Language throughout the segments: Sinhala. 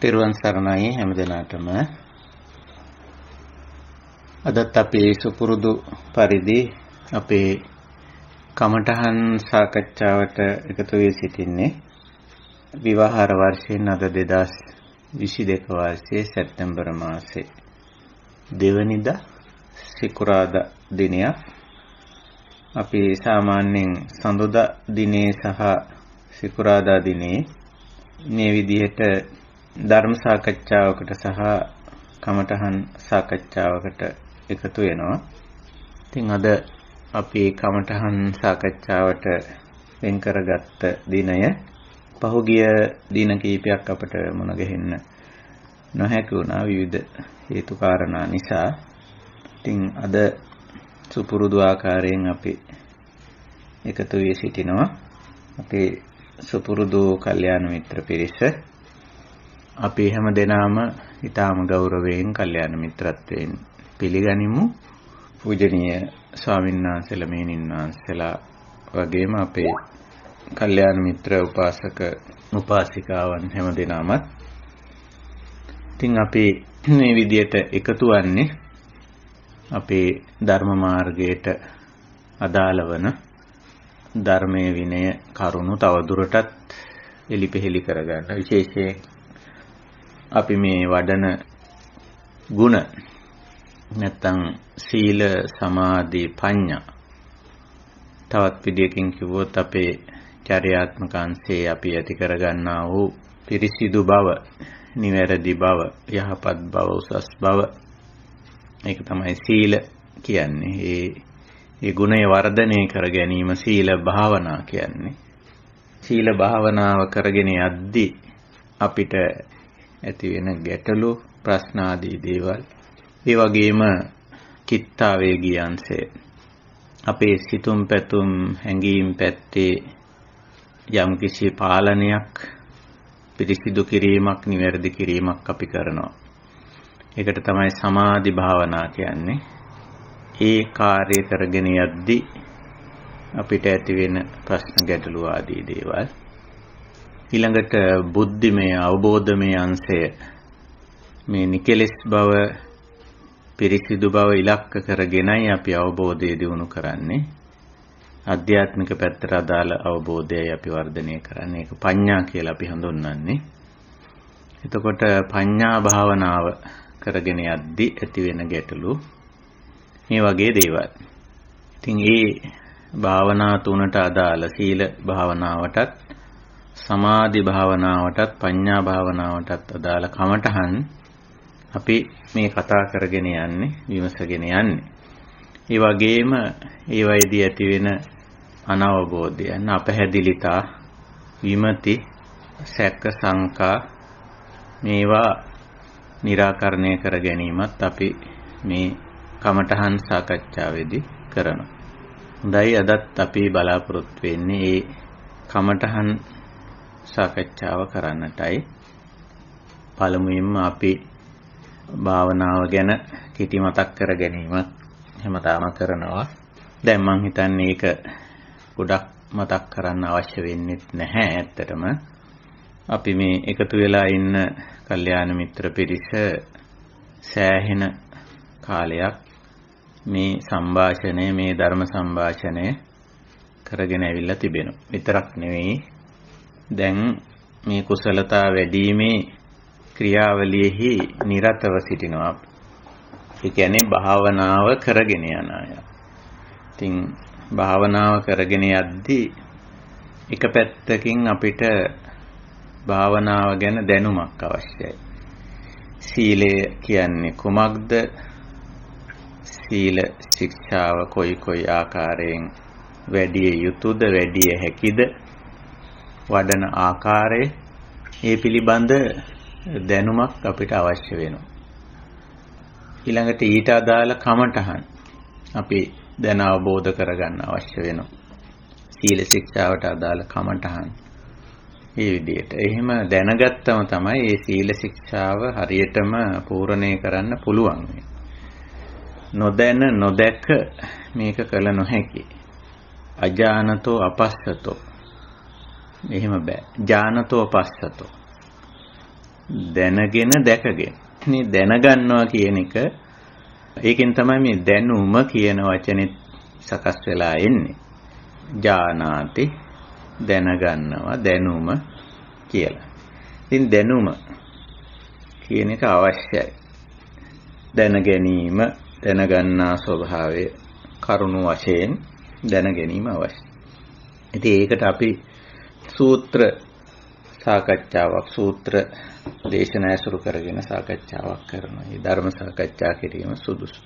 තෙරුවන් සරණයි හැම දිනකටම. අදත් අපි සුපුරුදු පරිදි අපේ කමඨහන් සාකච්ඡාවට එකතු වී සිටින්නේ විවාහාර වර්ෂයෙන් අද 2022 වර්ෂයේ සැප්තැම්බර් මාසේ දෙවනිදා සිකුරාදා දිනය. අපි සාමාන්‍යයෙන් සඳුදා දිනේ සහ සිකුරාදා දිනේ මේ විදිහට ධර්ම සාකච්ඡාවකට සහ කමඨහන් සාකච්ඡාවකට එකතු වෙනවා. ඉතින් අද අපි කමඨහන් සාකච්ඡාවට වෙන් කරගත්ත දිනය පහුගිය දින කිහිපයක් අපට මුණ ගැහෙන්න නොහැකි වුණා විවිධ හේතු කාරණා නිසා. ඉතින් අද සුපුරුදු ආකාරයෙන් අපි එකතු වී සිටිනවා. අපේ සුපුරුදු කල්යාණ මිත්‍ර පිරිස. අපි හැම දෙනාම ඊටාම ගෞරවයෙන් කල්යාණ මිත්‍රත්වයෙන් පිළිගනිමු. පූජනීය ස්වාමීන් වහන්සේලා මේනින් වහන්සේලා වගේම අපේ කල්යාණ මිත්‍ර උපාසක උපාසිකාවන් හැම දෙනාමත්. ඉතින් අපි මේ විදියට එකතු වන්නේ අපේ ධර්ම මාර්ගයට අදාළ වන ධර්මයේ විනය කරුණු තවදුරටත් එලිපෙහෙලි කරගන්න. විශේෂයෙන් අපි මේ වඩන ගුණ නැත්තම් සීල සමාධි ප්‍රඥා තවත් විදියකින් කිව්වොත් අපේ චර්යාත්මක අංශයේ අපි ඇති කරගන්නා වූ පිරිසිදු බව, නිවැරදි බව, යහපත් බව, උසස් බව, ඒක තමයි සීල කියන්නේ. ඒ ගුණය වර්ධනය කර ගැනීම සීල භාවනා කියන්නේ. සීල භාවනාව කරගෙන යද්දී අපිට ඇති වෙන ගැටලු ප්‍රශ්න ආදී දේවල්, ඒ වගේම චිත්තාවේගී අංශය, අපේ සිතුම් පැතුම් හැඟීම් පැත්තේ යම්කිසි පාලනයක්, පිරිසිදු කිරීමක්, නිවැරදි කිරීමක් අපි කරනවා. ඒකට තමයි සමාධි භාවනා කියන්නේ. ඒ කාර්ය කරගෙන යද්දී අපිට ඇති වෙන ප්‍රශ්න ගැටලු ආදී දේවල්. ඊළඟට බුද්ධිමය අවබෝධමය අංශය, මේ නිකලස් බව, පිරිසිදු බව ඉලක්ක කරගෙනයි අපි අවබෝධය දියුණු කරන්නේ. ආධ්‍යාත්මික පැත්තට අදාළ අවබෝධයයි අපි වර්ධනය කරන්නේ. ඒක ප්‍රඥා කියලා අපි හඳුන්වන්නේ. එතකොට ප්‍රඥා භාවනාව කරගෙන යද්දී ඇති වෙන ගැටලු මේ වගේ දේවල්. ඉතින් මේ භාවනා තුනට අදාළ සීල භාවනාවටත්, සමාධි භාවනාවටත්, ප්‍රඥා භාවනාවටත් අදාළ කමඨහන් අපි මේ කතා කරගෙන යන්නේ, විමසගෙන යන්නේ. ඒ වගේම ඒ වයිදී ඇති වෙන අනවබෝධයන්, අපහැදිලිතා, විමති, සැක සංකා, මේවා निराකරණය කර ගැනීමත් අපි මේ කමඨහන් සාකච්ඡාවේදී කරනවා. හොඳයි, අදත් අපි බලාපොරොත්තු වෙන්නේ මේ කමඨහන් සාකච්ඡාව කරන්නටයි. පළමුවෙන්ම අපි භාවනාව ගැන කෙටි මතක් කර ගැනීමත් හැමදාම කරනවා. දැන් මම හිතන්නේ ඒක ගොඩක් මතක් කරන්න අවශ්‍ය වෙන්නේ නැහැ. ඇත්තටම අපි මේ එකතු වෙලා ඉන්න කල්යාණ මිත්‍ර පිරිස සෑහෙන කාලයක් මේ සංഭാෂණය, මේ ධර්ම සංഭാෂණය කරගෙන ඇවිල්ලා තිබෙනවා. විතරක් නෙවෙයි, දැන් මේ කුසලතා වැඩිීමේ ක්‍රියාවලියෙහි නිරතව සිටිනවා. ඒ කියන්නේ භාවනාව කරගෙන යන අය. ඉතින් භාවනාව කරගෙන යද්දී එක පැත්තකින් අපිට භාවනාව ගැන දැනුමක් අවශ්‍යයි. සීලය කියන්නේ කුමක්ද? සීල ශික්ෂාව කොයි ආකාරයෙන් වැඩි යුතුද, වැඩි හැකිද, වඩන ආකාරය, ඒ පිළිබඳ දැනුමක් අපිට අවශ්‍ය වෙනවා. ඊළඟට ඊට අදාළ කමඨහන් අපි දැන අවබෝධ කරගන්න අවශ්‍ය වෙනවා. සීල ශික්ෂාවට අදාළ කමඨහන් මේ විදිහට. එහෙම දැනගත්තම තමයි මේ සීල ශික්ෂාව හරියටම පූර්ණේ කරන්න පුළුවන්. නොදැන නොදැක මේක කළ නොහැකි. අජානතෝ අපස්සතෝ. එහෙම බෑ. ඥානතෝ පස්සතෝ. දැනගෙන දැකගෙන. මේ දැනගන්නවා කියන එක ඒකෙන් තමයි මේ දැනුම කියන වචනේ සකස් වෙලා එන්නේ. ජානාති දැනගන්නවා දැනුම කියලා. ඉතින් දැනුම කියන එක අවශ්‍යයි. දැන ගැනීම දැනගන්නා ස්වභාවය කරුණු වශයෙන් දැන ගැනීම අවශ්‍යයි. ඉතින් ඒකට අපි සූත්‍ර සාකච්ඡාවක් සූත්‍ර දේශනා ඇසුරු කරගෙන සාකච්ඡාවක් කරනවා. මේ ධර්ම සාකච්ඡා කිරීම සුදුසු.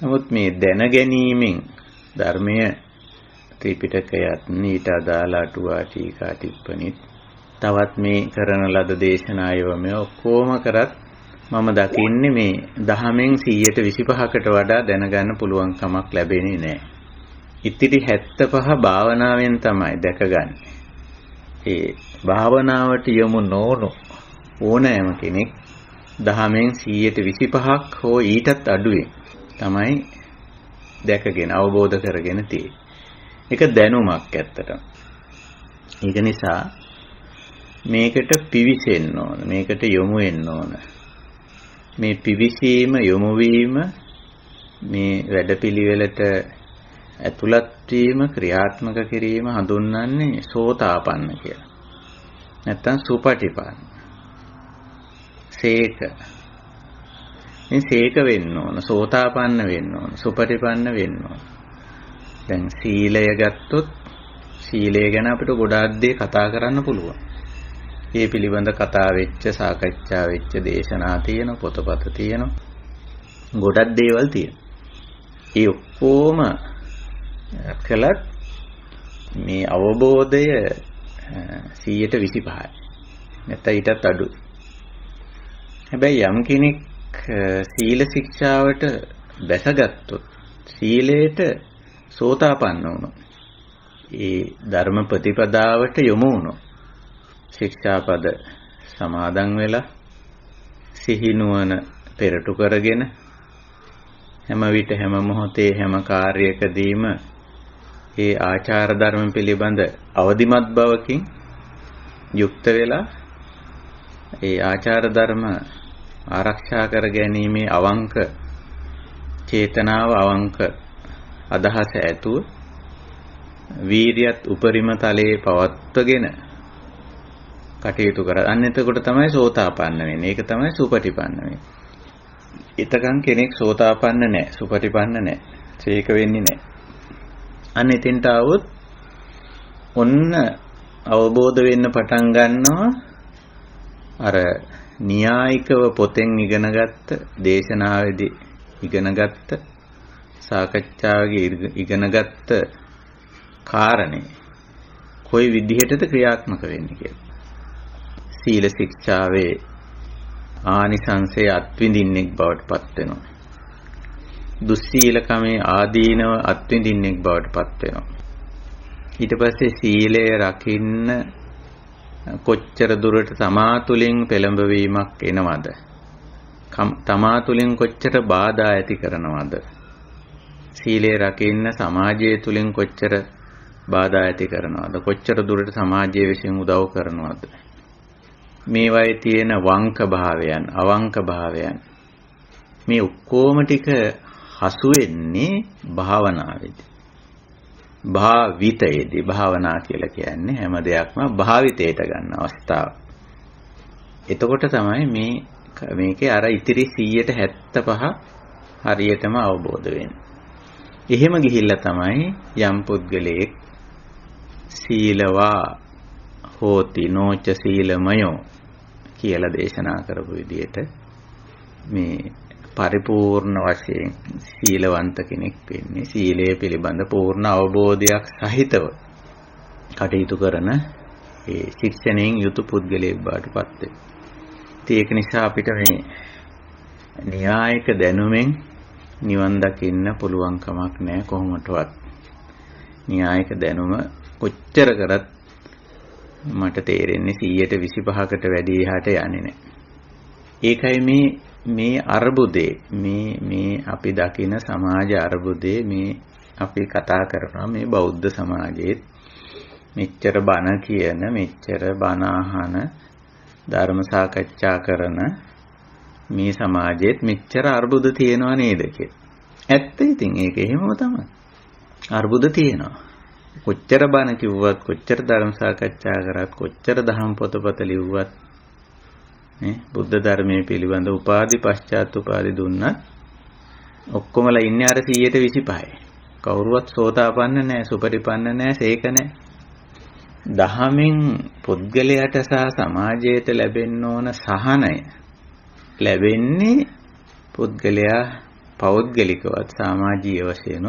නමුත් මේ දැන ගැනීමෙන් ධර්මය ත්‍රිපිටකයත් ඊට අදාළ අටුවා ටීකා ටිප්පණිත් තවත් මේ කරන ලද දේශනා යවම ඔක්කොම කරත් මම දකින්නේ මේ දහමෙන් 125කට වඩා දැනගන්න පුළුවන් කමක් ලැබෙන්නේ නැහැ. ඉතිරි 75 භාවනාවෙන් තමයි දැකගන්නේ. ඒ භාවනාවට යොමු නොවුණු ඕනෑම කෙනෙක් දහමෙන් 125ක් හෝ ඊටත් අඩුවෙන් තමයි දැකගෙන අවබෝධ කරගෙන තියෙන්නේ. ඒක දැනුමක් ඇත්තටම. ඒක නිසා මේකට පිවිසෙන්න ඕන. මේකට යොමු වෙන්න ඕන. මේ පිවිසීම යොමු වීම මේ වැඩපිළිවෙලට ඇතුළත් වීම ක්‍රියාත්මක කිරීම හඳුන්වන්නේ සෝතාපන්න කියලා. නැත්තම් සුපටිපන්න. සේක. මේ සේක වෙන්න ඕන, සෝතාපන්න වෙන්න ඕන, සුපටිපන්න වෙන්න ඕන. දැන් සීලය ගත්තොත් සීලය ගැන අපිට ගොඩාක් දේ කතා කරන්න පුළුවන්. මේ පිළිබඳ කතා වෙච්ච, සාකච්ඡා වෙච්ච දේශනා තියෙන, පොතපත තියෙන, ගොඩක් දේවල් තියෙනවා. ඒ ඔක්කොම කළත් මේ අවබෝධය 125යි. නැත්නම් ඊටත් අඩුයි. හැබැයි යම් කෙනෙක් සීල ශික්ෂාවට බැසගත්තොත් සීලයට සෝතාපන්න වුණොත් ඒ ධර්ම ප්‍රතිපදාවට යොමු වුණොත් ශික්ෂාපද සමාදන් වෙලා සිහිනුවන පෙරටු කරගෙන හැම විට හැම මොහොතේ හැම කාර්යයකදීම ඒ ආචාර ධර්ම පිළිබඳ අවදිමත් බවකින් යුක්ත වෙලා ඒ ආචාර ධර්ම ආරක්ෂා කර ගැනීමේ අවංක චේතනාව අවංක අදහස ඇතුව වීරියත් උපරිම තලයේ පවත්වගෙන කටයුතු කරා. අන්න එතකොට තමයි සෝතාපන්න වෙන්නේ. ඒක තමයි සුපටිපන්න වෙන්නේ. ඊතකන් කෙනෙක් සෝතාපන්න නැහැ, සුපටිපන්න නැහැ. ඒක වෙන්නේ නැහැ. අන්න එතෙන්ට આવොත් ඔන්න අවබෝධ වෙන්න පටන් ගන්නවා අර න්‍යායිකව පොතෙන් ඉගෙනගත්ත දේශනාවේදී ඉගෙනගත්ත සාකච්ඡාවේ ඉගෙනගත්ත කාරණේ කොයි විදිහටද ක්‍රියාත්මක වෙන්නේ කියලා. සීල ශික්ෂාවේ ආනිසංසය අත්විඳින්නෙක් බවට පත් වෙනවා. දුස්සීලකමේ ආදීනව අත්විඳින්නෙක් බවට පත් වෙනවා. ඊට පස්සේ සීලය රකින්න කොච්චර දුරට තමා තුළින් පෙළඹවීමක් එනවද? තමා තුළින් කොච්චර බාධා ඇති කරනවද? සීලය රකින්න සමාජය තුළින් කොච්චර බාධා ඇති කරනවද? කොච්චර දුරට සමාජය විසින් උදව් කරනවද? මේවායේ තියෙන වංක භාවයන්, අවංක භාවයන් මේ ඔක්කොම ටික හසු වෙන්නේ භාවනාවේදී. භාවිතයේදී භාවනා කියලා කියන්නේ හැම දෙයක්ම භාවිතයට ගන්න අවස්ථාව. එතකොට තමයි මේකේ අර ඉතිරි 175 හරියටම අවබෝධ වෙන්නේ. එහෙම ගිහිල්ලා තමයි යම් පුද්ගලයෙක් සීලවා හෝති නොච සීලමයෝ කියලා දේශනා කරපු විදිහට මේ පරිපූර්ණ වශයෙන් සීලවන්ත කෙනෙක් වෙන්නේ සීලය පිළිබඳ පූර්ණ අවබෝධයක් සහිතව කටයුතු කරන ඒ ශික්ෂණයෙන් යුතු පුද්ගලයෙක් බවට පත් වෙනවා. ඒක නිසා අපිට මේ න්‍යායික දැනුමෙන් නිවන් දකින්න පුළුවන් කමක් නැහැ කොහොමදවත්. න්‍යායික දැනුම කොච්චර කරත් මට තේරෙන්නේ 125කට වැඩි එහාට යන්නේ නැහැ. ඒකයි මේ අර්බුදේ මේ අපි දකින සමාජ අර්බුදේ මේ අපි කතා කරනවා මේ බෞද්ධ සමාජයේ මෙච්චර බණ කියන මෙච්චර බණ අහන ධර්ම සාකච්ඡා කරන මේ සමාජෙත් මෙච්චර අර්බුද තියෙනව නේද කියලා. ඇත්ත ඉතින් ඒක එහෙමම තමයි. අර්බුද තියෙනවා. කොච්චර බණ කිව්වත්, කොච්චර ධර්ම සාකච්ඡා කරත්, කොච්චර දහම් පොතපත ලිව්වත් නේ බුද්ධ ධර්මයේ පිළිබඳ උපාධි පශ්චාත් උපාධි දුන්නත් ඔක්කොමලා ඉන්නේ අර 125යි. කවුරුවත් සෝතාපන්න නැහැ, සුපටිපන්න නැහැ, සේක නැහැ. දහමෙන් පුද්ගලයාට සහ සමාජයට ලැබෙන්න ඕන සහනය ලැබෙන්නේ පුද්ගලයා පෞද්ගලිකවත් සමාජීය වශයෙන්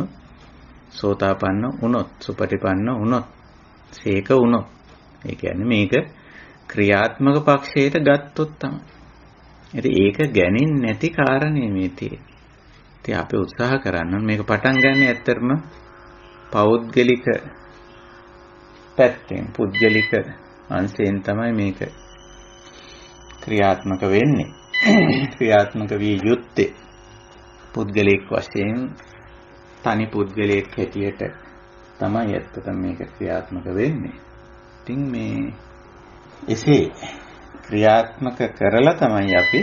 සෝතාපන්න වුණොත්, සුපටිපන්න වුණොත්, සේක වුණොත්. ඒ කියන්නේ මේක ක්‍රියාත්මක පක්ෂයට ගත්තොත් තමයි. ඉතින් ඒක ගැනින් නැති කාරණේ මේ තියෙන්නේ. ඉතින් අපි උත්සාහ කරන්න මේක පටන් ගන්න ඇත්තටම පෞද්ගලික පැත්තෙන්, පුද්ගලික අංශයෙන් තමයි මේක ක්‍රියාත්මක වෙන්නේ. ක්‍රියාත්මක විය යුත්තේ පුද්ගලික වශයෙන් තනි පුද්ගලයෙක් හැටියට තමයි ඇත්තටම මේක ක්‍රියාත්මක වෙන්නේ. ඉතින් මේ එසේ ක්‍රියාත්මක කරලා තමයි අපි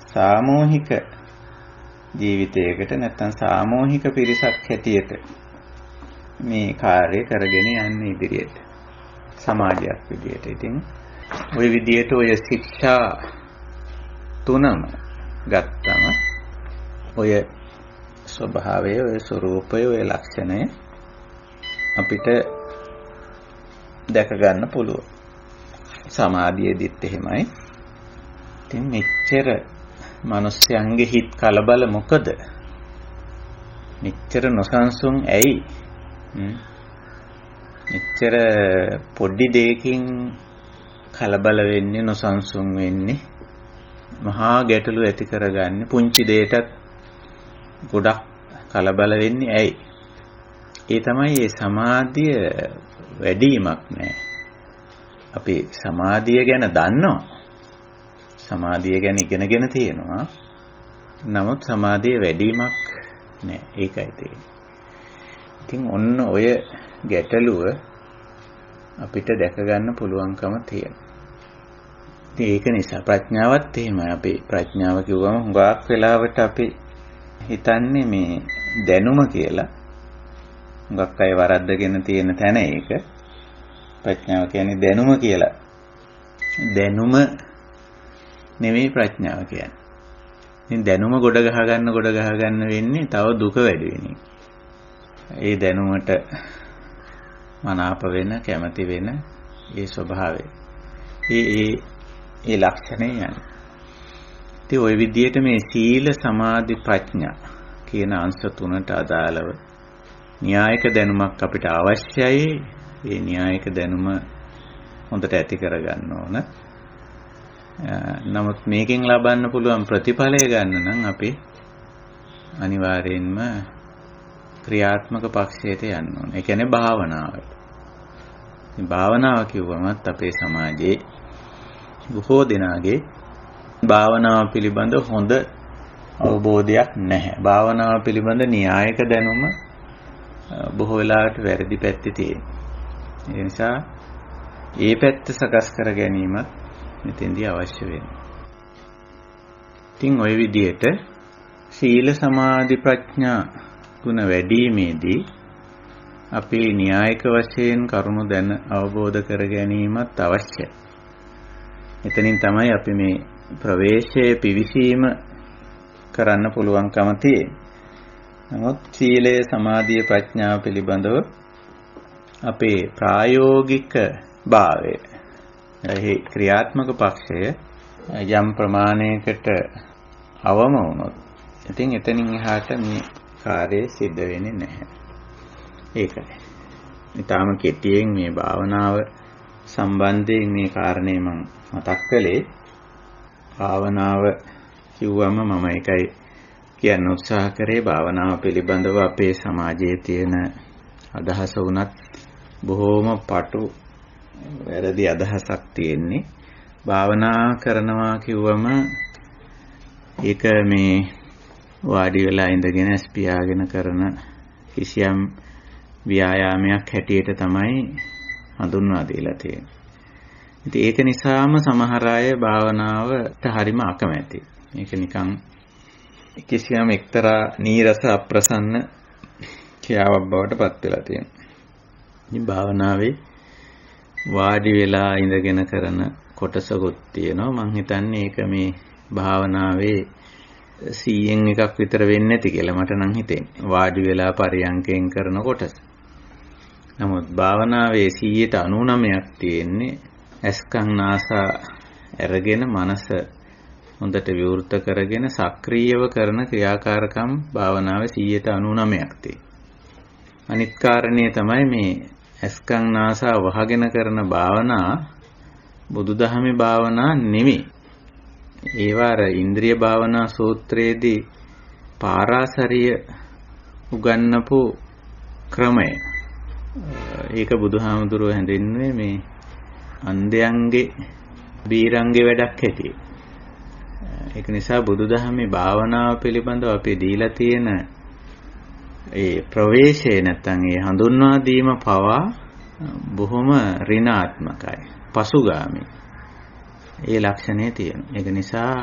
සාමූහික ජීවිතයකට නැත්නම් සාමූහික පිරිසක් හැටියට මේ කාර්යය කරගෙන යන්නේ ඉදිරියට. සමාජයක් විදියට. ඉතින් ওই විදියට ඔය ශික්ෂා තුනම ගත්තම ඔය ස්වභාවය, ඔය ස්වરૂපය, ඔය ලක්ෂණය අපිට දැක ගන්න පුළුවන්. සමාධියේදීත් එහෙමයි. ඉතින් මෙච්චර මිනිස්යන්ගේ හිත කලබල මොකද? මෙච්චර නොසන්සුන් ඇයි? මෙච්චර පොඩි දෙයකින් කලබල වෙන්නේ, නොසන්සුන් වෙන්නේ, මහා ගැටලු ඇති කරගන්නේ, පුංචි දෙයටත් ගොඩක් කලබල වෙන්නේ ඇයි? ඒ තමයි මේ සමාධිය වැඩිවීමක් නෑ. අපි සමාධිය ගැන දන්නවා. සමාධිය ගැන ඉගෙනගෙන තියෙනවා. නමුත් සමාධිය වැඩිවීමක් නෑ. ඒකයි තියෙන්නේ. ඉතින් ඔන්න ඔය ගැටලුව අපිට දැක ගන්න පුළුවන්කම තියෙනවා. ඉතින් ඒක නිසා ප්‍රඥාවත් එහෙමයි. අපි ප්‍රඥාව කිව්වම හුඟක් වෙලාවට අපි හිතන්නේ මේ දැනුම කියලා. හුඟක් අය වරද්දගෙන තියෙන තැන ඒක. ප්‍රඥාව කියන්නේ දැනුම කියලා. දැනුම නෙමෙයි ප්‍රඥාව කියන්නේ. ඉතින් දැනුම ගොඩ ගහ ගන්න වෙන්නේ තව දුක වැඩි වෙන එක. ඒ දැනුමට මනාප වෙන, කැමති වෙන ඒ ස්වභාවය. ඒ ලක්ෂණය යන්නේ. ඉතින් ওই විදිහට මේ සීල, සමාධි, ප්‍රඥා කියන අංශ තුනට අදාළව න්‍යායික දැනුමක් අපිට අවශ්‍යයි. ඒ න්‍යායික දැනුම හොඳට ඇති කරගන්න ඕන. නමුත් මේකෙන් ලබන්න පුළුවන් ප්‍රතිඵලය ගන්න නම් අපි අනිවාර්යයෙන්ම ක්‍රියාත්මක පක්ෂයට යන්න ඕන. ඒ කියන්නේ භාවනාවට. ඉතින් භාවනාව කිව්වමත් අපේ සමාජයේ බොහෝ දෙනාගේ භාවනාව පිළිබඳ හොඳ අවබෝධයක් නැහැ. භාවනාව පිළිබඳ න්‍යායික දැනුම බොහෝ වෙලාවට වැරදි පැත්තේ තියෙනවා. ඒ නිසා ඒ පැත්ත සකස් කර ගැනීමත් මෙතෙන්දී අවශ්‍ය වෙනවා. ඉතින් ওই විදිහට සීල, සමාධි, ප්‍රඥා ගුණ වැඩිීමේදී අපි න්‍යායික වශයෙන් කරුණු දැන අවබෝධ කර ගැනීමත් අවශ්‍යයි. එතනින් තමයි අපි මේ ප්‍රවේශයේ පිවිසීම කරන්න පුළුවන්කම තියෙන්නේ. නමුත් සීලය, සමාධිය, ප්‍රඥාව පිළිබඳව අපේ ප්‍රායෝගික භාවය, එහි ක්‍රියාත්මක පක්ෂය යම් ප්‍රමාණයකට අවම වුණොත් ඉතින් එතනින් එහාට මේ කාර්යය සිද්ධ වෙන්නේ නැහැ. ඒකයි. ඊටාම කෙටියෙන් මේ භාවනාව සම්බන්ධයෙන් මේ කාරණේ මම මතක් කළේ. භාවනාව කිව්වම මම ඒකයි කියන්න උත්සාහ කරේ. භාවනාව පිළිබඳව අපේ සමාජයේ තියෙන අදහස වුණත් බොහෝම පටු වැරදි අදහසක් තියෙන්නේ. භාවනා කරනවා කිව්වම ඒක මේ වාඩි වෙලා ඉඳගෙන ස්පියාගෙන කරන කිසියම් ව්‍යායාමයක් හැටියට තමයි හඳුන්වා දීලා තියෙන්නේ. ඉතින් ඒක නිසාම සමහර අය භාවනාවට හරිම අකමැති. මේක නිකන් කිසියම් එක්තරා නීරස අප්‍රසන්න ක්‍රියාවක් බවට පත් වෙලා තියෙනවා. ඉතින් භාවනාවේ වාඩි වෙලා ඉඳගෙන කරන කොටසකුත් තියෙනවා. මම හිතන්නේ ඒක මේ භාවනාවේ 100න් එකක් විතර වෙන්නේ නැති කියලා මට නම් හිතෙන්නේ. වාඩි වෙලා පරියන්කයෙන් කරන කොටස. නමුත් භාවනාවේ 99%ක් තියෙන්නේ ඇස්කම් නාසා අරගෙන මනස හොඳට විවෘත කරගෙන සක්‍රීයව කරන ක්‍රියාකාරකම් භාවනාවේ 99%ක් තියෙනවා. අනිත් කාරණේ තමයි මේ ඇස්කම් නාසා වහගෙන කරන භාවනා බුදුදහමේ භාවනා නෙමෙයි. ඒවාර ඉන්ද්‍රිය භාවනා සූත්‍රයේදී පාරාසරිය උගන්වපු ක්‍රමය. ඒක බුදුහාමුදුරුව හැඳින්වුවේ මේ අන්ධයන්ගේ බීරංගේ වැඩක් හැටියට. ඒක නිසා බුදුදහමේ භාවනාව පිළිබඳව අපි දීලා තියෙන ඒ ප්‍රවේශය නැත්නම් ඒ හඳුන්වා දීම පවා බොහොම ඍණාත්මකයි. පසුගාමී. ඒ ලක්ෂණේ තියෙනවා. ඒක නිසා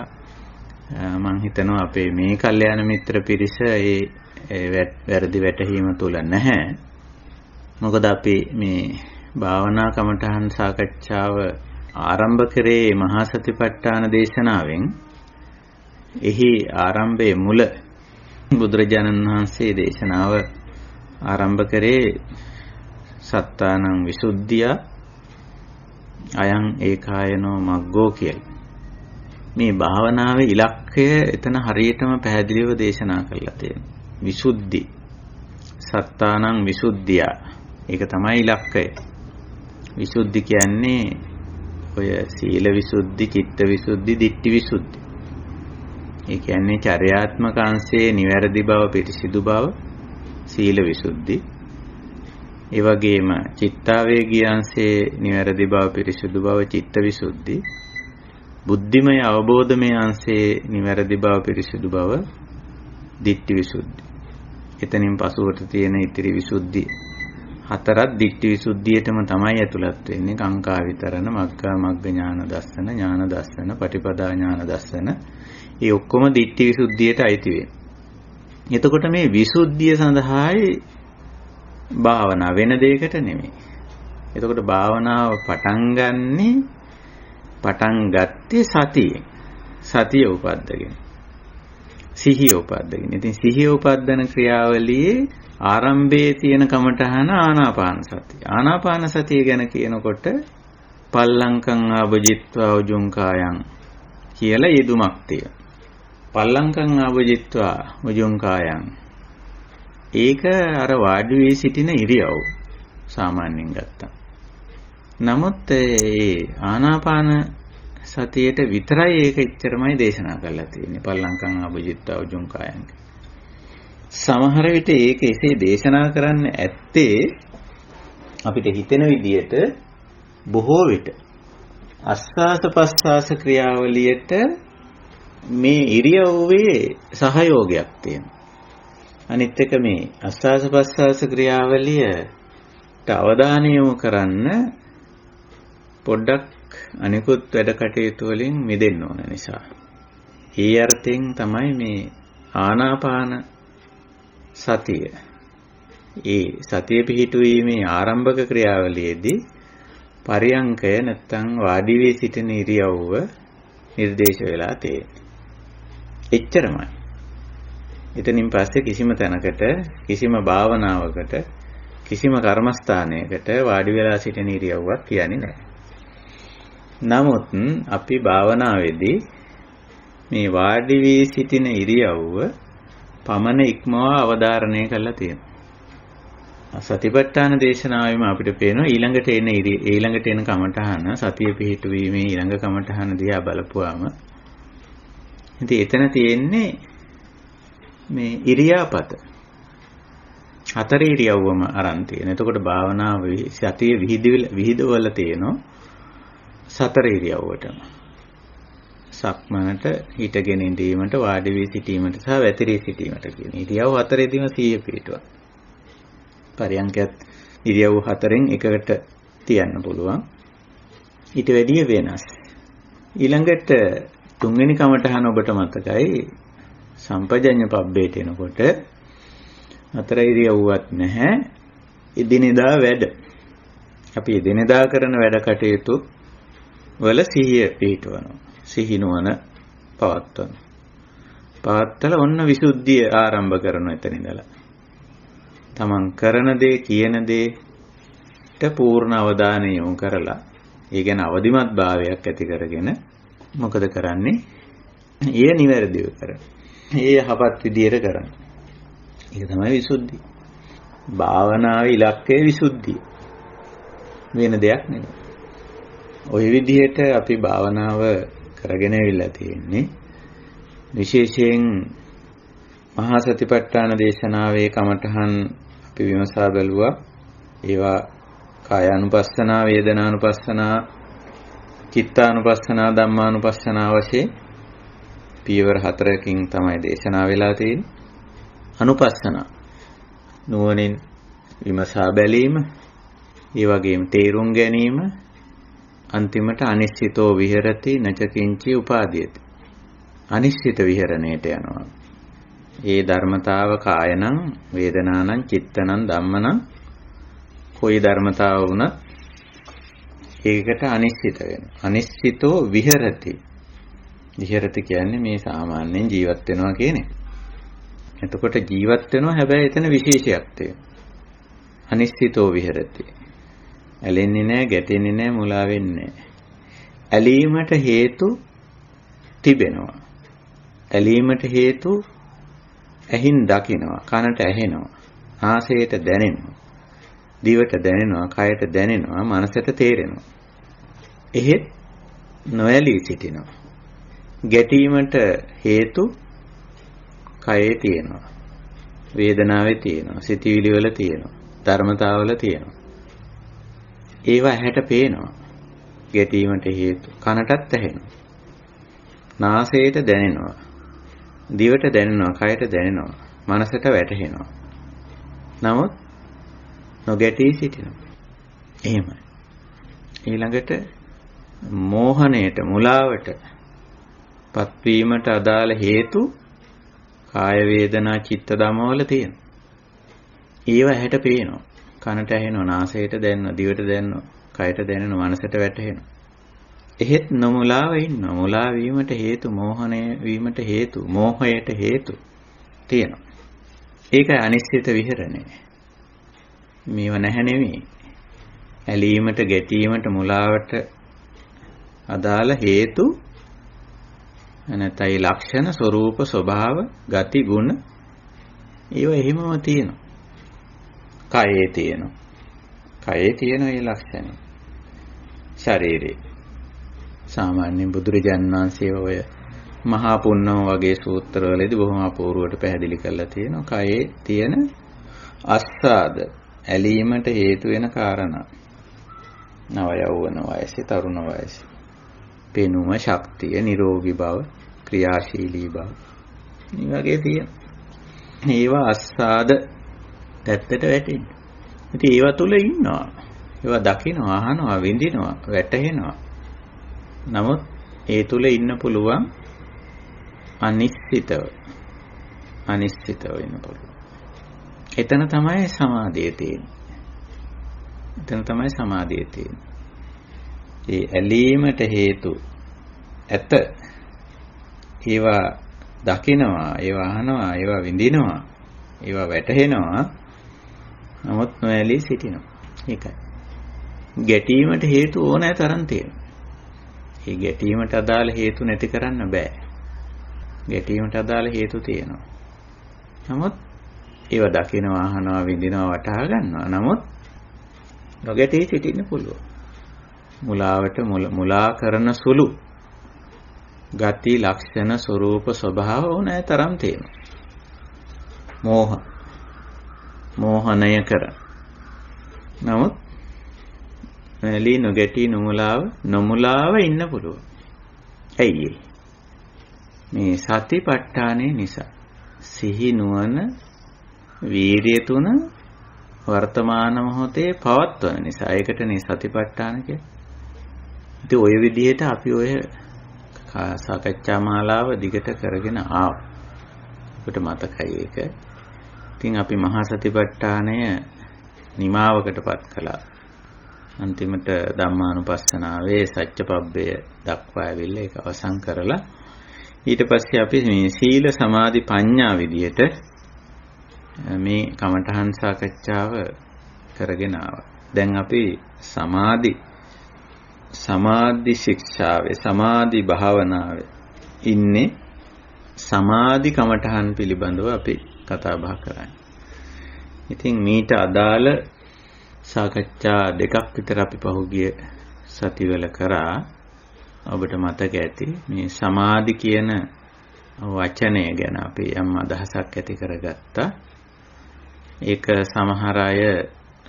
මම හිතනවා අපේ මේ කල්යාණ මිත්‍ර පිරිස ඒ වැරදි වැටහීම තුල නැහැ. මොකද අපි මේ භාවනා කමඨහන් සාකච්ඡාව ආරම්භ කරේ මහා සතිපට්ඨාන දේශනාවෙන්. එහි ආරම්භයේ මුල බුදුරජාණන් වහන්සේ දේශනාව ආරම්භ කරේ සත්තානං විසුද්ධිය අයං ඒකායනෝ මග්ගෝ කියලා. මේ භාවනාවේ ඉලක්කය එතන හරියටම පැහැදිලිව දේශනා කරලා තියෙනවා. විසුද්ධි සත්තානං විසුද්ධිය. ඒක තමයි ඉලක්කය. විසුද්ධි කියන්නේ ඔය සීල විසුද්ධි, චිත්ත විසුද්ධි, ditthi විසුද්ධි. ඒ කියන්නේ චර්යාත්මක අංශයේ නිවැරදි බව, පිරිසිදු බව සීල විසුද්ධි. ඒ වගේම චිත්තාවේගී අංශයේ නිවැරදි බව, පිරිසිදු බව චිත්ත විසුද්ධි. බුද්ධිමය අවබෝධමය අංශයේ නිවැරදි බව, පිරිසිදු බව ditthi විසුද්ධි. එතනින් පසුවට තියෙන ඉතිරි විසුද්ධි හතරක් ditthi විසුද්ධියටම තමයි ඇතුළත් වෙන්නේ. කාංකා විතරණ, මග්ගා මග්ග ඥාන දස්සන, ඥාන දස්සන, පටිපදා ඥාන දස්සන. ඒ ඔක්කොම ditthi විසුද්ධියට අයිති වෙනවා. එතකොට මේ විසුද්ධිය සඳහායි භාවනා වෙන දෙයකට නෙමෙයි. එතකොට භාවනාව පටන් ගත්තේ සතියෙන්. සතිය උපද්දගෙන. සිහිය උපද්දගෙන. ඉතින් සිහිය උපද්දන ක්‍රියාවලියේ ආරම්භයේ තියෙන කමඨහන ආනාපාන සතිය. ආනාපාන සතිය ගැන කියනකොට පල්ලංකං ආභජිත්වා උජුංකායන් කියලා යෙදුමක් තියෙනවා. පල්ලංකං ආභජිත්වා උජුංකායන්. ඒක අර වාඩි වී සිටින ඉරියව් සාමාන්‍යයෙන් ගත්තා. නමුත් ඒ ආනාපාන සතියේට විතරයි ඒක එච්චරමයි දේශනා කරලා තියෙන්නේ. පල්ලංකං ආභජිත්වා උජුංකායන්. සමහර විට ඒක එසේ දේශනා කරන්න ඇත්තේ අපිට හිතෙන විදිහට බොහෝ විට ආස්වාස ප්‍රස්වාස ක්‍රියාවලියට මේ ඉරියව්වේ සහයෝගයක් තියෙනවා. අනිත් එක මේ ආස්වාස ප්‍රස්වාස ක්‍රියාවලියට අවධානය යොමු කරන්න පොඩ්ඩක් අනිකුත් වැඩ කටයුතු වලින් මිදෙන්න ඕන නිසා. ඒ අර්ථයෙන් තමයි මේ ආනාපාන සතිය. ඒ සතිය පිහිටුවීමේ ආරම්භක ක්‍රියාවලියේදී පරියංකය නැත්තම් වාඩි වී සිටින ඉරියව්ව නිර්දේශ වෙලා තියෙන්නේ. එච්චරමයි. එතනින් පස්සේ කිසිම තැනකට, කිසිම භාවනාවකට, කිසිම කර්මස්ථානයකට වාඩි වෙලා සිටින ඉරියව්වක් කියන්නේ නැහැ. නමුත් අපි භාවනාවේදී මේ වාඩි වී සිටින ඉරියව්ව පමණ ඉක්මවා අවධාරණය කරලා තියෙනවා. සතිපට්ඨාන දේශනාවෙම අපිට පේනවා ඊළඟට එන කමඨහන සතිය පිහිටුවීමේ ඊළඟ කමඨහන දිහා බලපුවාම ඉතින් එතන තියෙන්නේ මේ ඉරියාපත. හතර ඉරියව්වම අරන් තියෙන. එතකොට භාවනාවේ සතිය විහිදවල තියෙනවා සතර ඉරියව්වටම. සක්මනට, හිටගෙන ඉඳීමට, වාඩි වී සිටීමට සහ වැතිරී සිටීමට කියන ඉරියව් හතරෙදිම සිහිය පිහිටුවා. පරියන්කයත් ඉරියව් හතරෙන් එකකට තියන්න පුළුවන්. ඊට වැඩිය වෙනස්. ඊළඟට තුන්වෙනි කමටහන ඔබට මතකයි සම්පජඤ්ඤ පබ්බේට එනකොට අතර ඉරියව්වක් නැහැ. එදිනෙදා වැඩ. අපි එදිනෙදා කරන වැඩ කටයුතු වල සිහිය පිහිටවනවා. සිහිනුවන පවත්වනවා. පවත්තල ඔන්න විසුද්ධිය ආරම්භ කරනවා එතන ඉඳලා. තමන් කරන දේ කියන දේට පූර්ණ අවධානය යොමු කරලා ඒ ගැන අවදිමත් භාවයක් ඇති කරගෙන මොකද කරන්නේ? ඊය නිවැරදිව කරන. ඒ යහපත් විදියට කරන. ඒක තමයි විසුද්ධිය. භාවනාවේ ඉලක්කය විසුද්ධිය. වෙන දෙයක් නෙමෙයි. ওই විදිහට අපි භාවනාව කරගෙන ඇවිල්ලා තියෙන්නේ. විශේෂයෙන් මහා සතිපට්ඨාන දේශනාවේ කමඨහන් අපි විමසා බැලුවා. ඒවා කායානුපස්සනා, වේදනානුපස්සනා, චිත්තානුපස්සනා, ධම්මානුපස්සනා වශයෙන් පියවර 4කින් තමයි දේශනා වෙලා තියෙන්නේ. අනුපස්සනා නුවණින් විමසා බැලීම, ඒ වගේම තේරුම් ගැනීම, අන්තිමට අනිශ්චිතෝ විහෙරති නචකින්චි උපාදීයති. අනිශ්චිත විහරණයට යනවා. ඒ ධර්මතාව කායනං, වේදනානං, චිත්තනං, ධම්මනං කොයි ධර්මතාව වුණත් ඒකට අනිශ්චිත වෙනවා. අනිශ්චිතෝ විහෙරති. විහෙරති කියන්නේ මේ සාමාන්‍යයෙන් ජීවත් වෙනවා කියන එක. එතකොට ජීවත් වෙනවා, හැබැයි එතන විශේෂයක් තියෙනවා. අනිශ්චිතෝ විහෙරති. ඇලෙන්නේ නැහැ, ගැටෙන්නේ නැහැ, මුලා වෙන්නේ නැහැ. ඇලීමට හේතු තිබෙනවා. ඇලීමට හේතු ඇහින් දකිනවා, කනට ඇහෙනවා, ආසයට දැනෙනවා, දිවට දැනෙනවා, කයට දැනෙනවා, මනසට තේරෙනවා. එහෙත් නොඇලී සිටිනවා. ගැටීමට හේතු කයේ තියෙනවා, වේදනාවේ තියෙනවා, සිතිවිලි වල තියෙනවා, ධර්මතාවවල තියෙනවා. ඒවා ඇහැට පේනවා. ගැටීමට හේතු කනටත් ඇහෙනවා, නාසයට දැනෙනවා, දිවට දැනෙනවා, කයට දැනෙනවා, මනසට වැටහෙනවා. නමුත් නොගැටී සිටිනවා. එහෙමයි. ඊළඟට මෝහණයට, මුලාවට පත්වීමට අදාළ හේතු කාය වේදනා චිත්ත ධම්මවල තියෙනවා. ඒව ඇහැට පේනවා, කනට ඇහෙනවා, නාසයට දැනෙනවා, දිවට දැනෙනවා, කයට දැනෙනවා, මනසට වැටහෙනවා. එහෙත් නොමුලාව ඉන්නවා. මුලා වීමට හේතු, මෝහණය වීමට හේතු, මෝහයට හේතු තියෙනවා. ඒකයි අනිශ්චිත විහරණය. මේව නැහැ නෙමෙයි. ඇලීමට, ගැටීමට, මුලාවට අදාළ හේතු නැත්නම් ලක්ෂණ, ස්වરૂප, ස්වභාව, ගති, ගුණ ඒව එහෙමම තියෙනවා. කයේ තියෙනවා. කයේ තියෙන ඒ ලක්ෂණ. ශරීරේ සාමාන්‍යයෙන් බුදුරජාණන් වහන්සේ ඔය මහා පුන්නම වගේ සූත්‍රවලදී බොහොම අපූර්වවට පැහැදිලි කරලා තියෙනවා. කයේ තියෙන අස්සාද, ඇලීමට හේතු වෙන කාරණා. නව යෞවන වයසේ, තරුණ වයසේ. පෙනුම, ශක්තිය, නිරෝගී බව, ක්‍රියාශීලී බව. මේ වගේ තියෙන. ඒවා අස්සාද පැත්තට වැටෙන්නේ. ඉතින් ඒවා තුල ඉන්නවා. ඒවා දකිනවා, අහනවා, විඳිනවා, වැටහෙනවා. නමුත් ඒ තුල ඉන්න පුළුවන් අනිශ්චිතව ඉන්න පුළුවන්. එතන තමයි සමාධිය තියෙන්නේ. ඒ ඇලීමට හේතු ඇත. ඒවා දකිනවා, ඒවා අහනවා, ඒවා විඳිනවා, ඒවා වැටහෙනවා. නමුත් නොඇලී සිටිනවා. ඒකයි. ගැටීමට හේතු ඕනෑ තරම් තියෙනවා. ඒ ගැටීමට අදාළ හේතු නැති කරන්න බෑ. ගැටීමට අදාළ හේතු තියෙනවා. නමුත් ඒව දකිනවා, අහනවා, විඳිනවා, වටහා ගන්නවා. නමුත් නොගැටී සිටින්න පුළුවන්. මුලාවට මුලා කරන සුළු ගති, ලක්ෂණ, ස්වરૂප, ස්වභාව ඕනෑ තරම් තියෙනවා. මෝහණය කර. නමුත් ඇලී නොගැටී නොමුලාව ඉන්න පුළුවන්. ඇයි ඒ? මේ සතිපට්ඨානේ නිසා. සිහි නුවණ, වීරිය තුන වර්තමාන මොහොතේ පවත්වන නිසා. ඒකටනේ සතිපට්ඨාන කියන්නේ. ඉතින් ওই විදිහට අපි ඔය සාකච්ඡා මාලාව දිගට කරගෙන ආවා. ඔබට මතකයි ඒක. ඉතින් අපි මහා සතිපට්ඨානය නිමාවකටපත් කළා. අන්තිමට ධම්මානුපස්සනාවේ සත්‍යපබ්බය දක්වා ඇවිල්ලා ඒක අවසන් කරලා ඊට පස්සේ අපි මේ සීල සමාධි ප්‍රඥා විදියට මේ කමඨහන් සාකච්ඡාව කරගෙන ආවා. දැන් අපි සමාධි ශික්ෂාවේ සමාධි භාවනාවේ ඉන්නේ. සමාධි කමඨහන් පිළිබඳව අපි කතා බහ කරන්නේ. ඉතින් මීට අදාළ සාකච්ඡා දෙකක් විතර අපි පහුගිය සතිවල කරා. ඔබට මතක ඇති මේ සමාධි කියන වචනය ගැන අපි යම් අදහසක් ඇති කරගත්තා. ඒක සමහර අය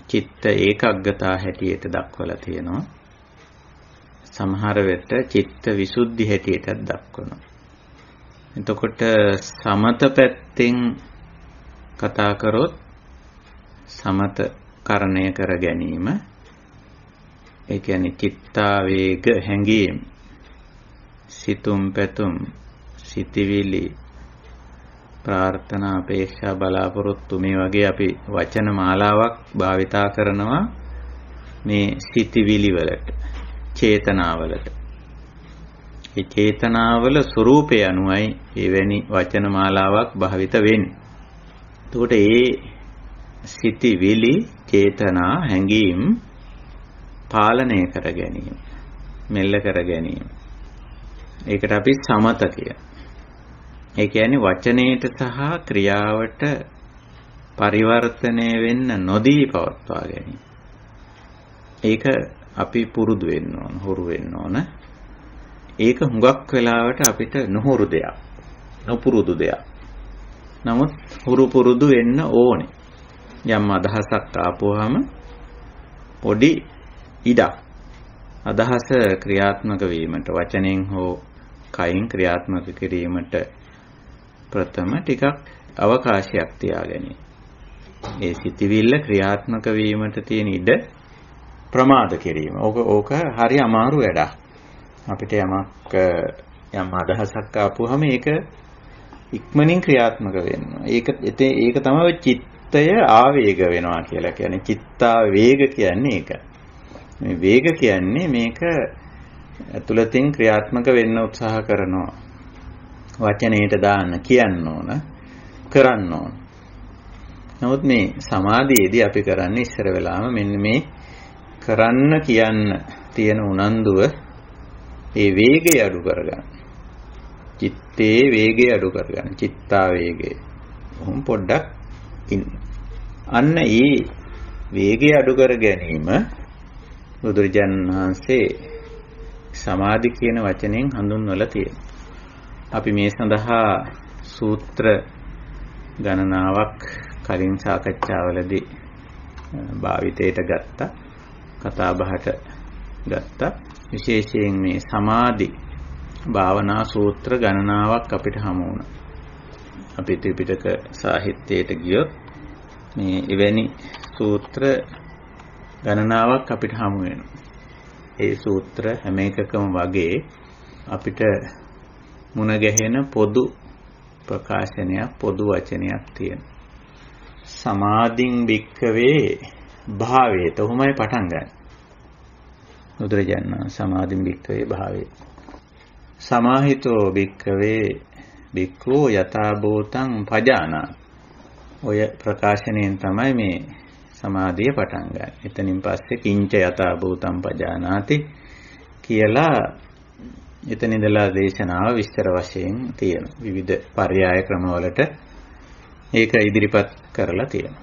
චිත්ත ඒකාග්‍රතාව හැටියට දක්වලා තියෙනවා. සමහර වෙලට චිත්ත විසුද්ධි හැටියටත් දක්වනවා. එතකොට සමත පැත්තෙන් කතා කරොත් සමත කරණය කර ගැනීම, ඒ කියන්නේ චිත්තාවේග හැඟීම්, සිතුම් පැතුම්, සිතිවිලි, ප්‍රාර්ථනා, අපේක්ෂා, බලාපොරොත්තු මේ වගේ අපි වචන මාලාවක් භාවිතා කරනවා මේ සිතිවිලි වලට, චේතනාවලට. ඒ චේතනාවල ස්වરૂපය අනුවයි එවැනි වචන මාලාවක් භාවිත වෙන්නේ. එතකොට ඒ සිතිවිලි, චේතනා, හැඟීම් පාලනය කර ගැනීම, මෙල්ල කර ගැනීම, ඒකට අපි සමත කියනවා. ඒ කියන්නේ වචනයට සහ ක්‍රියාවට පරිවර්තනය වෙන්න නොදී පවත්වා ගැනීම. ඒක අපි පුරුදු වෙන්න ඕන, හුරු වෙන්න ඕන. ඒක හුඟක් වෙලාවට අපිට නොහුරු දෙයක්, නොපුරුදු දෙයක්. නමුත් හුරු පුරුදු වෙන්න ඕනේ. යම් අදහසක් ආපුවාම පොඩි ඉඩක් අදහස ක්‍රියාත්මක වීමට, වචනෙන් හෝ කයින් ක්‍රියාත්මක කිරීමට ප්‍රථම ටිකක් අවකාශයක් තියාගැනීම. ඒ සිතිවිල්ල ක්‍රියාත්මක වීමට තියෙන ඉඩ ප්‍රමාද කිරීම. ඕක හරි අමාරු වැඩක්. අපිට යම් අදහසක් ආපුවාම ඒක ඉක්මනින් ක්‍රියාත්මක වෙනවා. ඒක තමයි චිත්තය ආවේග වෙනවා කියලා කියන්නේ. චිත්තා වේග කියන්නේ ඒක. මේ වේග කියන්නේ මේක ඇතුළතින් ක්‍රියාත්මක වෙන්න උත්සාහ කරනවා. වචනයට දාන්න, කියන්න ඕන, කරන්න ඕන. නමුත් මේ සමාධියේදී අපි කරන්නේ ඉස්සර වෙලාම මෙන්න මේ කරන්න කියන්න තියෙන උනන්දුව, ඒ වේගය අඩු කරගන්න. චිත්තේ වේගය අඩු කරගන්න. චිත්තා වේගය. කොහොම පොඩ්ඩක් ඉන්න. අන්න ඒ වේගය අඩු කර ගැනීම බුදුරජාණන් වහන්සේ සමාධි කියන වචනයෙන් හඳුන්වලා තියෙනවා. අපි මේ සඳහා සූත්‍ර ගණනාවක් කලින් සාකච්ඡාවලදී භාවිතයට ගත්තා, කතා බහට ගත්තා. විශේෂයෙන් මේ සමාධි භාවනා සූත්‍ර ගණනාවක් අපිට හමු වුණා. අපි ත්‍රිපිටක සාහිත්‍යයට ගියොත් මේ එවැනි සූත්‍ර ගණනාවක් අපිට හමු වෙනවා. ඒ සූත්‍ර හැම එකකම වගේ අපිට මුණ ගැහෙන පොදු ප්‍රකාශනයක්, පොදු වචනයක් තියෙනවා. සමාධින් භික්ඛවේ භාවේත. ඔහොමයි පටන් ගන්න. බුදුරජාණන් සමාධින් භික්ඛවේ භාවේ. සමාහිතෝ භික්ඛවේ භික්ඛෝ යථා භූතං පජානා. ඔය ප්‍රකාශනයෙන් තමයි මේ සමාධිය පටන් ගන්න. එතනින් පස්සේ කිංච යථා භූතං පජානාති කියලා එතන ඉඳලා දේශනාව විස්තර වශයෙන් තියෙනවා. විවිධ පර්යාය ක්‍රමවලට ඒක ඉදිරිපත් කරලා තියෙනවා.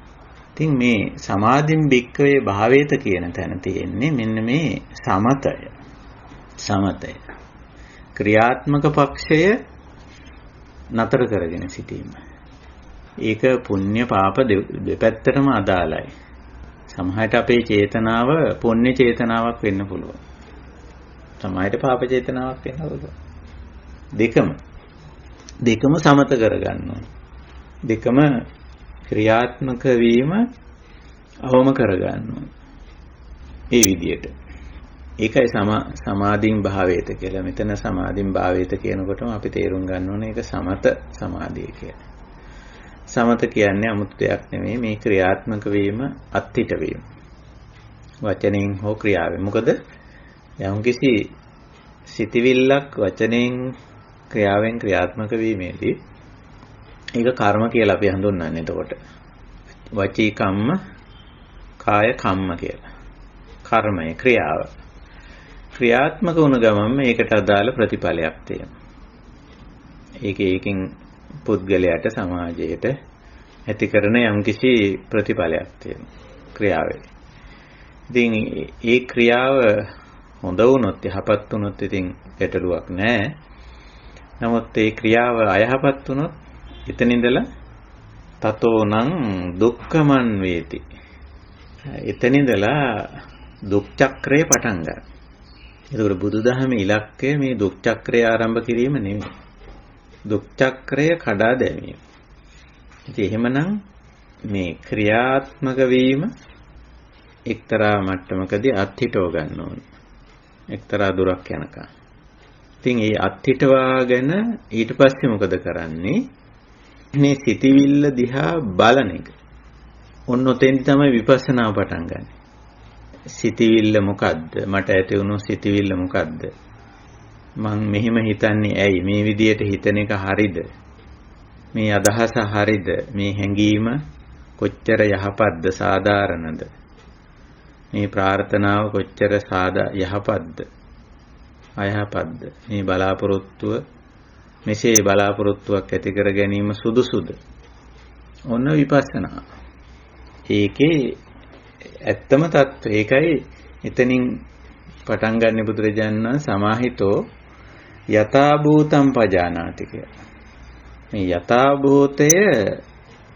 ඉතින් මේ සමාධින් භික්ඛවේ භාවේත කියන තැන තියෙන්නේ මෙන්න මේ සමතය. සමතය. ක්‍රියාත්මක පක්ෂය නතර කරගෙන සිටීම. ඒක පුණ්‍ය පාප දෙපැත්තටම අදාළයි. සමහරට අපේ චේතනාව පුණ්‍ය චේතනාවක් වෙන්න පුළුවන්. සමහරට පාප චේතනාවක් වෙන්න පුළුවන්. දෙකම සමත කරගන්න ඕනේ. දෙකම ක්‍රියාත්මක වීම අවම කරගන්න ඕනේ. ඒ විදිහට. ඒකයි සමාධින් භාවේත කියලා. මෙතන සමාධින් භාවේත කියනකොටම අපි තේරුම් ගන්න ඕනේ ඒක සමත සමාධිය කියලා. සමත කියන්නේ 아무ත් දෙයක් නෙමෙයි මේ ක්‍රියාත්මක වීම අත්හිට වීම. වචනෙන් හෝ ක්‍රියාවෙන්. මොකද යම්කිසි සිතවිල්ලක් වචනෙන් ක්‍රියාවෙන් ක්‍රියාත්මක වීමේදී ඒක කර්ම කියලා අපි හඳුන්වන්නේ. එතකොට වචී කම්ම කාය කම්ම කියලා. කර්මය ක්‍රියාව. ක්‍රියාත්මක වුණ ගමන් මේකට අදාළ ප්‍රතිඵලයක් තියෙනවා. ඒකෙන් පුද්ගලයාට සමාජයට ඇති කරන යම්කිසි ප්‍රතිඵලයක් තියෙනවා ක්‍රියාවේ. ඉතින් ඒ ක්‍රියාව හොඳ වුණොත් යහපත් වුණොත් ඉතින් ගැටලුවක් නැහැ. නමුත් ඒ ක්‍රියාව අයහපත් වුණොත් එතන ඉඳලා තතෝනං දුක්ඛමන් වේති. එතන ඉඳලා දුක් චක්‍රය පටන් ගන්නවා. ඒකට බුදුදහමේ ඉලක්කය මේ දුක් චක්‍රය ආරම්භ කිරීම නෙමෙයි. දුක් චක්‍රය කඩා දැමීම. ඉතින් එහෙමනම් මේ ක්‍රියාත්මක වීම එක්තරා මට්ටමකදී අත්හිටව ගන්න ඕනේ. එක්තරා දුරක් යනකම්. ඉතින් මේ අත්හිටවාගෙන ඊට පස්සේ මොකද කරන්නේ? මේ සිතිවිල්ල දිහා බලන එක. ඔන්න ඔතෙන් තමයි විපස්සනා පටන් ගන්න. සිතිවිල්ල මොකද්ද? මට ඇති වුණු සිතිවිල්ල මොකද්ද? මං මෙහෙම හිතන්නේ ඇයි? මේ විදියට හිතන එක හරිද? මේ අදහස හරිද? මේ හැඟීම කොච්චර යහපත්ද සාධාරණද? මේ ප්‍රාර්ථනාව කොච්චර යහපත්ද? අයහපත්ද? මේ බලාපොරොත්තුව මෙසේ බලාපොරොත්තුවක් ඇති කර ගැනීම සුදුසුද? ඔන්න විපස්සනා. ඒකේ ඇත්තම தত্ত্বය ඒකයි එතනින් පටන් ගන්න බුදුරජාණන් සමාහිතෝ යථා භූතං පජානාති කියලා. මේ යථා භූතය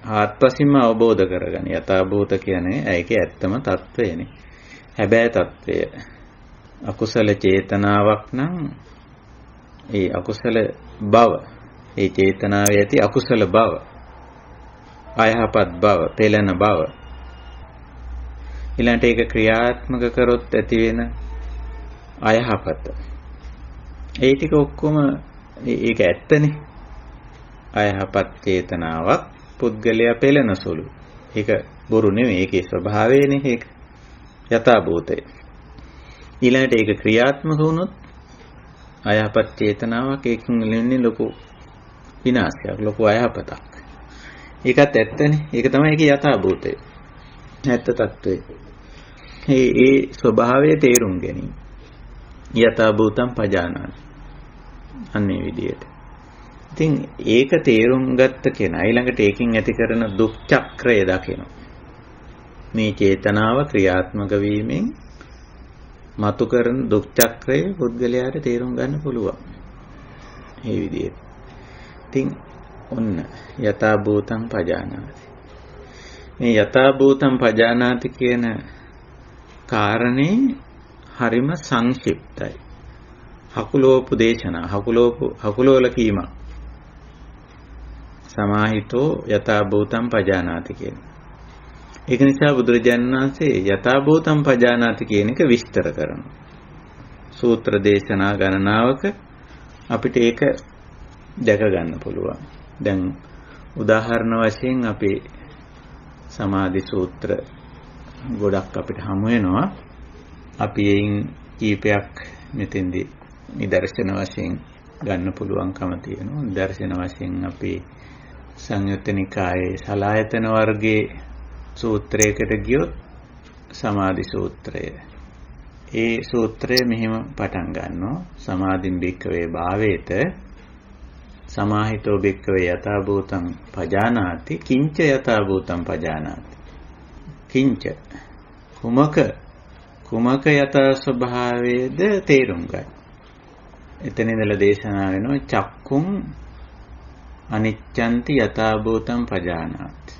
ආත්පසින්ම අවබෝධ කරගන්න. යථා භූත කියන්නේ ඒකේ ඇත්තම தত্ত্বයනේ. හැබැයි தত্ত্বය අකුසල චේතනාවක් නම් ඒ අකුසල බව, ඒ චේතනාවේ ඇති අකුසල බව, අයහපත් බව, පෙළෙන බව ඊළඟට ඒක ක්‍රියාත්මක කරොත් ඇති වෙන අයහපත. ඒ ටික ඔක්කොම ඒක ඇත්තනේ. අයහපත් චේතනාවක් පුද්ගලයා පෙළෙන සුළු. ඒක බොරු නෙමෙයි. ඒකේ ස්වභාවයනේ ඒක. යථා භූතය. ඊළඟට ඒක ක්‍රියාත්මක වුණොත් අයහපත් චේතනාවක් ඒකෙන් ලෙන්නේ ලොකු විනාශයක්, ලොකු අයහපතක්. ඒකත් ඇත්තනේ. ඒක තමයි ඒකේ යථා භූතය. ඇත්ත తত্ত্বය. ඒ ස්වභාවය තේරුම් ගැනීම. යථා භූතං පජානාති. අන්නේ විදියට. ඉතින් ඒක තේරුම් ගත්ත කෙනා ඊළඟට ඒකෙන් ඇති කරන දුක් චක්‍රය දකිනවා. මේ චේතනාව ක්‍රියාත්මක වීමෙන් මතු කරන දුක් චක්‍රය පුද්ගලයාට තේරුම් ගන්න පුළුවන්. මේ විදියට. ඉතින් ඔන්න යථා භූතං පජානාති. මේ යථා භූතං පජානාති කියන කාරණේ හරිම සංක්ෂිප්තයි. හකුලෝපු දේශනා, හකුලෝල කීම. සමාහිතෝ යථා භූතං පජානාති කියන. ඒක නිසා බුදුරජාණන් වහන්සේ යථා භූතං පජානාති කියන එක විස්තර කරනවා. සූත්‍ර දේශනා ගණනාවක අපිට ඒක දැක ගන්න පුළුවන්. දැන් උදාහරණ වශයෙන් අපි සමාධි සූත්‍ර ගොඩක් අපිට හමු වෙනවා. අපි එයින් කීපයක් මෙතෙන්දී නිදර්ශන වශයෙන් ගන්න පුළුවන්කම තියෙනවා. නිදර්ශන වශයෙන් අපි සංයුත්ත නිකායේ සලායතන වර්ගයේ සූත්‍රයකට ගියොත් සමාධි සූත්‍රය. ඒ සූත්‍රය මෙහිම පටන් ගන්නවා. සමාධින් භික්ඛවේ භාවේත සමාහිතෝ භික්ඛවේ යථා භූතං පජානාති කිංච යථා භූතං පජානාති. කිංච කුමක යථා ස්වභාවයේද තේරුම් ගන්න. එතන ඉඳලා දේශනා වෙනවා චක්කුං අනිච්ඡන්ති යථා භූතං පජානාති.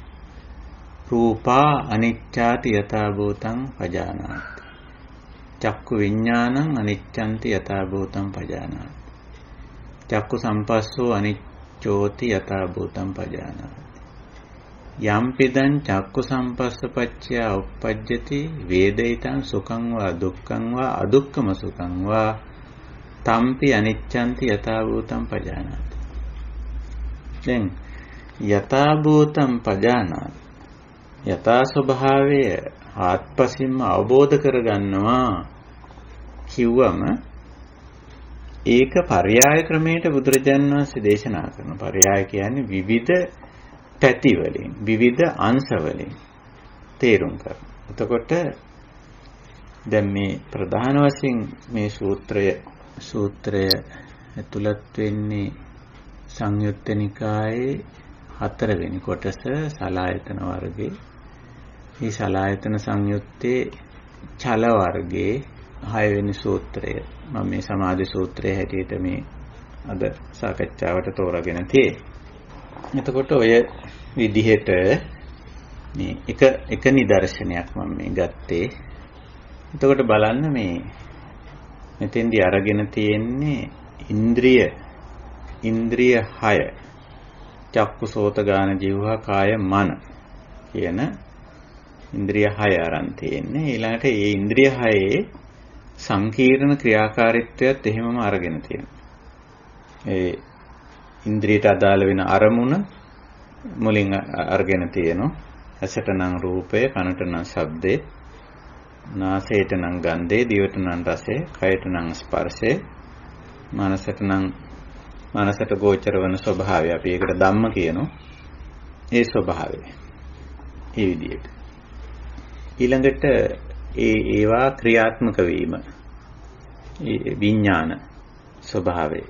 රූපා අනිච්ඡාති යථා භූතං පජානාති. චක්කු විඥානං අනිච්ඡන්ති යථා භූතං පජානාති. චක්කු සම්පස්සෝ අනිච්චෝති යථා භූතං පජානාති. යම්පිදං චක්කු සම්පස්සපච්චය උප්පජ්ජති වේදිතං සුඛං වා දුක්ඛං වා අදුක්ඛම සුඛං වා තම්පි අනිච්ඡන්ති යථා භූතං පජානාති. දැන් යථා භූතං පජානාති යථා ස්වභාවය ආත්පසින්ම අවබෝධ කරගන්නවා කිව්වම ඒක පර්යාය ක්‍රමයට බුදුරජාණන් වහන්සේ දේශනා කරන පර්යාය කියන්නේ විවිධ පැති වලින් විවිධ අංශ වලින් තේරුම් ගන්න. එතකොට දැන් මේ ප්‍රධාන වශයෙන් මේ සූත්‍රය ඇතුළත් වෙන්නේ සංයුත්ත නිකායේ 4 වෙනි කොටස සලායතන වර්ගයේ. මේ සලායතන සංයුත්තේ චල වර්ගයේ 6 වෙනි සූත්‍රය. මම මේ සමාධි සූත්‍රයේ හැටියට මේ අද සාකච්ඡාවට තෝරාගෙන තියෙන්නේ. එතකොට ඔය විදිහට මේ එක නිදර්ශනයක් මම මේ ගත්තේ. එතකොට බලන්න මේ මෙතෙන්දී අරගෙන තියෙන්නේ ඉන්ද්‍රිය 6 චක්කු සෝත ගාන જીවහා කාය මන කියන ඉන්ද්‍රිය 6 අරන් තියෙන්නේ. ඊළඟට මේ ඉන්ද්‍රිය 6 සංකීර්ණ ක්‍රියාකාරීත්වයත් එහෙමම අරගෙන තියෙනවා. ඒ ඉන්ද්‍රියට අදාළ වෙන අරමුණ මුලින් අරගෙන තියෙනවා. ඇසට නම් රූපය, කනට නම් ශබ්දය, නාසයට නම් ගන්ධය, දිවට නම් රසය, කයට නම් ස්පර්ශය, මනසට ගෝචර වන ස්වභාවය. අපි ඒකට ධම්ම කියනවා. ඒ ස්වභාවය. ඒ විදිහට. ඊළඟට ඒවා ක්‍රියාත්මක වීම. ඒ විඥාන ස්වභාවය.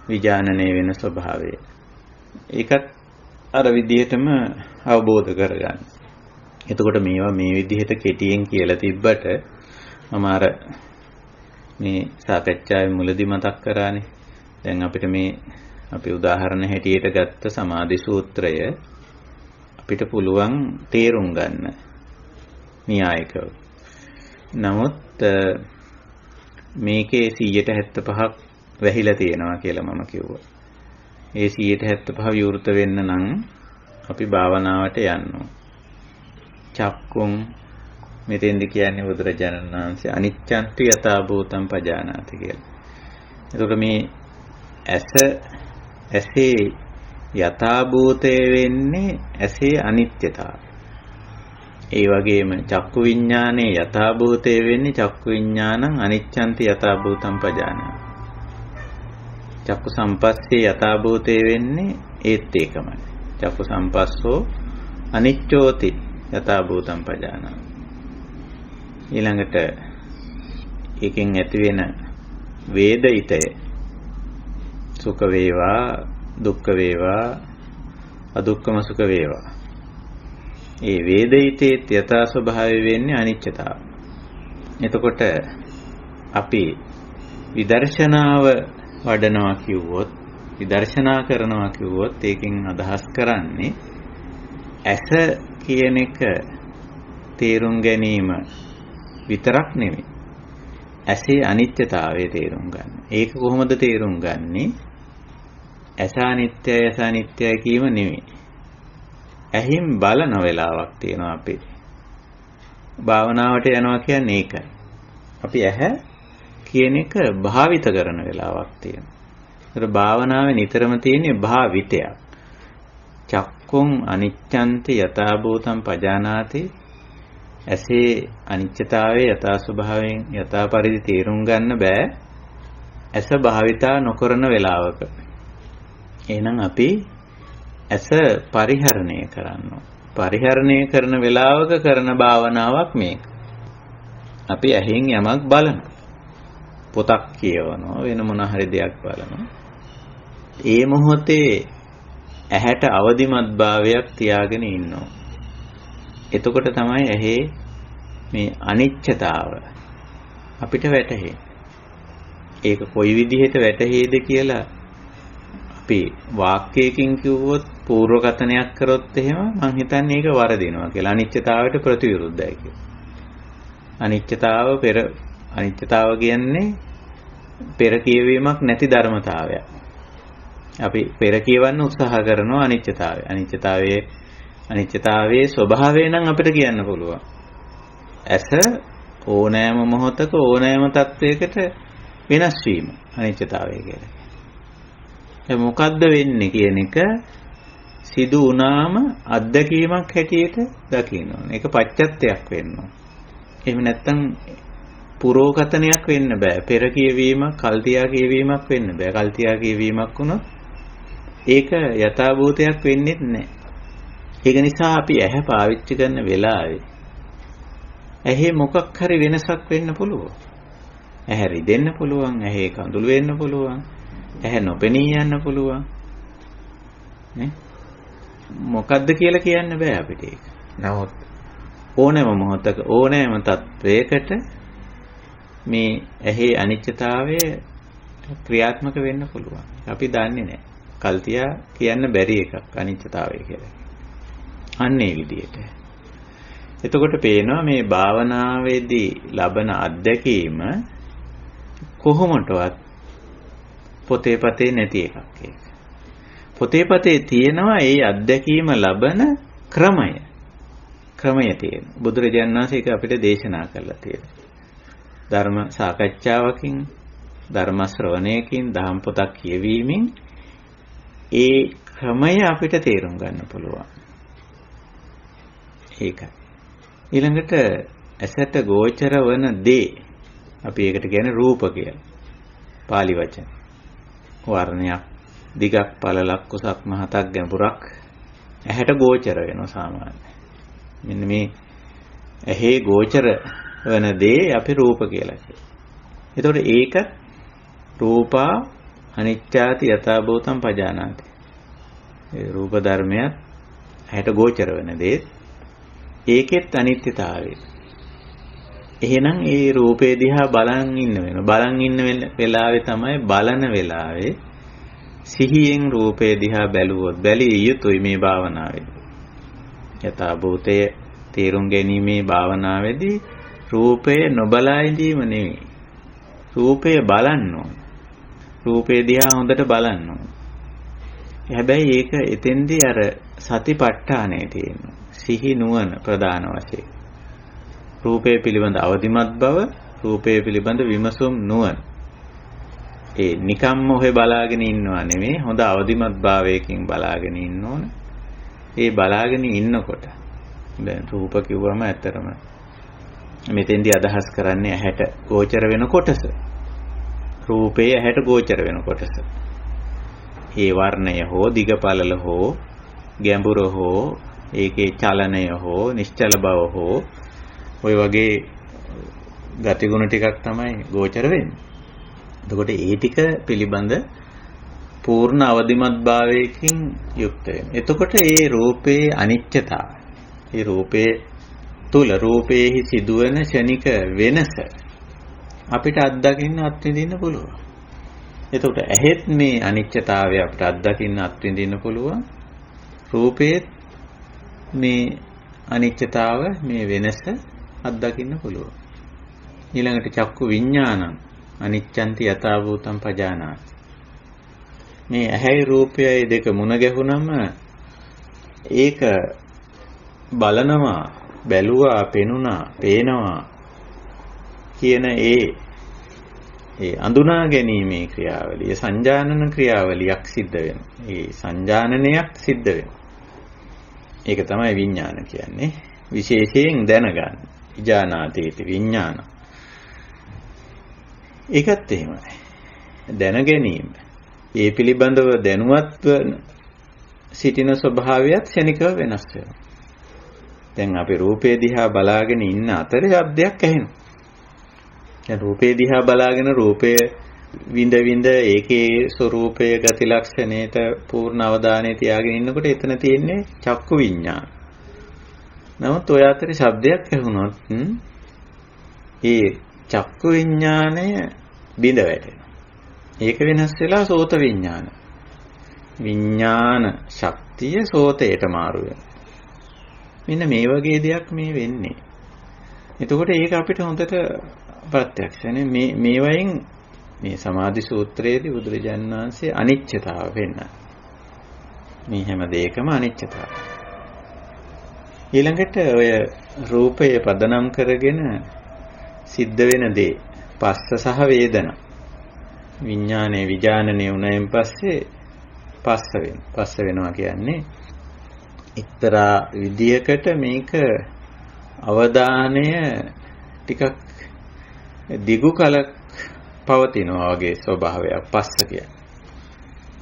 විඥානනය වෙන ස්වභාවය. ඒකත් අර විදිහටම අවබෝධ කරගන්න. එතකොට මේවා මේ විදිහට කෙටියෙන් කියලා තිබ්බට මම අර මේ සාකච්ඡාවේ මුලදී මතක් කරානේ. දැන් අපිට මේ අපි උදාහරණ හැටියට ගත්ත සමාධි සූත්‍රය අපිට පුළුවන් තේරුම් ගන්න න්‍යායිකව. නමුත් මේකේ 175ක් වැහිලා තියෙනවා කියලා මම කිව්වා. ඒ 175 විවෘත වෙන්න නම් අපි භාවනාවට යන්න ඕන. චක්කුම් මෙතෙන්ද කියන්නේ බුදුරජාණන් වහන්සේ අනිච්ඡන්ති යථා භූතං පජානාති කියලා. එතකොට මේ ඇසේ යථා භූතය වෙන්නේ ඇසේ අනිත්‍යතාවය. ඒ වගේම චක්කු විඥානයේ යථා භූතය වෙන්නේ චක්කු විඥානං අනිච්ඡන්ති යථා භූතං පජානාති. චක්කු සම්පස්සේ යථා භූතය වෙන්නේ ඒත් ඒකමයි. චක්කු සම්පස්සෝ අනිච්චෝති යථා භූතං පජානාති. ඊළඟට එකෙන් ඇති වෙන වේදිතය සුඛ වේවා දුක්ඛ වේවා අදුක්ඛම සුඛ වේවා. ඒ වේදිතේ යථා ස්වභාවය වෙන්නේ අනිච්චතාව. එතකොට අපි විදර්ශනාව වඩනවා කිව්වොත් විදර්ශනා කරනවා කිව්වොත් ඒකෙන් අදහස් කරන්නේ ඇස කියන එක තේරුම් ගැනීම විතරක් නෙමෙයි. ඇසේ අනිත්‍යතාවය තේරුම් ගන්න. ඒක කොහොමද තේරුම් ගන්නේ? ඇස අනිත්‍යයි කීම නෙමෙයි. ඇහිම් බලන වෙලාවක් තියෙනවා අපි. භාවනාවට යනවා කියන්නේ ඒකයි. අපි ඇහැ කියන එක භාවිත කරන වෙලාවක් තියෙනවා. ඒතර භාවනාවේ නිතරම තියෙන්නේ භාවිතයක්. චක්කුං අනිච්ඡන්ති යථා භූතං පජානාති. ඇසේ අනිත්‍යතාවයේ යථා ස්වභාවයෙන් යථා පරිදි තේරුම් ගන්න බෑ ඇස භාවිතා නොකරන වෙලාවක. එහෙනම් අපි ඇස පරිහරණය කරනවා. පරිහරණය කරන වෙලාවක කරන භාවනාවක් මේක. අපි ඇහෙන් යමක් බලනවා. පොතක් කියවනවා, වෙන මොන හරි දෙයක් බලනවා. ඒ මොහොතේ ඇහැට අවදිමත් භාවයක් තියාගෙන ඉන්නවා. එතකොට තමයි ඇහි මේ අනිච්චතාව අපිට වැටහෙන්නේ. ඒක කොයි විදිහට වැටහෙයිද කියලා අපි වාක්‍යයකින් කිව්වොත් පූර්ව කතනයක් කරොත් එහෙම මම හිතන්නේ ඒක වරදිනවා කියලා. අනිච්චතාවයට ප්‍රතිවිරුද්ධයි කියලා. අනිච්චතාව කියන්නේ පෙර කියවීමක් නැති ධර්මතාවයක්. අපි පෙර කියවන්න උත්සාහ කරනවා අනිච්චතාවය. අනිච්චතාවයේ අනිත්‍යතාවයේ ස්වභාවය නම් අපිට කියන්න පුළුවන්. ඇස ඕනෑම මොහොතක ඕනෑම තත්වයකට වෙනස් වීම අනිත්‍යතාවය කියලා. ඒ මොකද්ද වෙන්නේ කියන එක සිදු වුණාම අත්දැකීමක් හැටියට දකින්න ඕනේ. ඒක පච්චත්තයක් වෙන්න ඕනේ. එහෙම නැත්නම් පුරෝගතනයක් වෙන්න බෑ. පෙර කියවීමක්, කල්තියා කියවීමක් වෙන්න බෑ. කල්තියා කියවීමක් වුණොත් ඒක යථාභූතයක් වෙන්නේ නැහැ. ඒක නිසා අපි ඇහැ පාවිච්චි කරන වෙලාවේ ඇහි මොකක් හරි වෙනසක් වෙන්න පුළුවන්. ඇහැ රිදෙන්න පුළුවන්, ඇහි කඳුළු වෙන්න පුළුවන්, ඇහැ නොපෙනී යන්න පුළුවන්. නේ? මොකද්ද කියලා කියන්න බෑ අපිට ඒක. නමුත් ඕනෑම මොහොතක ඕනෑම තත්වයකට මේ ඇහි අනිත්‍යතාවය ක්‍රියාත්මක වෙන්න පුළුවන්. අපි දන්නේ නැහැ. කල්තියා කියන්න බැරි එකක් අනිත්‍යතාවය කියලා. අන්න ඒ විදිහට. එතකොට පේනවා මේ භාවනාවේදී ලබන අත්දැකීම කොහොමදවත් පොතේ පතේ නැති එකක් ඒක. පොතේ පතේ තියෙනවා ඒ අත්දැකීම ලබන ක්‍රමය. ක්‍රමය තියෙනවා. බුදුරජාණන් වහන්සේ ඒක අපිට දේශනා කළා තියෙනවා. ධර්ම සාකච්ඡාවකින්, ධර්ම ශ්‍රවණයකින්, දහම් පොතක් කියවීමෙන් ඒ ක්‍රමය අපිට තේරුම් ගන්න පුළුවන්. ඒකයි. ඊළඟට ඇසට ගෝචර වන දේ අපි ඒකට කියන්නේ රූප කියලා. පාලි වචන. වර්ණයක්, දිගක්, පළලක්, කුසක්, මහතක්, ගැඹුරක් ඇහැට ගෝචර වෙනවා සාමාන්‍යයෙන්. මෙන්න මේ ඇහි ගෝචර වන දේ අපි රූප කියලා කියනවා. එතකොට ඒක රූපා අනිච්ඡාති යථා භූතං පජානාති. ඒ රූප ධර්මයක් ඇහැට ගෝචර වෙන දේ ඒකෙත් අනිත්‍යතාවය. එහෙනම් ඒ රූපේ දිහා බලන් ඉන්න වෙනවා. බලන් ඉන්න වෙලාවේ තමයි බලන වෙලාවේ සිහියෙන් රූපේ දිහා බැලුවොත් බැලිය යුතුයි මේ භාවනාවේදී. යථා භූතය තේරුම් ගැනීමේ භාවනාවේදී රූපය නොබලා ඉඳීම නෙවෙයි. රූපය බලන්න ඕන. රූපේ දිහා හොඳට බලන්න ඕන. හැබැයි ඒක එතෙන්දී අර සතිපට්ඨානයේ තියෙනවා. සිහි නුවණ ප්‍රධාන වශයෙන්. රූපය පිළිබඳ අවදිමත් බව, රූපය පිළිබඳ විමසුම් නුවණ. ඒ නිකම්ම ඔහෙ බලාගෙන ඉන්නවා නෙමෙයි, හොඳ අවදිමත් භාවයකින් බලාගෙන ඉන්න ඕන. ඒ බලාගෙන ඉන්නකොට දැන් රූප කිව්වම ඇත්තරම මෙතෙන්දී අදහස් කරන්නේ ඇහැට ගෝචර වෙන කොටස. රූපේ ඇහැට ගෝචර වෙන කොටස. ඒ වර්ණය හෝ දිග පළල හෝ ගැඹුර හෝ ඒකේ චලනය හෝ නිශ්චල බව හෝ ඔය වගේ ගතිගුණ ටිකක් තමයි ගෝචර වෙන්නේ. එතකොට ඒ ටික පිළිබඳ පූර්ණ අවදිමත් භාවයකින් යුක්ත වෙනවා. එතකොට ඒ රූපේ අනිත්‍යතාවය, ඒ රූපේ තුල රූපේහි සිදුවෙන ක්ෂණික වෙනස අපිට අත්දකින්න අත්විඳින්න පුළුවන්. එතකොට ඇහෙත් මේ අනිත්‍යතාවය අපිට අත්දකින්න අත්විඳින්න පුළුවන්. රූපේ මේ අනිත්‍යතාව මේ වෙනස අත්දකින්න පුළුවන්. ඊළඟට චක්කු විඥානං අනිච්ඡන්ති යථා භූතං පජානාති. මේ ඇහැයි රූපයයි දෙක මුණ ගැහුනම ඒක බලනවා, බැලුවා, පෙනුණා, පේනවා කියන ඒ අඳුනා ගැනීමේ ක්‍රියාවලිය සංජානන ක්‍රියාවලියක් සිද්ධ වෙනවා. ඒ සංජානනයක් සිද්ධ වෙනවා. ඒක තමයි විඥාන කියන්නේ. විශේෂයෙන් දැනගන්න. විඥානාතේති විඥාන. ඒකත් එහෙමයි. දැන ගැනීම. ඒ පිළිබඳව දැනුවත්ව සිටින ස්වභාවයත් ක්ෂණිකව වෙනස් වෙනවා. දැන් අපි රූපේ දිහා බලාගෙන ඉන්න අතරේ ශබ්දයක් ඇහෙනවා. දැන් රූපේ දිහා බලාගෙන රූපය විඳ විඳ ඒකේ ස්වરૂපයේ ගති ලක්ෂණයට පූර්ණ අවධානය තියාගෙන ඉන්නකොට එතන තියෙන්නේ චක්කු විඤ්ඤාණ. නමුත් ඔය අතරේ ශබ්දයක් ඇහුනොත් ඒ චක්කු විඤ්ඤාණය බිඳ වැටෙනවා. ඒක වෙනස් වෙලා සෝත විඤ්ඤාණ. විඤ්ඤාණ ශක්තිය සෝතයට මාරු වෙනවා. මෙන්න මේ වගේ දෙයක් මේ වෙන්නේ. එතකොට ඒක අපිට හොඳට ප්‍රත්‍යක්ෂනේ මේ වයින් මේ සමාධි සූත්‍රයේදී බුදුරජාණන් වහන්සේ අනිච්චතාව පෙන්නනවා. මේ හැම දෙයකම අනිච්චතාව. ඊළඟට ඔය රූපය පදනම් කරගෙන සිද්ධ වෙන දේ පස්ස සහ වේදනා. විඥානයේ විඥානනේ උනයෙන් පස්සේ පස්ස වෙනවා කියන්නේ එක්තරා විදියකට මේක අවධානය ටිකක් දිගු කලක් පවතිනවා වගේ ස්වභාවයක් පස්ස කියන්නේ.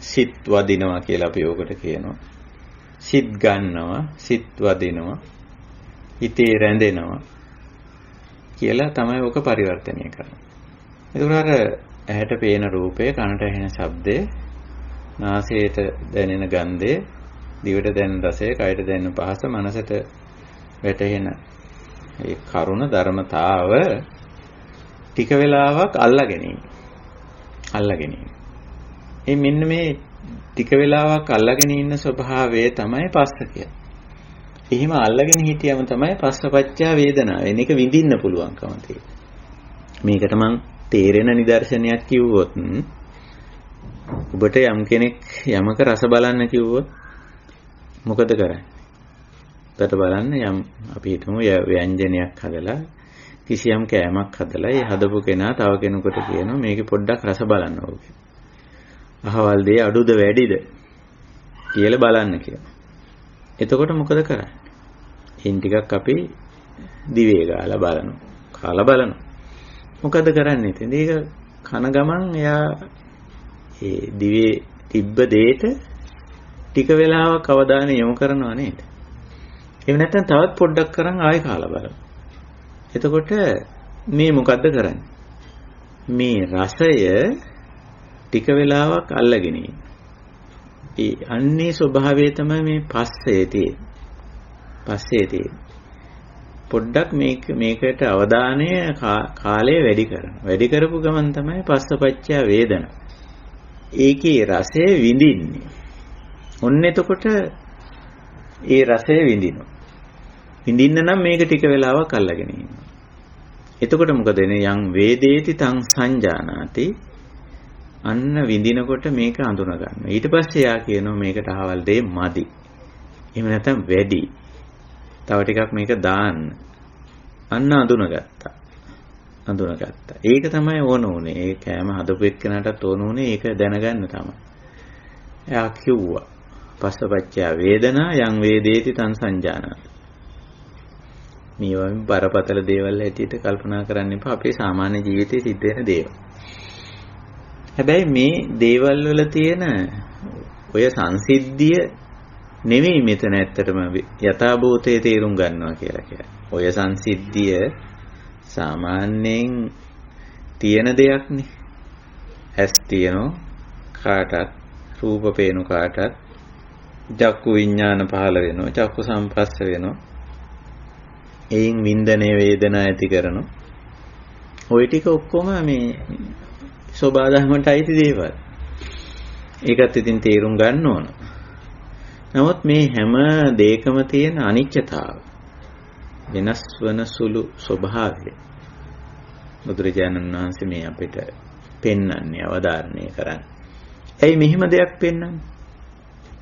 සිත් වදිනවා කියලා අපි ඕකට කියනවා. සිත් ගන්නවා, සිත් වදිනවා, හිතේ රැඳෙනවා කියලා තමයි ඕක පරිවර්තනය කරන්නේ. ඒකෝර අර ඇහැට පේන රූපය, කනට ඇහෙන ශබ්දය, නාසයට දැනෙන ගන්ධය, දිවට දැනෙන රසය, කයට දැනෙන පහස, මනසට වැටහෙන ඒ කරුණ ධර්මතාව ටික වෙලාවක් අල්ලාගෙන මෙන්න මේ ටික වෙලාවක් අල්ලාගෙන ඉන්න ස්වභාවය තමයි පස්ස කියන්නේ. එහෙම අල්ලාගෙන හිටියම තමයි පස්සපච්චා වේදනා වෙන එක විඳින්න පුළුවන්කම තියෙන්නේ. මේකට මං තේරෙන නිදර්ශනයක් කිව්වොත් ඔබට යම් කෙනෙක් යමක රස බලන්න කිව්වොත් මොකද කරන්නේ? උඩට බලන්න යම් අපි හිතමු ව්‍යංජනයක් හදලා කිසියම් කෑමක් හදලා ඒ හදපු කෙනා තව කෙනෙකුට කියනවා මේකේ පොඩ්ඩක් රස බලන්න ඕකේ. අහවල් දේ අඩුද වැඩිද කියලා බලන්න කියනවා. එතකොට මොකද කරන්නේ? හින් ටිකක් අපි දිවේ ගාලා බලනවා. කාලා බලනවා. මොකද කරන්නේ? ඉතින් ඒක කන ගමන් එයා ඒ දිවේ තිබ්බ දෙයට ටික වෙලාවක් අවධානය යොමු කරනවා නේද? එහෙම නැත්නම් තවත් පොඩ්ඩක් කරන් ආයෙ කාලා බලනවා. එතකොට මේ මොකද්ද කරන්නේ? මේ රසය ටික වෙලාවක් අල්ලගෙන ඉන්නේ. ඒ අන්නේ ස්වභාවය තමයි මේ පස්සේ තියෙන්නේ. පොඩ්ඩක් මේකට අවධානය කාලය වැඩි කරනවා. වැඩි කරපු ගමන් තමයි පස්සපච්චය වේදනා. ඒකේ රසය විඳින්නේ. ඔන්න එතකොට ඒ රසය විඳිනවා. විඳින්න නම් මේක ටික වෙලාවක් අල්ලගෙන ඉන්නවා. එතකොට මොකද වෙන්නේ? යං වේදේති තං සංජානාති. අන්න විඳිනකොට මේක අඳුන ගන්නවා. ඊට පස්සේ යා කියනවා මේකට අහවල් දෙය මදි. එහෙම නැත්නම් වැඩි. තව ටිකක් මේක දාන්න. අන්න අඳුනගත්තා. ඒක තමයි ඕන උනේ. ඒ කෑම හදපු එක්කනටත් ඕන උනේ ඒක දැනගන්න තමයි. එයා කිව්වා පස්සපච්චය වේදනා යං වේදේති තං සංජානාති. මේවා බරපතල දේවල් හැටියට කල්පනා කරන්න එපා. අපේ සාමාන්‍ය ජීවිතේ සිද්ධ වෙන දේවල්. හැබැයි මේ දේවල් වල තියෙන ඔය සංසිද්ධිය නෙවෙයි මෙතන ඇත්තටම යථාභූතයේ තේරුම් ගන්නවා කියලා කියන්නේ. ඔය සංසිද්ධිය සාමාන්‍යයෙන් තියෙන දෙයක්නේ. ඇස් තියෙනවා කාටත් රූප පේනු කාටත් චක්කු විඥාන පහළ වෙනවා. චක්කු සම්පස්ස වෙනවා. එයින් වින්දනයේ වේදනා ඇති කරනවා. ওই ටික ඔක්කොම මේ සෝබාධමයට අයිති දේවල්. ඒකත් ඉතින් තේරුම් ගන්න ඕන. නමුත් මේ හැම දෙයකම තියෙන අනිත්‍යතාව වෙනස් වන සුළු ස්වභාවය බුදුරජාණන් වහන්සේ මේ අපිට පෙන්වන්නේ අවධාරණය කරන්නේ. ඇයි මෙහිම දෙයක් පෙන්වන්නේ?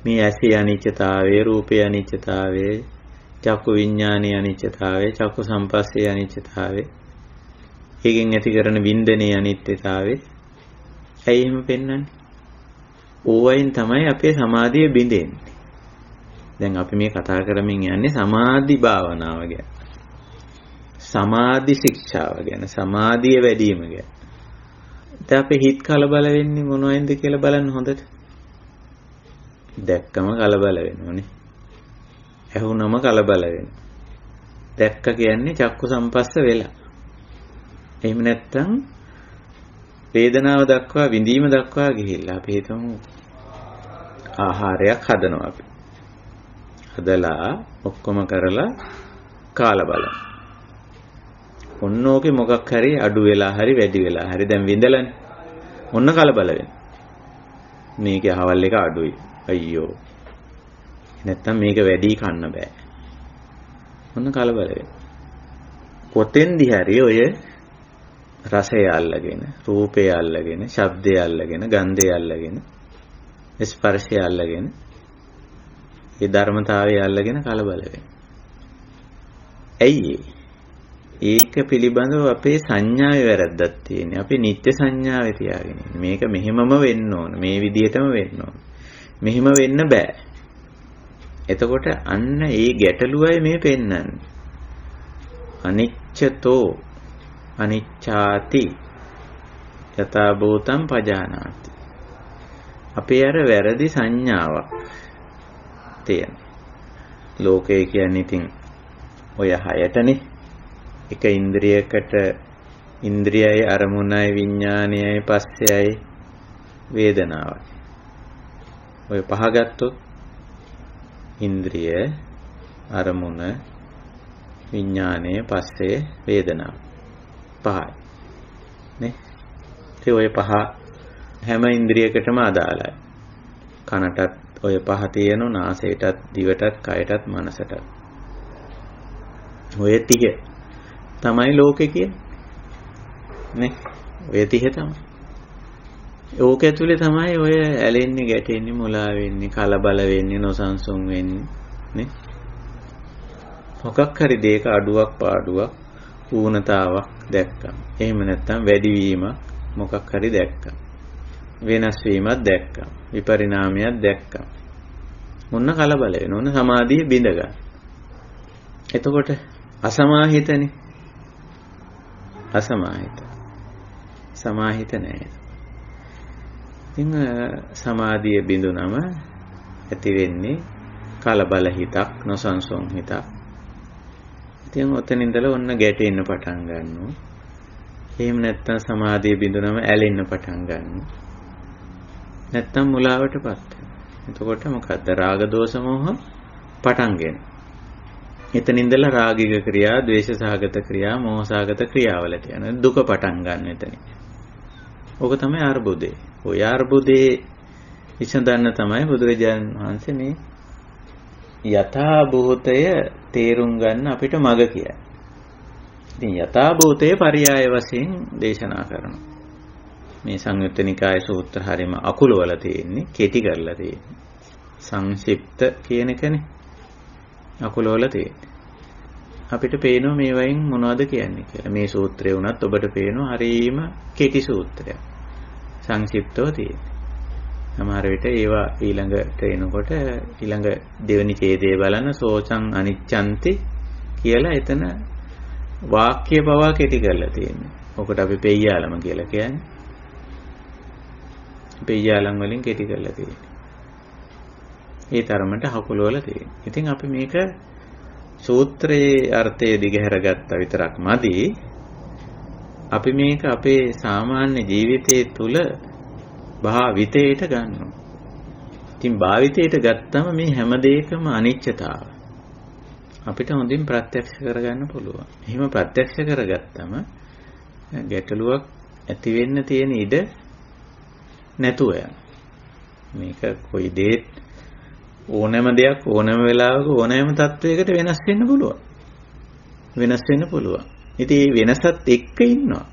මේ ඇසේ අනිත්‍යතාවය, රූපේ අනිත්‍යතාවය, චක්කු විඥානයේ අනිත්‍යතාවය, චක්කු සම්පස්සේ අනිත්‍යතාවය, ඒකෙන් ඇති කරන වින්දනයේ අනිත්‍යතාවය. ඇයි එහෙම පෙන්වන්නේ? ඕවයින් තමයි අපේ සමාධිය බිඳෙන්නේ. දැන් අපි මේ කතා කරමින් යන්නේ සමාධි භාවනාව ගැන. සමාධි ශික්ෂාව ගැන, සමාධිය වැඩි වීම ගැන. දැන් අපේ හිත කලබල වෙන්නේ මොනවෙන්ද කියලා බලන්න හොඳට. දැක්කම කලබල වෙනවනේ. ඇහුනම කලබල වෙනවා. දැක්ක කියන්නේ චක්කු සම්පස්ස වෙලා. එහෙම නැත්නම් වේදනාව දක්වා විඳීම දක්වා ගිහිල්ලා අපි හිතමු ආහාරයක් හදනවා අපි. හදලා ඔක්කොම කරලා කාලා බලන්න. ඔන්න ඕකේ මොකක් හරි අඩු වෙලා හරි වැඩි වෙලා හරි දැන් විඳලානේ. ඔන්න කලබල වෙනවා. මේකේ අහවල් එක අඩුයි. අයියෝ. නැත්තම් මේක වැඩි කන්න බෑ. ඔන්න කලබල වෙනවා. කොතෙන්දි හරි ඔය රසය අල්ලගෙන, රූපය අල්ලගෙන, ශබ්දය අල්ලගෙන, ගන්ධය අල්ලගෙන, ස්පර්ශය අල්ලගෙන, ඒ ධර්මතාවය අල්ලගෙන කලබල වෙනවා. ඇයි ඒක පිළිබඳව අපේ සංඥාවේ වැරද්දක් තියෙන්නේ. අපි නිත්‍ය සංඥාවේ තියාගෙන ඉන්නේ. මේක මෙහෙමම වෙන්න ඕන. මේ විදිහටම වෙන්න ඕන. මෙහෙම වෙන්න බෑ. එතකොට අන්න ඒ ගැටලුවයි මේ පෙන්වන්නේ. අනිච්චතෝ අනිච්ඡාති යථා භූතං පජානාති. අපේ අර වැරදි සංඥාවක් තියෙන. ලෝකය කියන්නේ ඉතින් ඔය හයටනේ. එක ඉන්ද්‍රියකට ඉන්ද්‍රියයි අරමුණයි විඥානයයි පස්සයයි වේදනාවයි. ඔය පහ ගත්තොත් ඉන්ද්‍රිය අරමුණ විඥානය පස්සේ වේදනාව පහයි නේ. ඒ ඔය පහ හැම ඉන්ද්‍රියකටම අදාළයි. කනටත් ඔය පහ තියෙනවා, නාසයටත් දිවටත් කයටත් මනසටත්. ඔය 30 තමයි ලෝකේ කියන්නේ නේ. ඔය 30 තමයි. ඕක ඇතුලේ තමයි ඔය ඇලෙන්නේ, ගැටෙන්නේ, මුලා වෙන්නේ, කලබල වෙන්නේ, නොසන්සුන් වෙන්නේ නේ. මොකක් හරි දෙයක අඩුවක් පාඩුවක් ඌනතාවක් දැක්කම, එහෙම නැත්නම් වැඩිවීමක් මොකක් හරි දැක්කම, වෙනස් වීමක් දැක්කම, විපරිණාමයක් දැක්කම මොන කලබල වෙන ඕන සමාධිය බිඳ ගන්න. එතකොට අසමාහිතනේ. අසමාහිත. සමාහිත නෑ. ඉතින් සමාධිය බිඳුනම ඇති වෙන්නේ කලබල හිතක්, නොසන්සුන් හිතක්. ඉතින් ඔතන ඉඳලා ඔන්න ගැටෙන්න පටන් ගන්නවා. එහෙම නැත්නම් සමාධිය බිඳුනම ඇලෙන්න පටන් ගන්නවා. නැත්නම් මුලාවටපත් වෙනවා. එතකොට මොකද්ද? රාග දෝෂ මොහ පටන් ගන්න. එතන ඉඳලා රාගික ක්‍රියා, ද්වේෂ සහගත ක්‍රියා, මෝහ සහගත ක්‍රියාවලට යන දුක පටන් ගන්න එතන. ඕක තමයි අර්බුදේ. ඔය අර්බුදේ විසඳන්න තමයි බුදුරජාණන් වහන්සේ මේ යථා භූතය තේරුම් ගන්න අපිට මඟ කියන්නේ. ඉතින් යථා භූතය පරියාය වශයෙන් දේශනා කරනවා. මේ සංයුත්ත නිකාය සූත්‍ර හරීම අකුලවල තියෙන්නේ, කෙටි කරලා තියෙන්නේ. සංක්ෂිප්ත කියන එකනේ අකුලවල තියෙන්නේ. අපිට පේනවා මේ වයින් මොනවද කියන්නේ කියලා. මේ සූත්‍රය වුණත් ඔබට පේනවා හරීම කෙටි සූත්‍රයක්. සංක්ෂිප්තව තියෙන්නේ. සමහර විට ඒවා ඊළඟට එනකොට ඊළඟ දෙවෙනි ඡේදයේ බලන සෝචං අනිච්ඡන්ති කියලා එතන වාක්‍ය පවා කෙටි කරලා තියෙන්නේ. ඔකට අපි පෙయ్యාලම කියලා කියන්නේ. පෙయ్యාලම් වලින් කෙටි කරලා තියෙන්නේ. ඒ තරමට හකුලවල තියෙන්නේ. ඉතින් අපි මේක සූත්‍රයේ අර්ථය දිගහැරගත්ත විතරක් මදි. අපි මේක අපේ සාමාන්‍ය ජීවිතයේ තුල භාවිතයට ගන්නවා. ඉතින් භාවිතයට ගත්තම මේ හැම දෙයකම අනිත්‍යතාව අපිට හොඳින් ප්‍රත්‍යක්ෂ කරගන්න පුළුවන්. එහෙම ප්‍රත්‍යක්ෂ කරගත්තම ගැටලුවක් ඇති වෙන්න තියෙන ඉඩ නැතුව යන. මේක කොයි දෙයක් ඕනෑම දෙයක් ඕනෑම වෙලාවක ඕනෑම තත්වයකට වෙනස් වෙන්න පුළුවන්. වෙනස් වෙන්න පුළුවන්. ඉතින් මේ වෙනසත් එක්ක ඉන්නවා.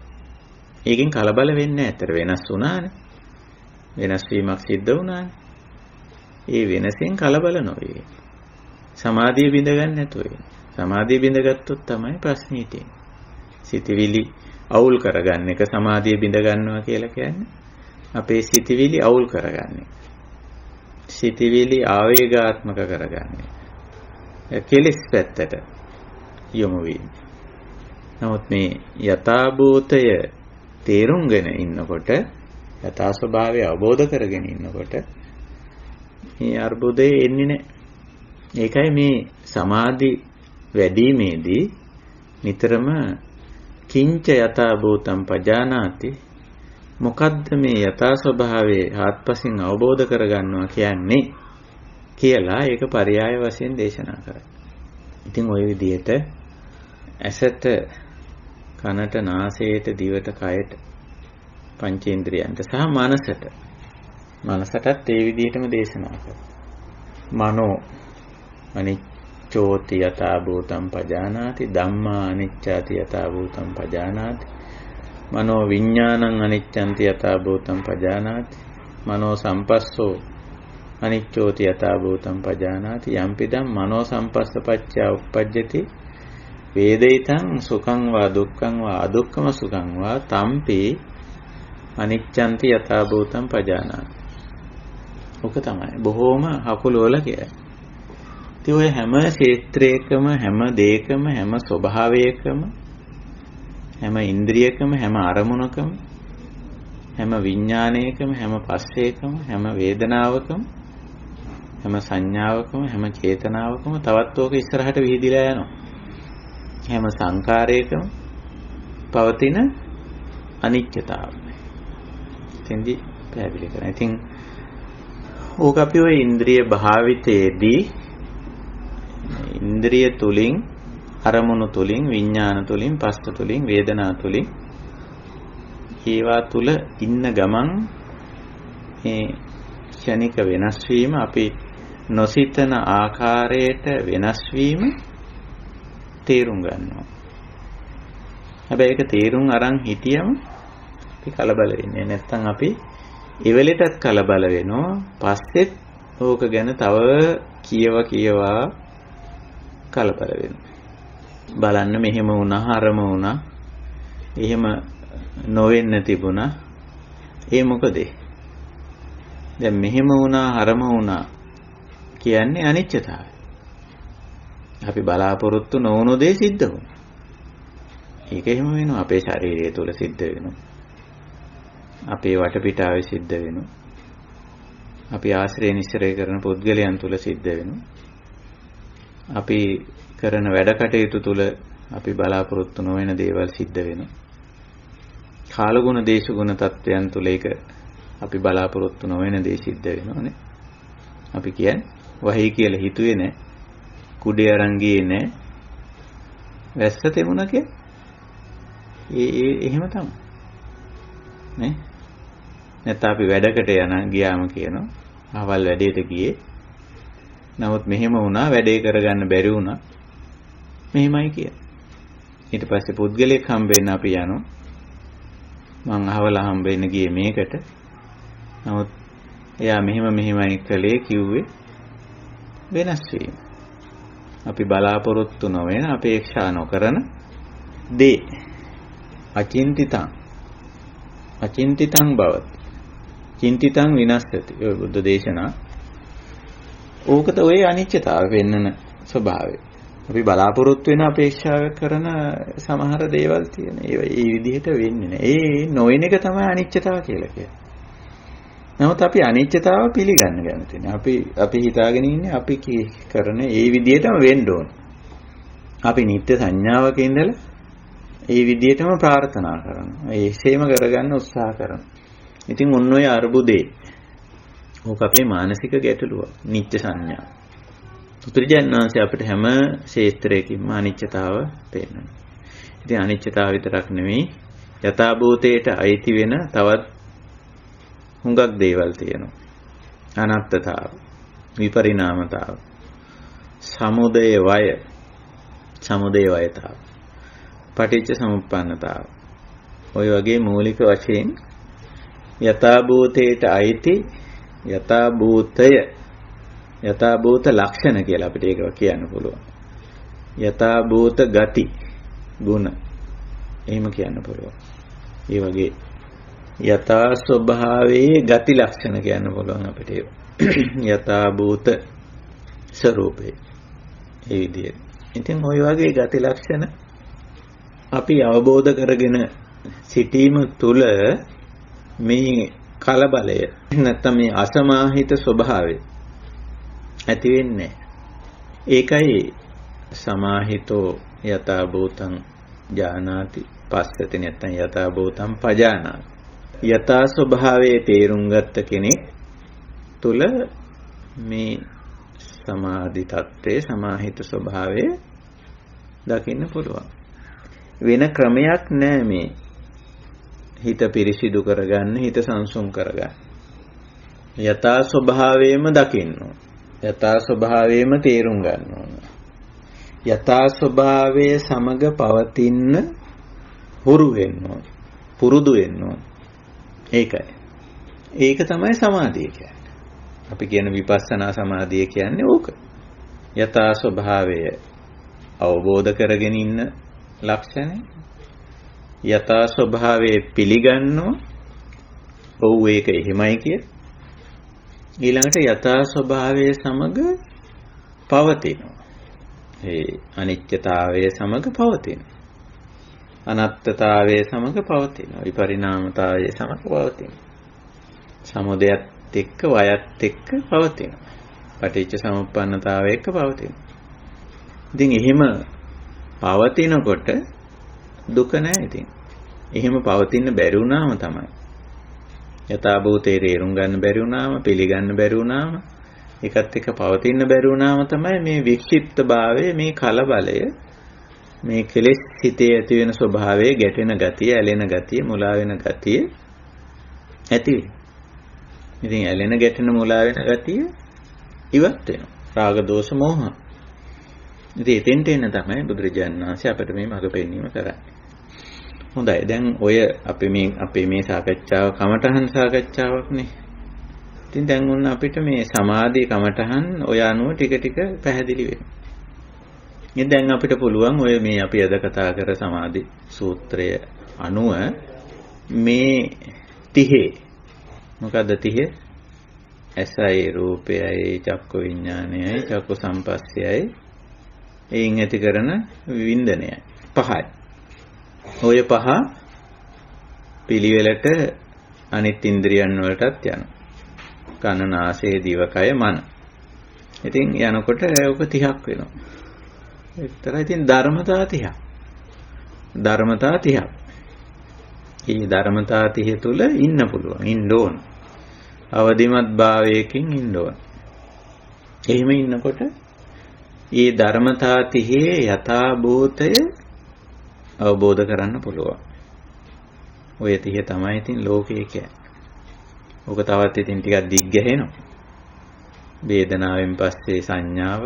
ඒකෙන් කලබල වෙන්නේ නැහැ. ඇත්තට වෙනස් වුණානේ. වෙනස් වීමක් සිද්ධ වුණානේ. ඒ වෙනසෙන් කලබල නොවේ. සමාධිය බිඳ ගන්න නැතුව. සමාධිය බිඳගත්තොත් තමයි ප්‍රශ්නේ තියෙන්නේ. සිතවිලි අවුල් කරගන්න එක සමාධිය බිඳ ගන්නවා කියලා කියන්නේ. අපේ සිතවිලි අවුල් කරගන්නේ. සිතවිලි ආවේගාත්මක කරගන්නේ. කෙලෙස් පැත්තට යොමු වීම. නමුත් මේ යථාභූතය තේරුම්ගෙන ඉන්නකොට, යථා ස්වභාවය අවබෝධ කරගෙන ඉන්නකොට මේ අර්බුදේ එන්නේ නැහැ. ඒකයි මේ සමාධි වැඩිීමේදී නිතරම කිංච යථා භූතං පජානාති, මොකද්ද මේ යථා ස්වභාවයේ ආත්පසින් අවබෝධ කරගන්නවා කියන්නේ කියලා ඒක පරයාය වශයෙන් දේශනා කරා. ඉතින් ওই විදිහට ඇසට, කනට, නාසයට, දිවට, කයට, පංචේන්ද්‍රයන්ට සහ මනසටත් ඒ විදිහටම දේශනා කරා. මනෝ අනිච්චෝති යථා භූතං පජානාති, ධම්මා අනිච්චාති යථා භූතං පජානාති, මනෝ විඥානං අනිච්ඡන්ති යථා භූතං පජානාති, මනෝ සම්පස්සෝ අනිච්චෝති යථා භූතං පජානාති, යම්පිදම් මනෝ සම්පස්සපච්චය උප්පජ්ජති වේදිතං සුඛං වා දුක්ඛං වා අදුක්ඛම සුඛං වා තම්පි අනිච්ඡන්ති යථා භූතං පජානාති. ඔක තමයි බොහෝම හකුල වල කියන්නේ. ඉතින් ඔය හැම ක්ෂේත්‍රයකම හැම දෙයකම හැම ස්වභාවයකම හැම ඉන්ද්‍රියකම හැම අරමුණකම හැම විඥානයකම හැම පස්සේකම හැම වේදනාවකම හැම සංඥාවකම හැම චේතනාවකම තවත් ඕක ඉස්සරහට විහිදිලා යනවා. හැම සංකාරයකම පවතින අනිත්‍යතාවය. එතෙන්දී පැහැදිලි කරනවා. ඉතින් ඕක අපි ඔය ඉන්ද්‍රිය භාවිතයේදී ඉන්ද්‍රිය තුලින් අරමුණු තුලින් විඥාන තුලින් පස්ත තුලින් වේදනා තුලින් ඒවා තුල ඉන්න ගමන් මේ ක්ෂණික වෙනස් වීම අපි නොසිතන ආකාරයට වෙනස් වීම තේරුම් ගන්නවා. හැබැයි ඒක තේරුම් අරන් හිටියම අපි කලබල වෙන්නේ නැත්තම් අපි ඉවලෙටත් කලබල වෙනවා. පස්සෙත් ඕක ගැන තව කියවා කලබල වෙනවා. බලන්න මෙහෙම වුණා අරම වුණා එහෙම නොවෙන්න තිබුණා. ඒ මොකද? දැන් මෙහෙම වුණා අරම වුණා කියන්නේ අනිත්‍යතාවය. අපි බලාපොරොත්තු නොවුණු දේ සිද්ධ වුණා. ඒක එහෙම වෙනවා. අපේ ශරීරය තුල සිද්ධ වෙනවා. අපේ වටපිටාවේ සිද්ධ වෙනවා. අපි ආශ්‍රය නිස්සරය කරන පුද්ගලයන් තුල සිද්ධ වෙනවා. අපි කරන වැඩ කටයුතු තුල අපි බලාපොරොත්තු නොවන දේවල් සිද්ධ වෙනවා. කාලගුණ දේශගුණ තත්වයන් තුල ඒක අපි බලාපොරොත්තු නොවන දේ සිද්ධ වෙනවානේ. අපි කියන්නේ වහී කියලා හිතුවේ නැහැ. කුඩේ අරන් ගියේ නැහැ. වැස්ස තෙමුණා ඒ එහෙම තමයි. නේ? නැත්නම් අපි වැඩකට ගියාම කියනවා අහවල් වැඩේට ගියේ. නමුත් මෙහෙම වුණා වැඩේ කරගන්න බැරි වුණා. මෙහෙමයි කියන්නේ. ඊට පස්සේ පුද්ගලයෙක් හම්බෙන්න අපි යනවා. මං අහවල හම්බෙන්න ගියේ මේකට. නමුත් එයා මෙහෙමයි කළේ කිව්වේ වෙනස් වීම. අපි බලාපොරොත්තු නොවන අපේක්ෂා නොකරන දේ අචින්තිතං බවති. චින්තිතං විනස්සති. ඔය බුද්ධ දේශනා. ඕකත ඔය අනිත්‍යතාවය වෙන්නන ස්වභාවය. අපි බලාපොරොත්තු වෙන අපේක්ෂා කරන සමහර දේවල් තියෙන. ඒවා ඒ විදිහට වෙන්නේ නැහැ. ඒ නොවන එක තමයි අනිත්‍යතාව කියලා කියන්නේ. නමුත් අපි අනිත්‍යතාව පිළිගන්න කැමති නැහැ. අපි හිතාගෙන ඉන්නේ අපි කරන ඒ විදිහටම වෙන්න ඕන. අපි නිත්‍ය සංඥාවක ඉඳලා ඒ විදිහටම ප්‍රාර්ථනා කරනවා. ඒසේම කරගන්න උත්සාහ කරනවා. ඉතින් ඔන්න ඔය අරුබුදේ ඕක අපේ මානසික ගැටලුව. නිත්‍ය සංඥා. උත්‍රිජන් වහන්සේ අපිට හැම ක්ෂේත්‍රයකින්ම අනිත්‍යතාව පෙන්නනවා. ඉතින් අනිත්‍යතාව විතරක් නෙමෙයි යථාභූතයට අයිති වෙන තවත් හුඟක් දේවල් තියෙනවා. අනත්තතාව, විපරිණාමතාව, සමුදය වයතාව, පටිච්ච සමුප්පන්නතාව. ඔය වගේ මූලික වශයෙන් යථාභූතයට අයිති යථාභූත ලක්ෂණ කියලා අපිට ඒක කියන්න පුළුවන්. යථාභූත ගති, ගුණ එහෙම කියන්න පුළුවන්. ඒ වගේ යථා ස්වභාවයේ ගති ලක්ෂණ කියන්න පුළුවන් අපිට. යථාභූත ස්වરૂපේ ඒ විදිහට. ඉතින් ওই වගේ ගති ලක්ෂණ අපි අවබෝධ කරගෙන සිටීම තුළ මේ කලබලය නැත්නම් මේ අසමාහිත ස්වභාවය ඇති වෙන්නේ. ඒකයි සමාහිතෝ යථා භූතං ජානාති පස්සති නැත්නම් යථා භූතං පජානාති. යථා ස්වභාවයේ තේරුම් ගත්ත කෙනෙක් තුල මේ සමාධි තත්ත්වයේ සමාහිත ස්වභාවය දකින්න පුළුවන්. වෙන ක්‍රමයක් නෑ මේ හිත පිරිසිදු කරගන්න, හිත සංසුන් කරගන්න. යථා ස්වභාවයේම දකින්න ඕන. යථා ස්වභාවයේම තේරුම් ගන්න ඕන. යථා ස්වභාවයේ සමග පවතින්න හුරු වෙන්න ඕන. පුරුදු වෙන්න ඕන. ඒකයි. ඒක තමයි සමාධිය කියන්නේ. අපි කියන විපස්සනා සමාධිය කියන්නේ ඕක. යථා ස්වභාවය අවබෝධ කරගෙන ඉන්න ලක්ෂණය. යථා ස්වභාවයේ පිළිගන්නවා. ඔව් ඒක එහෙමයි කිය. ඊළඟට යථා ස්වභාවයේ සමග පවතිනවා. ඒ අනිත්‍යතාවයේ සමග පවතිනවා. අනත්තතාවයේ සමග පවතිනවා. විපරිණාමතාවයේ සමග පවතිනවා. සමුදයත් එක්ක වයත් එක්ක පවතිනවා. පටිච්ච සමුප්පන්නතාවය එක්ක පවතිනවා. ඉතින් එහෙම පවතිනකොට දුක නැහැ ඉතින්. එහෙම පවතින්න බැරි වුණාම තමයි. යථා භූතේ තේරුම් ගන්න බැරි වුණාම, පිළිගන්න බැරි වුණාම, ඒකත් එක්ක පවතින්න බැරි වුණාම තමයි මේ වික්ෂිප්ත භාවය, මේ කලබලය, මේ කෙලෙස් හිතේ ඇති වෙන ස්වභාවය, ගැටෙන ගතිය, ඇලෙන ගතිය, මුලා වෙන ගතිය ඇති වෙන්නේ. ඉතින් ඇලෙන ගැටෙන මුලා වෙන ගතිය ඉවත් වෙනවා. රාග දෝෂ මෝහ. ඉතින් එතෙන්ට එන්න තමයි බුදුරජාණන් වහන්සේ අපිට මේ මඟ පෙන්වීම කරන්නේ. හොඳයි. දැන් ඔය අපේ මේ සාකච්ඡාව කමඨහන් සාකච්ඡාවක්නේ. ඉතින් දැන් උන්න අපිට මේ සමාධි කමඨහන් ඔය අනුව ටික ටික පැහැදිලි වෙනවා. ඉතින් දැන් අපිට පුළුවන් ඔය මේ අපි අද කතා කර සමාධි සූත්‍රය අනුව මේ 30 මොකද්ද 30? ඇසයි රූපයයි චක්කු විඥානයයි චක්කු සම්පස්සයයි එයින් ඇති කරන විවින්දනයයි 5යි. ඔය 5 පිළිවෙලට අනිත් ඉන්ද්‍රියන් වලටත් යනවා. කන නාසය දිවකය මන. ඉතින් යනකොට ඔක 30ක් වෙනවා. ඒතර ඉතින් ධර්මතා 30ක්. ධර්මතා 30ක්. මේ ධර්මතා 30 තුල ඉන්න පුළුවන්. ඉන්න ඕන. අවදිමත් භාවයකින් ඉන්න ඕන. එහෙම ඉන්නකොට මේ ධර්මතා 30 යථා භූතය අවබෝධ කරන්න පුළුවන්. ඔය 30 තමයි ඉතින් ලෝකේ කියන්නේ. ඔක තවත් ඉතින් ටිකක් දිග් ගැහෙනවා. වේදනාවෙන් පස්සේ සංඥාව,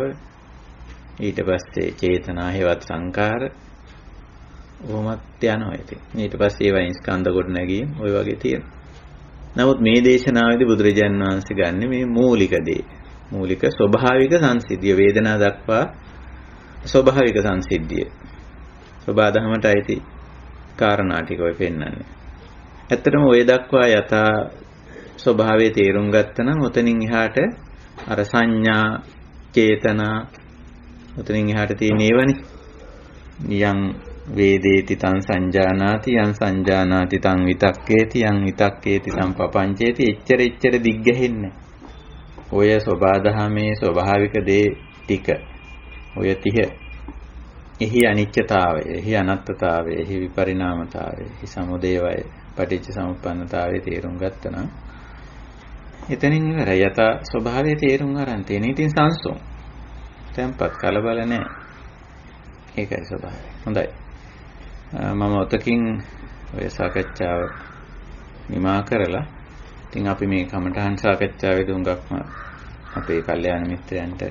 ඊට පස්සේ චේතනා හේවත් සංකාර ඔහොමත් යනවා ඉතින්. ඊට පස්සේ ඒවා ස්කන්ධ කොට නැගීම් ඔය වගේ තියෙනවා. නමුත් මේ දේශනාවේදී බුදුරජාණන් වහන්සේ ගන්න මේ මූලික දේ. මූලික ස්වභාවික සංසිද්ධිය වේදනා දක්වා ස්වභාවික සංසිද්ධිය. සබාධමට අයිති කාරණා ටික ඔය පෙන්නන්නේ. ඇත්තටම ඔය දක්වා යථා ස්වභාවයේ තේරුම් ගත්තනම් ඔතනින් එහාට අර සංඥා චේතනා ඔතනින් එහාට තියෙන ඒවනේ. යම් වේදේති තං සංජානාති යං සංජානාති තං විතක්කේති යං විතක්කේති සම්පපංචේති එච්චර දිග් ගැහෙන්නේ. ඔය සබාධමේ ස්වභාවික දේ ටික ඔය 30 එහි අනිත්‍යතාවය, එහි අනත්තතාවය, එහි විපරිණාමතාවය, එහි සමුදේවය, පටිච්ච සමුප්පන්නතාවය තේරුම් ගත්තනම් එතනින් ඉවරයි. යථා ස්වභාවයේ තේරුම් ගන්න තියෙන. ඉතින් සංසුන්. tempat කලබල නැහැ. ඒකයි ස්වභාවය. හොඳයි. මම ඔතකින් ඔය සාකච්ඡාව නිමා කරලා ඉතින් අපි මේ කමඨහන් සාකච්ඡාවේදී උඟක්ම අපේ කල්යාණ මිත්‍රයන්ට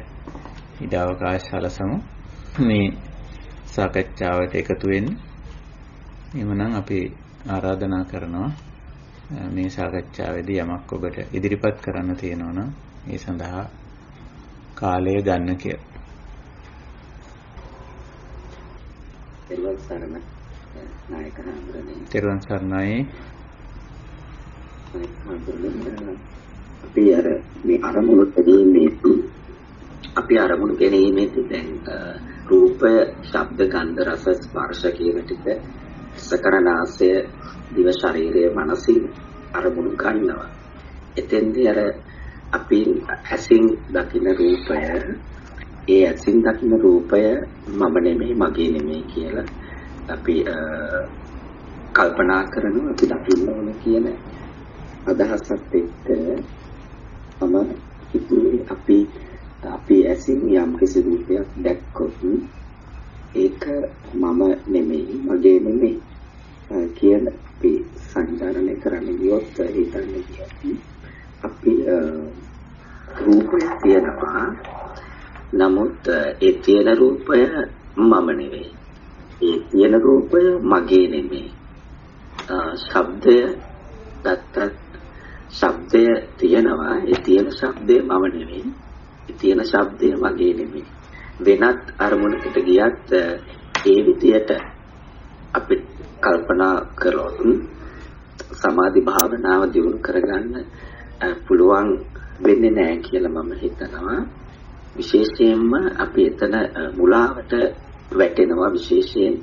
ඉඩ අවකාශ සැලසමු. මේ සාකච්ඡාවට එකතු වෙන්න. එhmenan අපි ආරාධනා කරනවා මේ සාකච්ඡාවේදී යමක් ඔබට ඉදිරිපත් කරන්න තියෙනවා නම් ඒ සඳහා කාලය ගන්න කියලා. තෙරුවන් සරණයි. අපි අර මේ අරමුණු දෙීමේ අපි අරමුණු ගැනීමේදී දැන් රූපය, ශබ්ද, ගන්ධ, රස, ස්පර්ශ කියන ටික සකරනාසය, දිව, ශරීරය, මනසින් අරමුණු ගන්නවා. එතෙන්දී අර අපි ඇසින් දකින රූපය, ඒ ඇසින් දකින රූපය මම නෙමෙයි, මගේ නෙමෙයි කියලා අපි කල්පනා කරනවා. අපි දකින්න ඕන කියන අදහසත් එක්ක මම හිතුවේ අපි ඇසින් යම් කිසි රූපයක් දැක්කොත් ඒක මම නෙමෙයි, මගේ නෙමෙයි කියන අපි සංජානනය කරන්න ගියොත් හිතන්නේ අපි රූපය තියෙනවා. නමුත් ඒ තියෙන රූපය මම නෙමෙයි. ඒ තියෙන රූපය මගේ නෙමෙයි. ශබ්දය දත්තත් ශබ්දය තියෙනවා. ඒ තියෙන ශබ්දය මම නෙමෙයි. ඒ තියෙන ශබ්දය මගේ නෙමෙයි. වෙනත් අරමුණකට ගියත් ඒ විදියට අපි කල්පනා කරොත් සමාධි භාවනාව දියුණු කරගන්න පුළුවන් වෙන්නේ නැහැ කියලා මම හිතනවා. විශේෂයෙන්ම අපි එතන මුලාවට වැටෙනවා. විශේෂයෙන්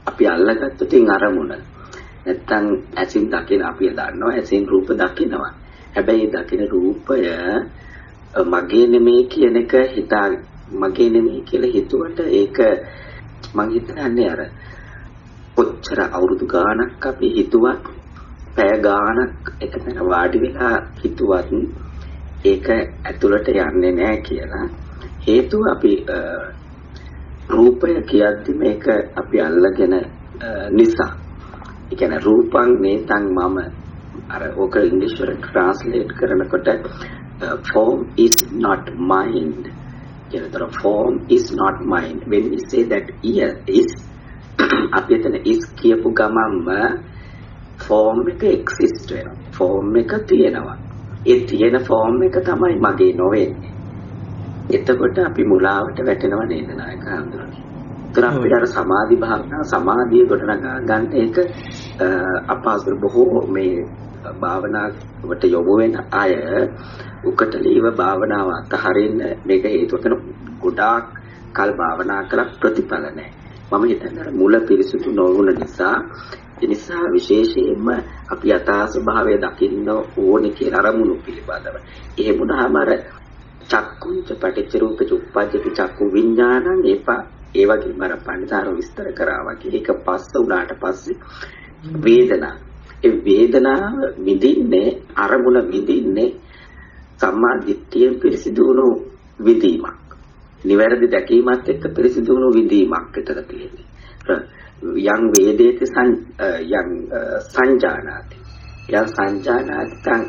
අපි අල්ලගත්තොත් අරමුණ නැත්තම් ඇසින් දකින අපි දන්නවා ඇසින් රූප දකිනවා. හැබැයි දකින රූපය මගේ නෙමෙයි කියන එක මගේ නෙමෙයි කියලා හිතුවට ඒක මං හිතන්නේ අර කොච්චර අවුරුදු ගාණක් අපි හිතුවත් පැය ගාණක් එකතැන වාඩි වෙලා හිතුවත් ඒක ඇතුළට යන්නේ නැහැ කියලා. හේතුව අපි රූපය කියද්දි මේක අපි අල්ලගෙන නිසා. ඒ කියන්නේ රූපං නේතං මම අර ඕක ඉංග්‍රීසි වලින් ට්‍රාන්ස්ලේට් කරනකොට form is not mind. The form is not mind. When we say that here is අපි එතන is කියපු ගමන්ම form එක exist වෙනවා. form එක තියෙනවා. ඒ තියෙන form එක තමයි මගේ නොවෙන්නේ. එතකොට අපි මුලාවට වැටෙනව නේද නායක හඳුනන්නේ. ඒතර අපිට අර සමාධි භාවනා සමාධිය ගොඩනගා ගන්න ඒක අපහසු බොහෝ මේ භාවනාවට යොමු වෙන අය උකටලීව භාවනාව අතහරින්න මේක හේතුව කරන ගොඩාක් කල් භාවනා කළා ප්‍රතිඵල නැහැ. මම හිතන්නේ මුල පිරිසුදු නොවුන නිසා ඒ නිසා විශේෂයෙන්ම අපි යථා ස්වභාවය දකින්න ඕනේ කියලා අරමුණු පිළිබඳව. එහෙම වුණාම අර චක්කුංච පටිච්ච රූපේ උප්පජ්ජති චක්කු විඥානං ඒ වගේම අර පණිදාර විස්තර කරා වගේ ඒක පස්ස උනාට පස්සේ වේදනා ඒ වේදනාව විඳින්නේ අරමුණ විඳින්නේ සම්මා දිට්ඨියෙන් පිරිසිදු වුණු විදීමක්. නිවැරදි දැකීමත් එක්ක පිරිසිදු වුණු විදීමක් විතර තියෙන්නේ. යං වේදේති යං සංජානාති. යං සංජානාති තං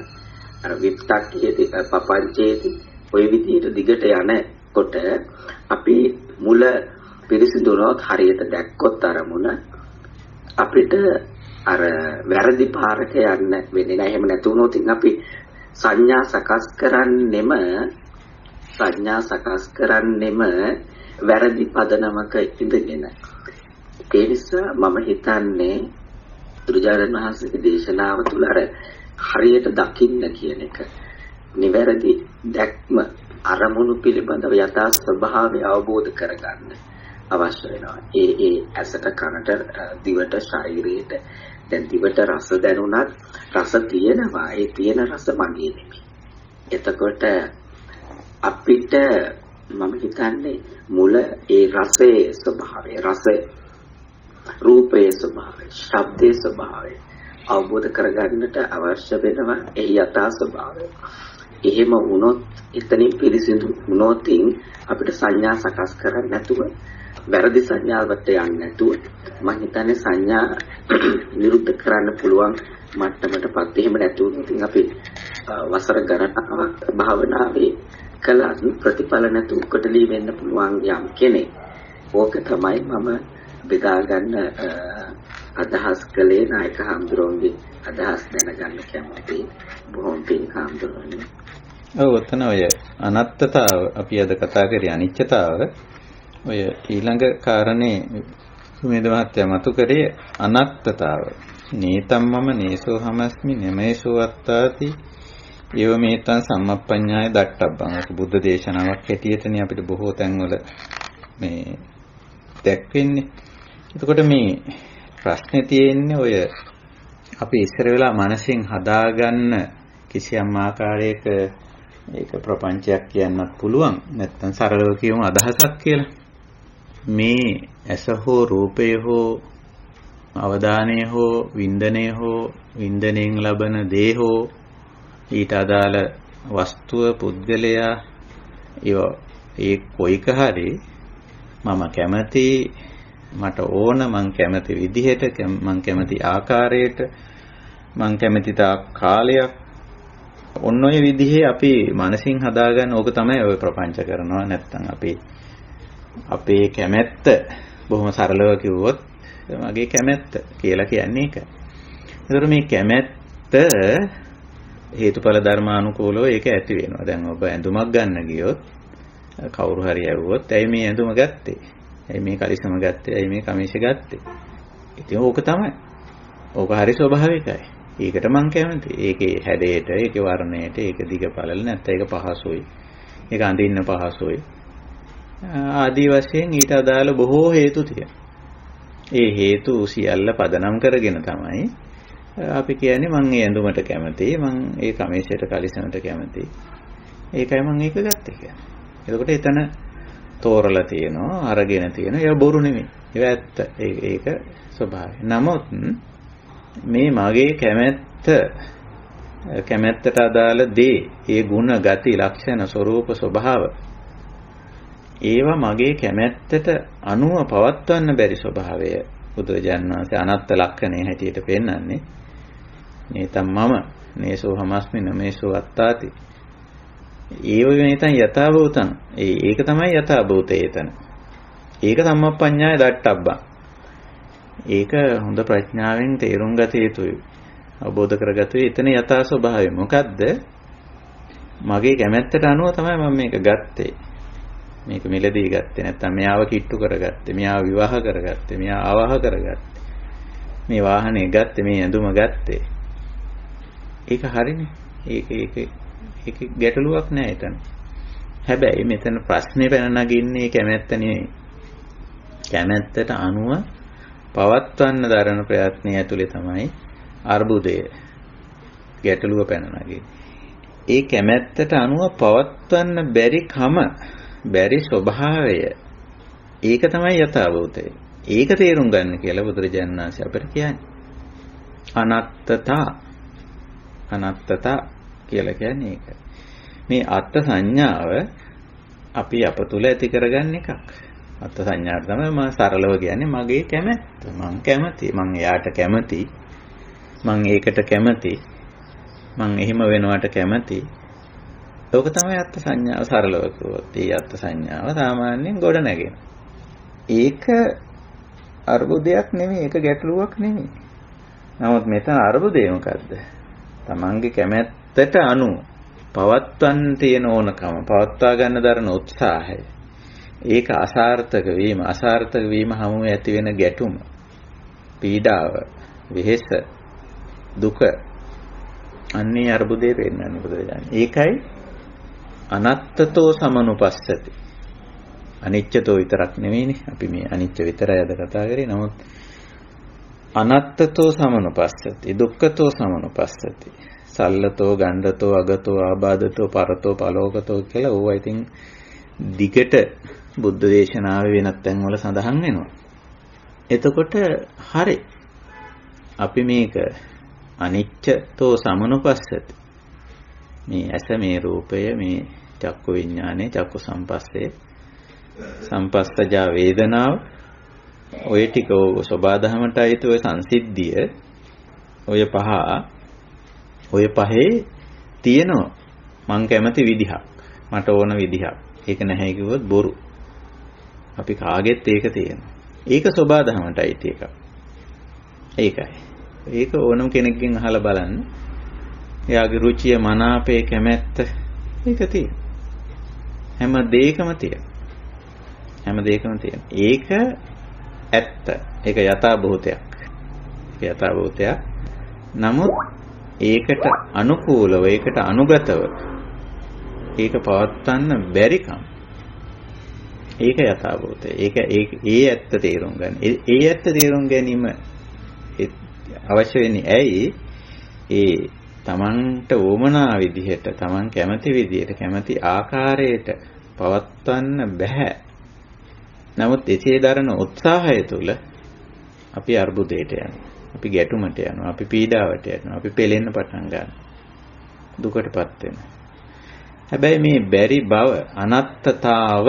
අර විත්තක්කේති පපංචේති ඔය විදිහට දිගට යනකොට අපි මුල පිරිසිදුනොත් හරියට දැක්කොත් අරමුණ අපිට අර වැරදි පාරට යන්න වෙන්නේ නැහැ. එහෙම නැති වුණොත් අපි සංඥා සකස් කරන්නෙම වැරදි පදනමක ඉඳගෙන. ඒ නිසා මම හිතන්නේ බුදුරජාණන් වහන්සේගේ දේශනාව තුළ අර හරියට දකින්න කියන එක නිවැරදි දැක්ම අරමුණු පිළිබඳව යථා ස්වභාවය අවබෝධ කරගන්න අවශ්‍ය වෙනවා. ඒ ඇසට කනට දිවට ශරීරයට දැන් දිවට රස දැනුණත් රස තියෙනවා. ඒ තියෙන රස මගේ නෙමෙයි. එතකොට අපිට මම හිතන්නේ මුල ඒ රසයේ ස්වභාවය රූපයේ ස්වභාවය ශබ්දයේ ස්වභාවය අවබෝධ කරගන්නට අවශ්‍ය වෙනවා. ඒ යථා ස්වභාවය. එහෙම වුණොත් එතනින් පිරිසිදු වුණොත් අපිට සංඥා සකස් කරන්න නැතුව වැරදි සංඥාවට යන්නේ නැතුව මම හිතන්නේ සංඥා නිරුද්ධ කරන්න පුළුවන් මට්ටමටපත්. එහෙම නැතුව ඉතින් අපි වසර ගණනාවක් භාවනාවේ කළා ප්‍රතිඵල නැතුව කොටලී වෙන්න පුළුවන් යම් කෙනෙක්. ඕක තමයි මම බෙදා ගන්න අදහස් කළේ නායක හඳුරෝගේ අදහස් දැනගන්න කැමතියි. බොහොම පිං හඳුරන්නේ. ඔව් ඔතන ඔය අනත්තතාව අපි අද කතා කරේ අනිත්‍යතාව. ඔය ඊළඟ කාරණේ සුමේද මහත්තයා මතු කරේ අනත්තතාව. නේතම් මම නේසෝ හමස්මි නෙමේසෝ අත්තාති ඒව මේතං සම්මප්පඤ්ඤාය දට්ඨබ්බං. ඒක බුද්ධ දේශනාවක් හැටියටනේ අපිට බොහෝ තැන්වල මේ දැක්වෙන්නේ. එතකොට මේ ප්‍රශ්නේ තියෙන්නේ ඔය අපි ඉස්සර වෙලා මනසින් හදාගන්න කිසියම් ආකාරයක ඒක ප්‍රපංචයක් කියන්නත් පුළුවන්. නැත්නම් සරලව කියමු අදහසක් කියලා. මේ ඇස හෝ රූපය හෝ අවධානය හෝ වින්දනය හෝ වින්දනයෙන් ලබන දේ හෝ ඊට අදාළ වස්තුව පුද්ගලයා ඒ කොයික හරි මම කැමති මට ඕන මං කැමති විදිහට මං කැමති ආකාරයට මං කැමති තා කාලයක් ඔන්න ඔය විදිහේ අපි මනසින් හදාගන්න ඕක තමයි ඔය ප්‍රපංච කරනවා. නැත්තම් අපේ කැමැත්ත බොහොම සරලව කිව්වොත් මගේ කැමැත්ත කියලා කියන්නේ ඒක. ඒතර මේ කැමැත්ත හේතුඵල ධර්මානුකූලව ඒක ඇති වෙනවා. දැන් ඔබ ඇඳුමක් ගන්න ගියොත් කවුරු හරි ඇහුවොත් ඇයි මේ ඇඳුම ගත්තේ? ඇයි මේ කලිසම ගත්තේ? ඇයි මේ කමිෂ ගත්තේ? ඉතින් ඕක තමයි. ඕක හරි ස්වභාවිකයි. ඒකට මං කැමතියි. ඒකේ හැඩයට, ඒකේ වර්ණයට, ඒක දිග පළල නැත්නම් ඒක පහසුයි. ඒක අඳින්න පහසුයි. ආදී වශයෙන් ඊට අදාළ බොහෝ හේතු තියෙනවා. ඒ හේතු සියල්ල පදනම් කරගෙන තමයි අපි කියන්නේ මං මේ ඇඳුමට කැමතියි, මං ඒ කමිෂයට කලිසමට කැමතියි. ඒකයි මං ඒක ගත්තේ කියන්නේ. එතකොට එතන තෝරලා තියෙනවා, අරගෙන තියෙනවා. ඒක බොරු නෙමෙයි. ඒක ඇත්ත. ඒක ස්වභාවය. නමුත් මේ මගේ කැමැත්තට අදාළ දේ, ඒ ಗುಣ, ගති, ලක්ෂණ, ස්වરૂප, ස්වභාව ඒවා මගේ කැමැත්තට අනුව පවත්වන්න බැරි ස්වභාවය බුදුරජාණන් වහන්සේ අනත්ත් ලක්ෂණේ හැටියට පෙන්නන්නේ. නේතම් මම නේසෝ හමස්මි නමේසෝ අත්තාති. ඒ වගේ නේතම් යථාභූතං. ඒක තමයි යථාභූතය එතන. ඒක සම්මප්පඤ්ඤාය දට්ඨබ්බං. ඒක හොඳ ප්‍රඥාවෙන් තේරුම් ගත යුතුයි. අවබෝධ කරගත යුතුයි. එතන යථා ස්වභාවය මොකද්ද? මගේ කැමැත්තට අනුව තමයි මම මේක ගත්තේ. මේක මිලදී ගත්තේ නැත්නම් මෙයාව කිට්ටු කරගත්තේ, මෙයාව විවාහ කරගත්තේ, මෙයාව ආවාහ කරගත්තේ. මේ වාහනේ ගත්තේ, මේ ඇඳුම ගත්තේ. ඒක හරිනේ. ඒක ගැටලුවක් නෑ එතන. හැබැයි මෙතන ප්‍රශ්නේ පැන නගින්නේ කැමැත්ත නෙවෙයි. කැමැත්තට අනුව පවත්වන්න දරන ප්‍රයත්නය ඇතුලේ තමයි අර්බුදය ගැටලුව පැන නගින්නේ. ඒ කැමැත්තට අනුව පවත්වන්න බැරි ස්වභාවය ඒක තමයි යථාභූතය. ඒක තේරුම් ගන්න කියලා බුදුරජාණන් වහන්සේ අපිට කියන්නේ. අනත්තතා කියලා කියන්නේ ඒක. මේ අත්ත් සංඥාව අපි අප තුළ ඇති කරගන්න එකක්. අත්ත් සංඥාව තමයි මම සරලව කියන්නේ මගේ කැමැත්ත. මං කැමති. මං එයාට කැමති. මං ඒකට කැමති. මං එහෙම වෙනවට කැමති. ඒක තමයි අත්ත් සංඥාව සරලව කිව්වොත්. ඒ අත්ත් සංඥාව සාමාන්‍යයෙන් ගොඩ නැගෙන. ඒක අර්බුදයක් නෙමෙයි, ඒක ගැටලුවක් නෙමෙයි. නමුත් මෙතන අර්බුදය මොකද්ද? තමන්ගේ කැමැත්තට අනුව පවත්වන්න තියෙන ඕනකම, පවත්වා ගන්න දරන උත්සාහය. ඒක අසාර්ථක වීම හැමෝම ඇති වෙන ගැටුම, පීඩාව, වෙහෙස, දුක අන්නේ අර්බුදේ පෙන්වන්නේ බුදුරජාණන්. ඒකයි අනත්තතෝ සමනුපස්සති. අනිච්චතෝ විතරක් නෙවෙයිනේ. අපි මේ අනිච්ච විතරයි අද කතා කරේ. නමුත් අනත්තතෝ සමනුපස්සති, දුක්ඛතෝ සමනුපස්සති, සල්ලතෝ, ගණ්ඩතෝ, අගතෝ, ආබාධතෝ, පරතෝ, පලෝකතෝ කියලා ඕවා ඉතින් දිගට බුද්ධ දේශනාවේ වෙනත් තැන්වල සඳහන් වෙනවා. එතකොට හරි. අපි මේක අනිච්චතෝ සමනුපස්සති. මේ ඇස, මේ රූපය, මේ චක්කු විඥානේ, චක්කු සංපස්සේ, සංපස්සජා වේදනාව, ඔය ටික සබාධමට අයිති ඔය සංසිද්ධිය, ඔය පහේ තියෙනවා මං කැමති විදිහක්, මට ඕන විදිහක්. ඒක නැහැ කිව්වොත් බොරු. අපි කාගෙත් ඒක තියෙනවා. ඒක සබාධමට අයිති එකක්. ඒකයි. ඒක ඕනම කෙනෙක්ගෙන් අහලා බලන්න. එයාගේ රුචිය, මනාපය, කැමැත්ත ඒක තියෙනවා. හැම දෙයකම තියෙනවා. ඒක ඇත්ත. ඒක යථාභූතයක්. නමුත් ඒකට අනුකූලව, ඒකට අනුගතව ඒක පවත්වන්න බැරිකම. ඒක යථාභූතය. ඒ ඇත්ත තේරුම් ගන්න. ඒ ඇත්ත තේරුම් ගැනීම අවශ්‍ය වෙන්නේ ඇයි? ඒ තමන්ට ඕමනා විදිහට, තමන් කැමති විදිහට, කැමති ආකාරයට පවත්වන්න බෑ. නමුත් එසේ දරන උත්සාහය තුළ අපි අර්බුදයට යනවා. අපි ගැටුමට යනවා. අපි පීඩාවට යනවා. අපි පෙලෙන්න පටන් ගන්නවා. දුකටපත් වෙනවා. හැබැයි මේ බැරි බව, අනත්තතාව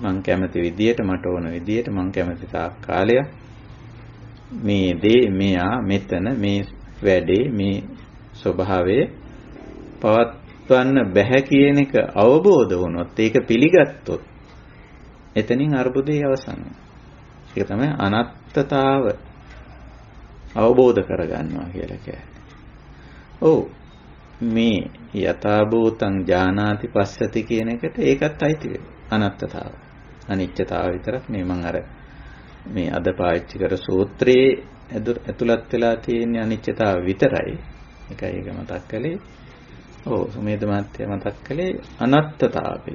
මං කැමති විදිහට, මට ඕන විදිහට, මං කැමති තාක් කාලයක් මේ දේ, මෙයා, මෙතන, මේ වැඩේ, මේ ස්වභාවය පවත්වන්න බැහැ කියන එක අවබෝධ වුණොත්, ඒක පිළිගත්තොත් එතනින් අර්බුදේ අවසන්. ඒක තමයි අනත්තතාව අවබෝධ කරගන්නවා කියලා කියන්නේ. ඔව්. මේ යථා භූතං ඥානාති පස්සති කියන එකට ඒකත් අයිති වෙනවා. අනත්තතාව. අනිත්‍යතාව විතරක් මේ මම අර මේ අද පාවිච්චි කර සූත්‍රයේ ඇතුළත් වෙලා තියෙන අනිත්‍යතාව විතරයි. ඒකයි ඒක මතක් කළේ. ඔව් සුමේද මහත්තයා මතක් කළේ අනත්තතාවය.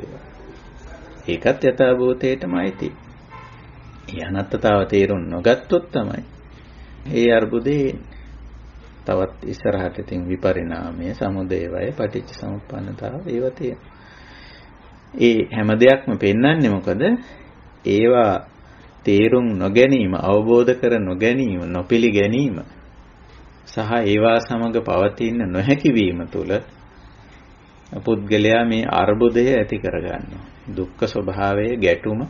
ඒකත් යථා භූතේටමයි තියෙන්නේ. ඒ අනත්තතාව තේරුම් නොගත්තොත් තමයි ඒ අර්බුදේ තවත් ඉස්සරහට තින් විපරිණාමය සමුදය වය පටිච්ච සමුප්පන්නතාව ඒව තියෙනවා. ඒ හැම දෙයක්ම පෙන්වන්නේ මොකද? ඒවා තේරුම් නොගැනීම, අවබෝධ කර නොගැනීම, නොපිළිගැනීම සහ ඒවා සමග පවතින නොහැකි වීම තුළ පුද්ගලයා මේ අර්බුදය ඇති කරගන්නවා. දුක්ඛ ස්වභාවයේ ගැටුම,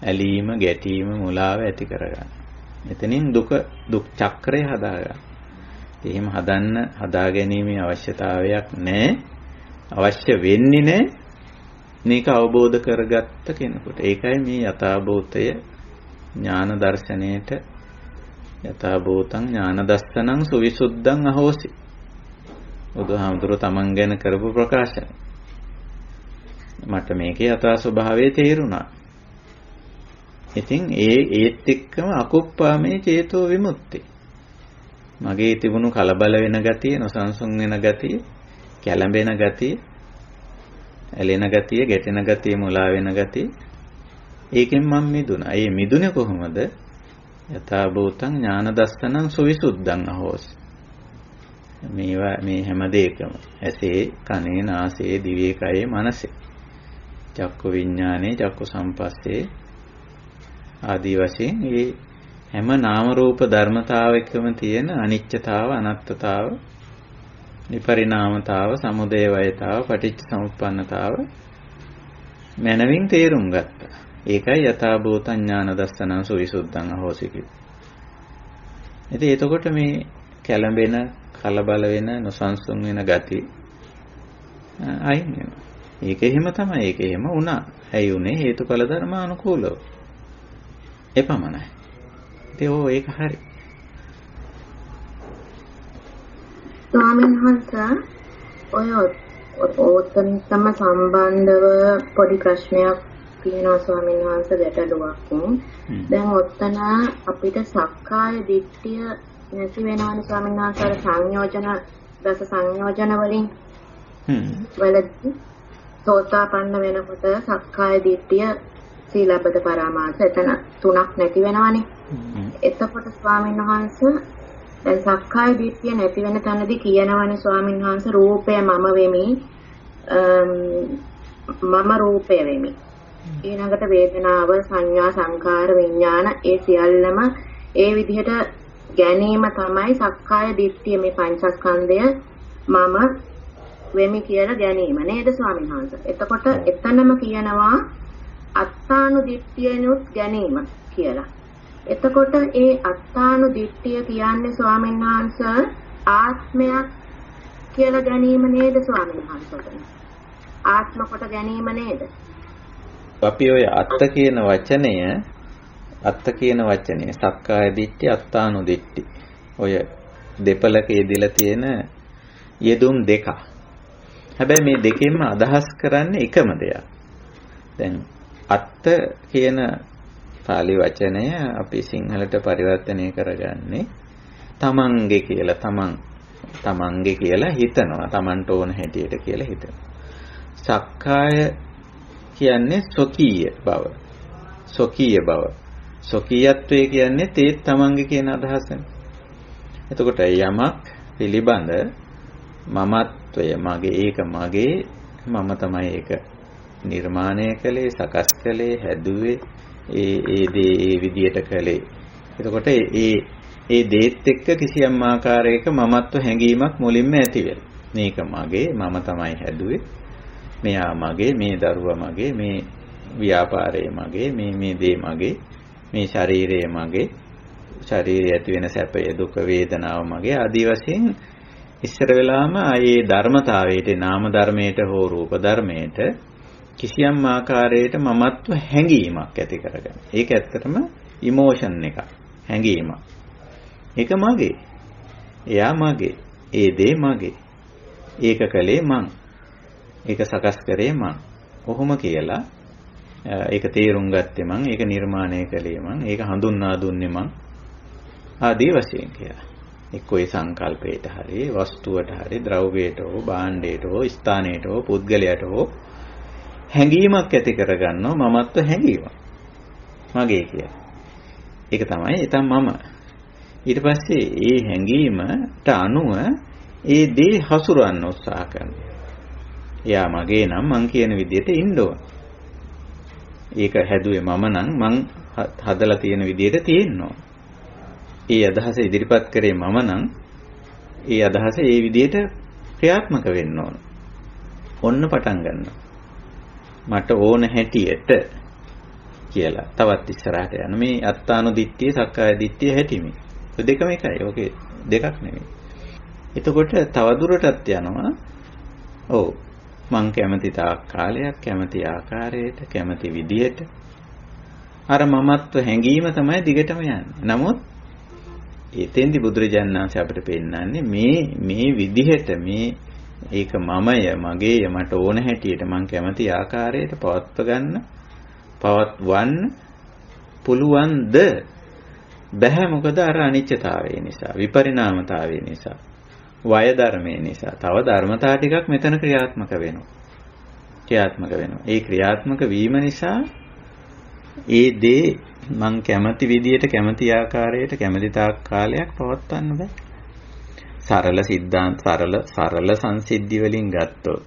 ඇලීම, ගැටීම, මුලාව ඇති කරගන්නවා. එතනින් දුක චක්‍රය හදාගන්නවා. එහෙම හදා ගැනීමේ අවශ්‍යතාවයක් නැහැ. අවශ්‍ය වෙන්නේ නැහැ. මේක අවබෝධ කරගත්ත කෙනෙකුට. ඒකයි මේ යථාභූතය ඥාන දර්ශනයේට යථාභූතං ඥාන දස්සනං සුවිසුද්ධං අහෝසි. බුදුහාමුදුරුවෝ තමන් ගැන කරපු ප්‍රකාශන. මට මේකේ යථා ස්වභාවය තේරුණා. ඉතින් ඒත් එක්කම අකුප්පාමේ චේතෝ විමුක්ති. මගේ තිබුණු කලබල වෙන ගතිය, නොසන්සුන් වෙන ගතිය, කැළඹෙන ගතිය, ඇලෙන ගතිය, ගැටෙන ගතිය, මුලා වෙන ගතිය. ඒකෙන් මම මිදුණා. ඒ මිදුනේ කොහොමද? යථා භූතං ඥාන දස්සනං සුවිසුද්ධං අහෝසි. මේවා මේ හැම දෙයකම ඇසේ, කනේ, නාසයේ, දිවේ, කයේ, මනසේ. චක්කු විඥානේ, චක්කු සම්පස්සේ ආදී වශයෙන් මේ හැම නාම රූප ධර්මතාවයකම තියෙන අනිත්‍යතාව, අනත්තතාව, විපරිණාමතාව, සමුදය වයතාව, පටිච්ච සමුප්පන්නතාව මනවින් තේරුම් ගත්තා. ඒකයි යථා භූතං ඥාන දස්සනං සුවිසුද්ධං අහෝසි කිව්වේ. ඉතින් එතකොට මේ කැළඹෙන, කලබල වෙන, නොසන්සුන් වෙන ගති අයින් වෙනවා. ඒක එහෙම තමයි. ඒක එහෙම වුණා. ඇයි උනේ? හේතුඵල ධර්මානුකූලව. එපමණයි. ඉතින් ඒක හරි. ස්වාමීන් වහන්සේ ඔය ඔතන තම සම්බන්ධව පොඩි ප්‍රශ්නයක් තියෙනවා ස්වාමීන් වහන්සේ ගැටලුවක්. දැන් ඔතන අපිට සක්කාය දිට්ඨිය නැති වෙනවනේ ස්වාමීන් වහන්සේ සංයෝජන දස සංයෝජන වලින් වලදී සෝතාපන්න වෙනකොට සක්කාය දිට්ඨිය සීලබ්බත පරාමාස එතන තුනක් නැති වෙනවනේ. එතකොට ස්වාමීන් වහන්සේ දැන් සක්කාය දිට්ඨිය නැති වෙන තැනදී කියනවනේ ස්වාමීන් වහන්සේ රූපය මම වෙමි, මම රූපය වෙමි. ඊළඟට වේදනාව, සංඥා, සංකාර, විඥාන ඒ සියල්ලම ඒ විදිහට ගැනීම තමයි සක්කාය දිට්ඨිය, මේ පංචස්කන්ධය මම වෙමි කියලා ගැනීම නේද ස්වාමීන් වහන්සේ? එතකොට එතනම කියනවා අත්තානු දිට්ඨියනුත් ගැනීම කියලා. එතකොට ඒ අත්තානු දිට්ඨිය කියන්නේ ස්වාමීන් වහන්සේ ආත්මයක් කියලා ගැනීම නේද ස්වාමීන් වහන්සේ? ආත්ම කොට ගැනීම නේද? අපි ඔය අත්ත කියන වචනය සක්කාය දිට්ඨි, අත්තානු දිට්ඨි ඔය දෙපළක යෙදিলা තියෙන යෙදුම් දෙක. හැබැයි මේ දෙකෙන්ම අදහස් කරන්නේ එකම දෙයක්. දැන් අත්ත කියන පාලි වචනය අපි සිංහලට පරිවර්තනය කරගන්නේ තමන්ගේ කියලා, තමන්ගේ කියලා හිතනවා, තමන්ට ඕන හැටියට කියලා හිතනවා. සක්කාය කියන්නේ ස්වකීය බව. ස්වකීයත්වය කියන්නේ තේත් තමන්ගේ කියන අදහසනේ. එතකොට යමක් පිළිබඳ මමත්වය, මගේ, ඒක මගේ, මම තමයි ඒක නිර්මාණය කළේ, සකස් කළේ, හැදුවේ, ඒ දේ ඒ විදියට කළේ. එතකොට ඒ දේත් එක්ක කිසියම් ආකාරයක මමත්ව හැඟීමක් මුලින්ම ඇති වෙනවා. මේක මගේ, මම තමයි හැදුවේ, මෙයා මගේ, මේ දරුවා මගේ, මේ ව්‍යාපාරය මගේ, මේ දේ මගේ, මේ ශරීරය මගේ, ශරීරය ඇති වෙන සැපය, දුක, වේදනාව මගේ ආදී වශයෙන් ඉස්සර වෙලාම ආයේ ධර්මතාවයට, නාම ධර්මයට හෝ රූප ධර්මයට කිසියම් ආකාරයකට මමත්ව හැඟීමක් ඇති කරගන්න. ඒක ඇත්තටම ඉමෝෂන් එකක්, හැඟීමක්. ඒක මගේ, එයා මගේ, ඒ දේ මගේ. ඒක කළේ මං. ඒක සකස් කරේ මං. කොහොම කියලා ඒක තේරුම් ගත්තේ මං, ඒක නිර්මාණය කළේ මං, ඒක හඳුන්වා දුන්නේ මං ආදී වශයෙන් කියලා. එක්කෝ ඒ සංකල්පයට හරි, වස්තුවට හරි, ද්‍රව්‍යයට හෝ, භාණ්ඩයට හෝ, ස්ථානයට හෝ, පුද්ගලයට හෝ හැඟීමක් ඇති කරගන්නවා මමත්ව හැඟීම. මගේ කියලා. ඒක තමයි එතන මම. ඊට පස්සේ ඒ හැඟීමට අනුව ඒ දේ හසුරවන්න උත්සාහ කරනවා. එයා මගේ නම් මං කියන විදිහට ඉන්න ඕන. ඒක හැදුවේ මම නම් මං හදලා තියෙන විදිහට තියෙන්න ඕන. ඒ අදහස ඉදිරිපත් කරේ මම නම් ඒ අදහස ඒ විදිහට ක්‍රියාත්මක වෙන්න ඕන. ඔන්න පටන් ගන්නවා. මට ඕන හැටියට කියලා තවත් ඉස්සරහට යන මේ අත්තානු දිට්ඨිය සක්කාය දිට්ඨිය හැටිමි. ඒ දෙකම එකයි. ඕකේ දෙකක් නෙමෙයි. එතකොට තවදුරටත් යනවා. ඔව් මං කැමති තාක් කාලයක් කැමති ආකාරයට කැමති විදියට අර මමත්ව හැඟීම තමයි දිගටම යන්නේ. නමුත් එතෙන්දි බුදුරජාණන් වහන්සේ අපිට පෙන්නන්නේ මේ විදිහට මේ ඒක මමය මගේය මට ඕන හැටියට මං කැමති ආකාරයට පවත්වන්න පුළුවන්ද? බැහැ. මොකද අර අනිත්‍යතාවය නිසා, විපරිණාමතාවය නිසා, වය ධර්මයේ නිසා තව ධර්මතා ටිකක් මෙතන ක්‍රියාත්මක වෙනවා. ඒ ක්‍රියාත්මක වීම නිසා ඒ දේ මං කැමති විදියට කැමති ආකාරයට කැමති තාක් කාලයක් පවත්වන්න බෑ. සරල සිද්ධාන්ත සරල සංසිද්ධි වලින් ගත්තොත්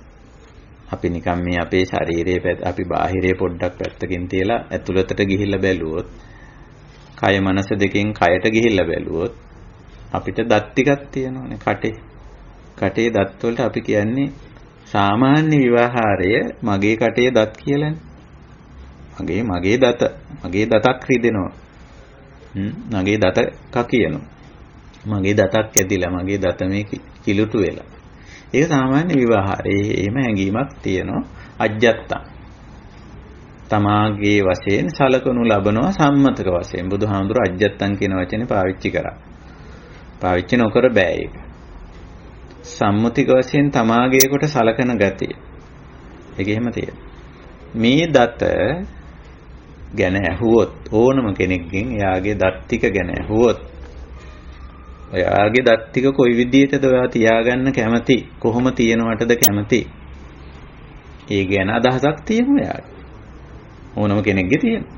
අපි නිකන් මේ අපේ ශරීරයේ අපි බාහිරේ පොඩ්ඩක් පැත්තකින් තියලා ඇතුළතට ගිහිල්ලා බැලුවොත් කය මනස දෙකෙන් කයට ගිහිල්ලා බැලුවොත් අපිට දත් ටිකක් තියෙනවානේ කටේ දත් වලට අපි කියන්නේ සාමාන්‍ය විවහාරය මගේ කටේ දත් කියලානේ. මගේ දතක් රිදෙනවා. මගේ දත කකියනවා. මගේ දතක් ඇදිලා මගේ දත මේ කිලුටු වෙලා. ඒක සාමාන්‍ය විවහාරයේ එහෙම හැඟීමක් තියෙනවා. අජ්ජත්තං තමාගේ වශයෙන් සලකනු ලබනවා සම්මතක වශයෙන්. බුදුහාමුදුරුවෝ අජ්ජත්තං කියන වචනේ පාවිච්චි කරා. පාවිච්චි නොකර බෑ ඒක. සම්මුතික වශයෙන් තමාගේ කොට සලකන ගතිය. ඒක එහෙම තියෙනවා. මේ දත ගැන ඇහුවොත් ඕනම කෙනෙක්ගෙන් එයාගේ දත් ටික ගැන ඇහුවොත් ඔයාගේ දත් ටික කොයි විදිහටද ඔයා තියාගන්න කැමති? කොහොම තියනවටද කැමති? ඒ ගැන අදහසක් තියෙනවා එයාට. ඕනම කෙනෙක්ගේ තියෙනවා.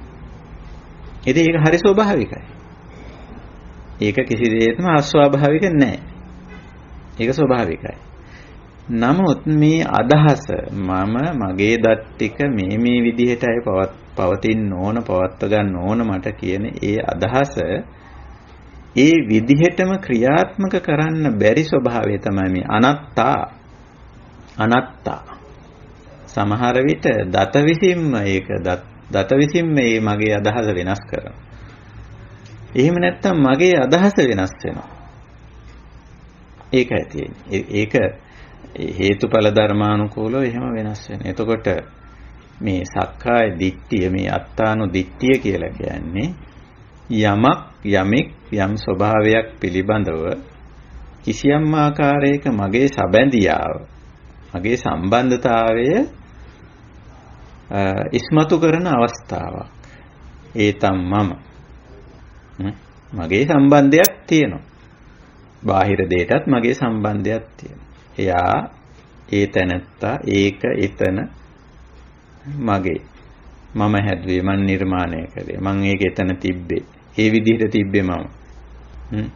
ඉතින් ඒක හරි ස්වභාවිකයි. ඒක කිසි දෙයක්ම අස්වාභාවික නැහැ. ඒක ස්වභාවිකයි. නමුත් මේ අදහස මගේ දත් ටික මේ විදිහටයි පවතින්න ඕන පවත්ව ගන්න ඕන මට කියන ඒ අදහස ඒ විදිහටම ක්‍රියාත්මක කරන්න බැරි ස්වභාවය තමයි මේ අනත්තා. සමහර විට දත විසින්ම මේ මගේ අදහස වෙනස් කරනවා. එහෙම නැත්නම් මගේ අදහස වෙනස් වෙනවා. ඒකයි තියෙන්නේ. ඒක හේතුඵල ධර්මානුකූලව එහෙම වෙනස් වෙනවා. එතකොට මේ සක්කාය දිට්ඨිය මේ අත්තානු දිට්ඨිය කියලා කියන්නේ යමෙක් යම් ස්වභාවයක් පිළිබඳව කිසියම් ආකාරයක මගේ සැබැඳියාව මගේ සම්බන්ධතාවය ඉස්මතු කරන අවස්ථාවක්. ඒ මම මගේ සම්බන්ධයක් තියෙනවා. බාහිර දෙයටත් මගේ සම්බන්ධයක් තියෙනවා. එයා ඒ තැනත්තා ඒක එතන මගේ මම හැදුවේ මම නිර්මාණය කළේ මම ඒක එතන තිබ්බේ ඒ විදිහට තිබ්බේ මම.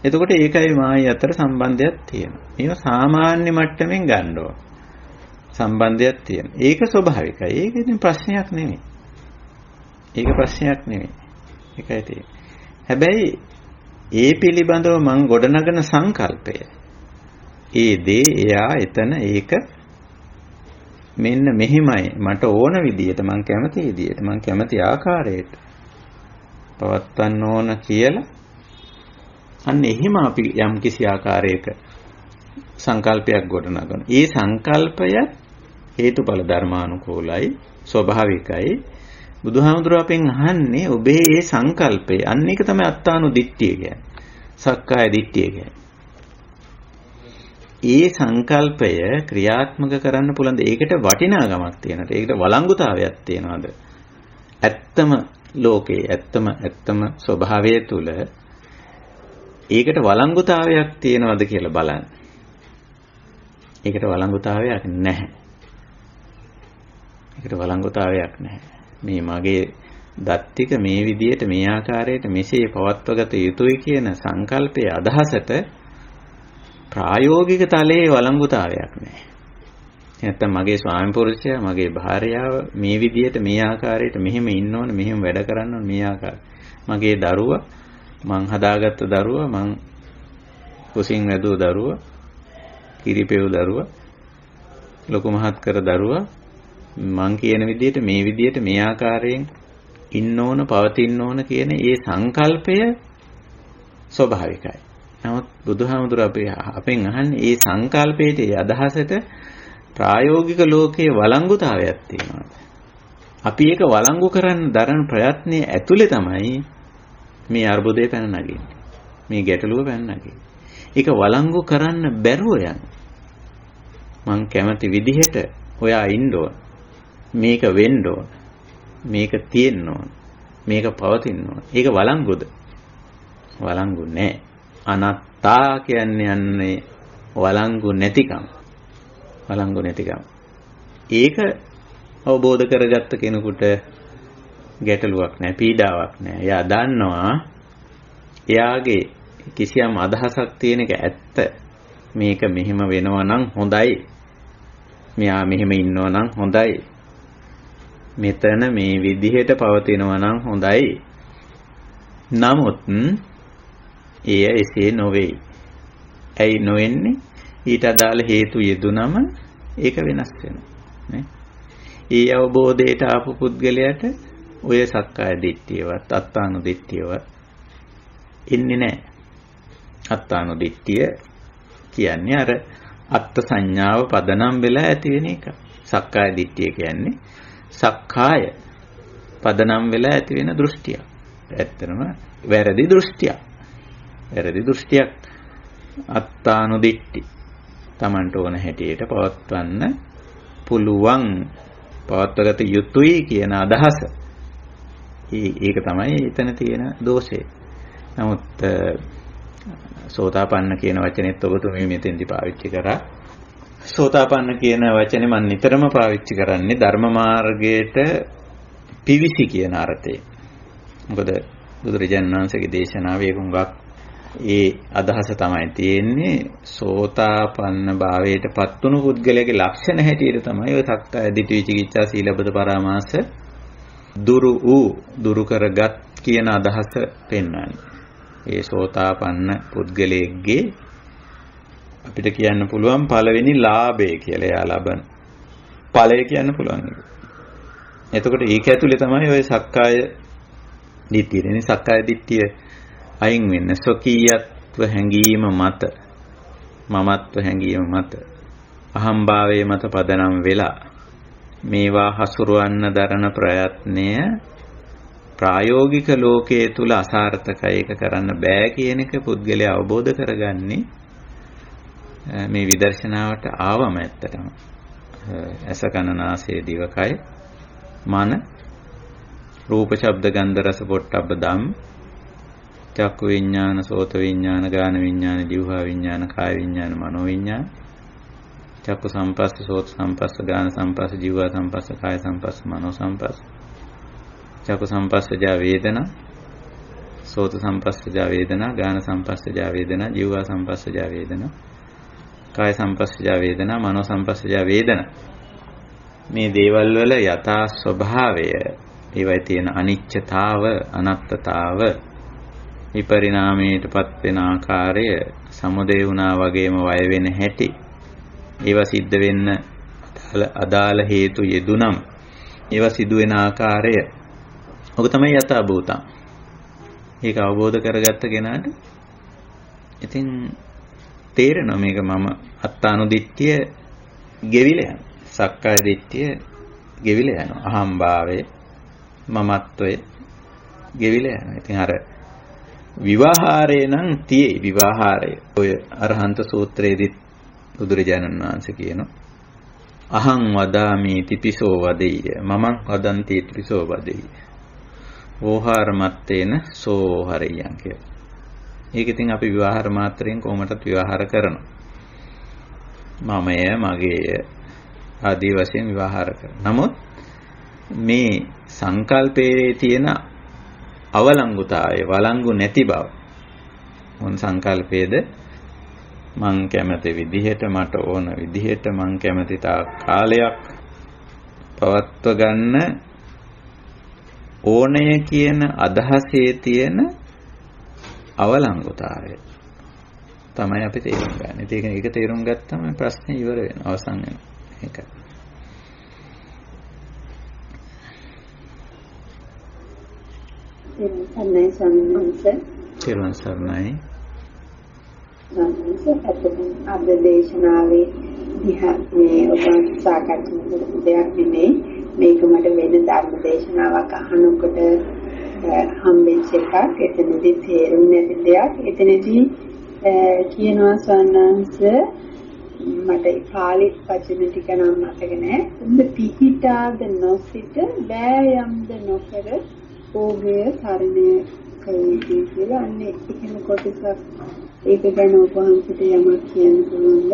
එතකොට ඒකයි මායි අතර සම්බන්ධයක් තියෙනවා. මේව සාමාන්‍ය මට්ටමින් ගන්න ඕන. සම්බන්ධයක් තියෙනවා. ඒක ස්වභාවිකයි. ඒක ඉතින් ප්‍රශ්නයක් නෙමෙයි. ඒකයි තියෙන්නේ. හැබැයි ඒ පිළිබඳව මම ගොඩනගන සංකල්පය ඒ දේ එයා එතන ඒක මෙන්න මෙහිමයි මට ඕන විදියට මම කැමති විදියට මම කැමති ආකාරයට පවත්වන්න ඕන කියලා අන්න එහෙම අපි යම් කිසි ආකාරයක සංකල්පයක් ගොඩනගන. ඒ සංකල්පය හේතුඵල ධර්මානුකූලයි ස්වභාවිකයි. බුදුහාමුදුරුවෝ අපෙන් අහන්නේ ඔබේ මේ සංකල්පය අන්න ඒක තමයි අත්තානු දිට්ඨිය කියන්නේ. සක්කාය දිට්ඨිය කියන්නේ. ඒ සංකල්පය ක්‍රියාත්මක කරන්න පුළුවන්. ඒකට වටිනාකමක් තියෙනවා. ඒකට වළංගුතාවයක් තියෙනවාද? ඇත්තම ලෝකේ ඇත්තම ස්වභාවය තුල ඒකට වළංගුතාවයක් තියෙනවද කියලා බලන්න. ඒකට වළංගුතාවයක් නැහැ. ඒකට වළංගුතාවයක් නැහැ. මේ මගේ දත් ටික මේ විදියට මේ ආකාරයට මෙසේ පවත්වගත යුතුයි කියන සංකල්පයේ අදහසට ප්‍රායෝගික තලයේ වළංගුතාවයක් නැහැ. නැත්තම් මගේ ස්වාමි පුරුෂයා මගේ භාර්යාව මේ විදියට මේ ආකාරයට මෙහෙම ඉන්න ඕන මෙහෙම වැඩ කරන්න ඕන මේ ආකාරය. මගේ දරුවා මං හදාගත්ත දරුවා මං කුසින් වැදුව දරුවා කිරිපෙව් දරුවා ලොකු මහත් කර දරුවා මං කියන විදියට මේ විදියට මේ ආකාරයෙන් ඉන්න ඕන පවතින්න ඕන කියන ඒ සංකල්පය ස්වභාවිකයි. නමුත් බුදුහාමුදුර අපෙන් අහන්නේ ඒ සංකල්පයේ ඒ අදහසට ප්‍රායෝගික ලෝකයේ වළංගුතාවයක් තියෙනවා. අපි ඒක වළංගු කරන්න දරන ප්‍රයත්නයේ ඇතුලේ තමයි මේ අර්බුදේ පැන නගින්නේ. මේ ගැටලුව පැන නගින්නේ. ඒක වළංගු කරන්න බැරුව යන. මං කැමති විදිහට ඔයා ඉන්න ඕන. මේක වෙන්න ඕන. මේක තියෙන්න ඕන. මේක පවතින්න ඕන. ඒක වළංගුද? වළංගු නෑ. අනත්තා කියන්නේ යන්නේ වළංගු නැතිකම. වළංගු නැතිකම. ඒක අවබෝධ කරගත්ත කෙනෙකුට ගැටලුවක් නෑ, පීඩාවක් නෑ. එයා දන්නවා එයාගේ කිසියම් අදහසක් තියෙන එක ඇත්ත. මේක මෙහෙම වෙනවා නම් හොඳයි. මෙයා මෙහෙම ඉන්නවා නම් හොඳයි. මෙතන මේ විදිහට පවතිනවා නම් හොඳයි. නමුත් එය එසේ නොවේ. ඇයි නොවෙන්නේ? ඊට අදාළ හේතු යෙදුනම ඒක වෙනස් වෙනවා. නේ? ඒ අවබෝධයට ආපු පුද්ගලයාට ඔය සක්කාය දිට්ඨියවත් අත්තානු දිට්ඨියවත් ඉන්නේ නැහැ. අත්තානු දිට්ඨිය කියන්නේ අර අත්ත් සංඥාව පදනම් වෙලා ඇති වෙන එක. සක්කාය දිට්ඨිය කියන්නේ සක්කාය පදනම් වෙලා ඇති වෙන දෘෂ්ටියක්. ඇත්තටම වැරදි දෘෂ්ටියක්. වැරදි දෘෂ්ටියක්. අත්තානු දිට්ඨි. Tamanට ඕන හැටියට පවත්වන්න පුළුවන්. පවත්වගත යුතුයි කියන අදහස. ඒක තමයි එතන තියෙන දෝෂය. නමුත් සෝතාපන්න කියන වචනේත් ඔබතුමී මෙතෙන්දි පාවිච්චි කරා. සෝතාපන්න කියන වචනේ මම නිතරම පාවිච්චි කරන්නේ ධර්ම මාර්ගයට පිවිසි කියන අර්ථයෙන්. මොකද බුදුරජාණන් වහන්සේගේ දේශනාවේ හුඟක් ඒ අදහස තමයි තියෙන්නේ. සෝතාපන්න භාවයට පත්තුණු පුද්ගලයාගේ ලක්ෂණ හැටියට තමයි ඔය සක්කාය දිට්ඨි විචිකිච්ඡා සීලබ්බත පරාමාස දුරු කරගත් කියන අදහස පෙන්වන්නේ. ඒ සෝතාපන්න පුද්ගලයෙක්ගේ අපිට කියන්න පුළුවන් පළවෙනි ලාභය කියලා එයා ලබන ඵලය කියන්න පුළුවන් එක. එතකොට ඒක ඇතුලේ තමයි ওই සක්කාය දිට්ඨිය. එනේ සක්කාය දිට්ඨිය අයින් වෙන්න සොකීයත්ව හැඟීම මත මමත්ව හැඟීම මත අහම්භාවයේ මත පදනම් වෙලා මේවා හසුරවන්න දරන ප්‍රයත්නය ප්‍රායෝගික ලෝකයේ තුල අසාර්ථකයි. ඒක කරන්න බෑ කියන එක පුද්ගලයා අවබෝධ කරගන්නේ මේ විදර්ශනාවට ආවම ඇත්තටම ඇස කන නාසය දිවකය මන රූප ශබ්ද ගන්ධ රස පොට්ටබ්බ ධම්ම චක්කු විඥාන සෝත විඥාන ගාන විඥාන જીවහා විඥාන කාය විඥාන මනෝ විඥාන චක්කු සංපස්ස සෝත සංපස්ස ගාන සංපස්ස જીවහා සංපස්ස කාය සංපස්ස මනෝ සංපස්ස චක්කු සංපස්සජා වේදනා සෝත සංපස්සජා වේදනා ගාන සංපස්සජා වේදනා જીවහා සංපස්සජා වේදනා කාය සංපස්සජා වේදනා මනෝ සංපස්සජා වේදනා. මේ දේවල් වල යථා ස්වභාවය, ඒවයි තියෙන අනිච්චතාව, අනත්තතාව, විපරිණාමයටපත් වෙන ආකාරය, සමුදේ වුණා වගේම වය වෙන හැටි, ඒවා සිද්ධ වෙන්න අදාළ හේතු යෙදුනම් ඒවා සිදු වෙන ආකාරය, ඔක තමයි යථා භූතං. ඒක අවබෝධ කරගත්ත කෙනාට ඉතින් තේරෙනවා මේක මම අත්තානු දිට්ඨිය ගෙවිලා යනවා. සක්කාය දිට්ඨිය ගෙවිලා යනවා. අහම්භාවය මමත්වය ගෙවිලා යනවා. ඉතින් අර විවාහාරේ නම් තියෙයි. විවාහාරය ඔය අරහන්ත සූත්‍රයේදී බුදුරජාණන් වහන්සේ කියනවා අහං වදාමි තිපිසෝ වදෙය්‍ය මමං වදන්ති තිපිසෝ වදෙය්‍ය ඕහාර මත්තේන සෝ හරියං කියලා. ඒක ඉතින් අපි විවාහාර මාත්‍රයෙන් කොහොමදත් විවාහාර කරනවා. මමය මගේය ආදී වශයෙන් විවාහාර කරනවා. නමුත් මේ සංකල්පයේ තියෙන අවලංගුතාවය වළංගු නැති බව මොන සංකල්පයේද මං කැමති විදිහට මට ඕන විදිහට මං කැමති තා කාලයක් පවත්ව ගන්න ඕනය කියන අදහසේ තියෙන අවලංගුතාවය තමයි අපි තේරුම් ගන්න. ඒක තේරුම් ගත්තම ප්‍රශ්නේ ඉවර වෙනවා අවසන් වෙනවා. ඒකයි. සර්ණයි සම්මානසේ තෙරුවන් සරණයි. අද දේශනාවේ දිහා මේ ඔබ සාකච්ඡා කරපු දෙයක් නෙමෙයි. මේක මට වෙන ධර්ම දේශනාවක් අහනකොට හම්බෙච්ච එකක්. එතනදී තේරුම් නැති දෙයක්. එතනදී කියනවා සන්නංශ මට පාලි වචන ටික නම් මතක නැහැ. උඹ පිහිටාද නොසිට වෑයම්ද නොකර ඕගේ තරණය කරන්නේ කියලා අන්නේ එකම කොටසක්. ඒක ගැන ඔබ වහන්සේට යමක් කියන්න පුළුවන්ද?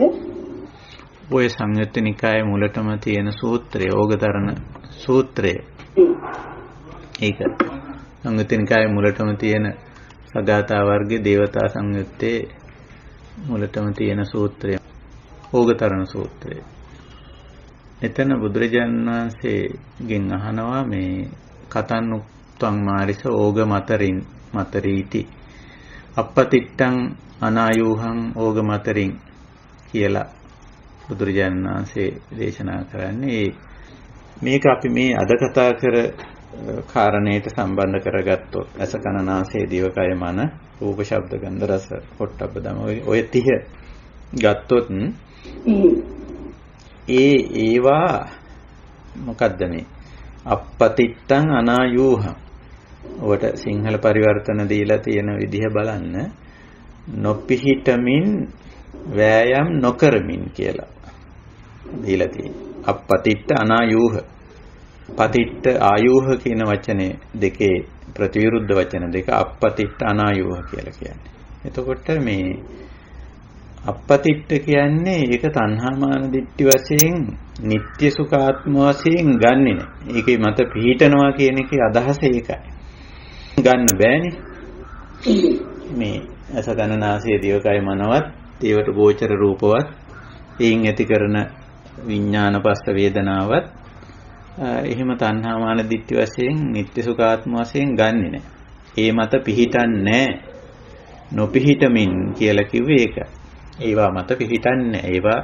ඔය සංයුත්ත නිකායේ මුලටම තියෙන සූත්‍රය ඕගතරණ සූත්‍රය. ඒක සංයුත්ත නිකායේ මුලටම තියෙන සගතා වර්ගයේ දේවතා සංයුත්තේ මුලටම තියෙන සූත්‍රය ඕගතරණ සූත්‍රය. එතන බුදුරජාණන් වහන්සේගෙන් අහනවා මේ කතන්නුක්තං මාරිස ඕග මතරීති අපපතිට්ටං අනායූහං ඕග මතරින් කියලා බුදුරජාණන් වහන්සේ දේශනා කරන්නේ. මේක අපි මේ අද කතා කර කාරණේට සම්බන්ධ කරගත්තොත් අස කන නාසය දිවකය මන රූප ශබ්ද ගන්ධ රස පොට්ටබ්බ ධම ඔය 30 ගත්තොත් ඒවා මොකද්ද මේ අපපතිට්ටං අනායූහං ඔබට සිංහල පරිවර්තන දීලා තියෙන විදිහ බලන්න නොපිහිටමින් වෑයම් නොකරමින් කියලා දීලා තියෙනවා. අපපතිට්ඨ අනායූහ පතිට්ඨ ආයූහ කියන වචනේ දෙකේ ප්‍රතිවිරුද්ධ වචන දෙක අපපතිට්ඨ අනායූහ කියලා කියන්නේ. එතකොට මේ අපපතිට්ඨ කියන්නේ ඒක තණ්හාමාන දිට්ඨි වශයෙන් නিত্য සුඛාත්ම වශයෙන් ගන්නෙ නෑ. ඒකේ මත පිහිටනවා කියන එකේ අදහස ඒකයි. ගන්න බෑනේ. මේ අසකනනාසය දිවකය මනවත් ඒවට ගෝචර රූපවත් එයින් ඇති කරන විඥාන පස්ස වේදනාවත් එහෙම තණ්හාමාන දිට්ඨි වශයෙන් නিত্য සුඛාත්ම වශයෙන් ගන්නෙ නෑ. ඒ මත පිහිටන්නේ නෑ. නොපිහිටමින් කියලා කිව්වේ ඒක. ඒවා මත පිහිටන්නේ නෑ. ඒවා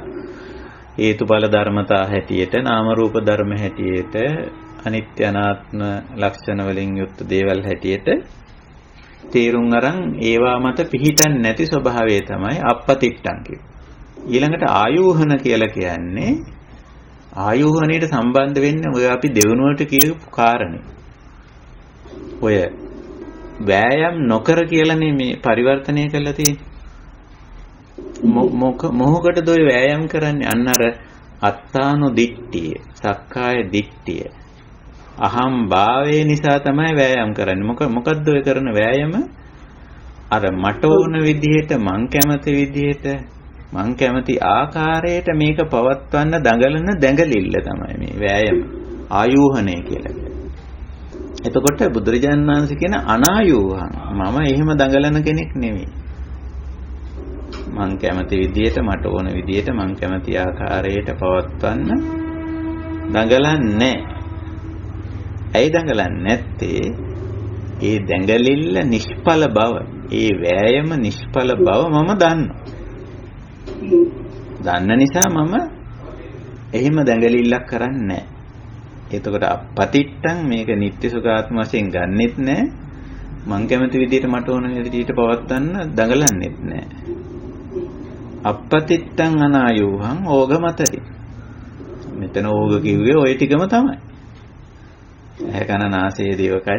හේතුඵල ධර්මතා හැටියට නාම රූප ධර්ම හැටියට අනිත්‍ය අනාත්ම ලක්ෂණ වලින් යුක්ත දේවල් හැටියට තේරුම් අරන් ඒවා මත පිහිටන්නේ නැති ස්වභාවය තමයි අපපතිට්ඨං කියන්නේ. ඊළඟට ආයෝහන කියලා කියන්නේ ආයෝහණයට සම්බන්ධ වෙන්නේ ඔය අපි දෙවනුවට කියපු කාරණේ. ඔය වෑයම් නොකර කියලානේ මේ පරිවර්තනය කරලා තියෙන්නේ. මොහොකටද ඔය වෑයම් කරන්නේ? අන්න අර අත්තානු දිට්ඨිය, සක්කාය දිට්ඨිය, අහම් භාවයේ නිසා තමයි වෑයම් කරන්නේ. මොකද්ද ඔය කරන වෑයම? අර මට ඕන විදිහට මං කැමති විදිහට මං කැමති ආකාරයට මේක පවත්වන්න දඟලන දැඟලිල්ල තමයි මේ වෑයම ආයෝහණය කියලා කියන්නේ. එතකොට බුදුරජාණන් වහන්සේ කියන අනායෝහං මම එහෙම දඟලන කෙනෙක් නෙමෙයි. මං කැමති විදිහට මට ඕන විදිහට මං කැමති ආකාරයට පවත්වන්න දඟලන්නේ. ඇයි දඟලන්නේ නැත්තේ? ඒ දැඟලිල්ල නිෂ්ඵල බව, ඒ වෑයම නිෂ්ඵල බව මම දන්නවා. දන්න නිසා මම එහෙම දැඟලිල්ලක් කරන්නේ නැහැ. එතකොට අපපතිට්ඨං මේක නিত্য සුඛාත්ම වශයෙන් ගන්නෙත් නැහැ. මං කැමති විදිහට මට ඕන විදිහට පවත්වන්න දඟලන්නෙත් නැහැ. අපපතිට්ඨං අනායෝහං ඕග මතරි. මෙතන ඕග කිව්වේ ওই ටිකම තමයි. ඇහැ කන නාසය දිවකය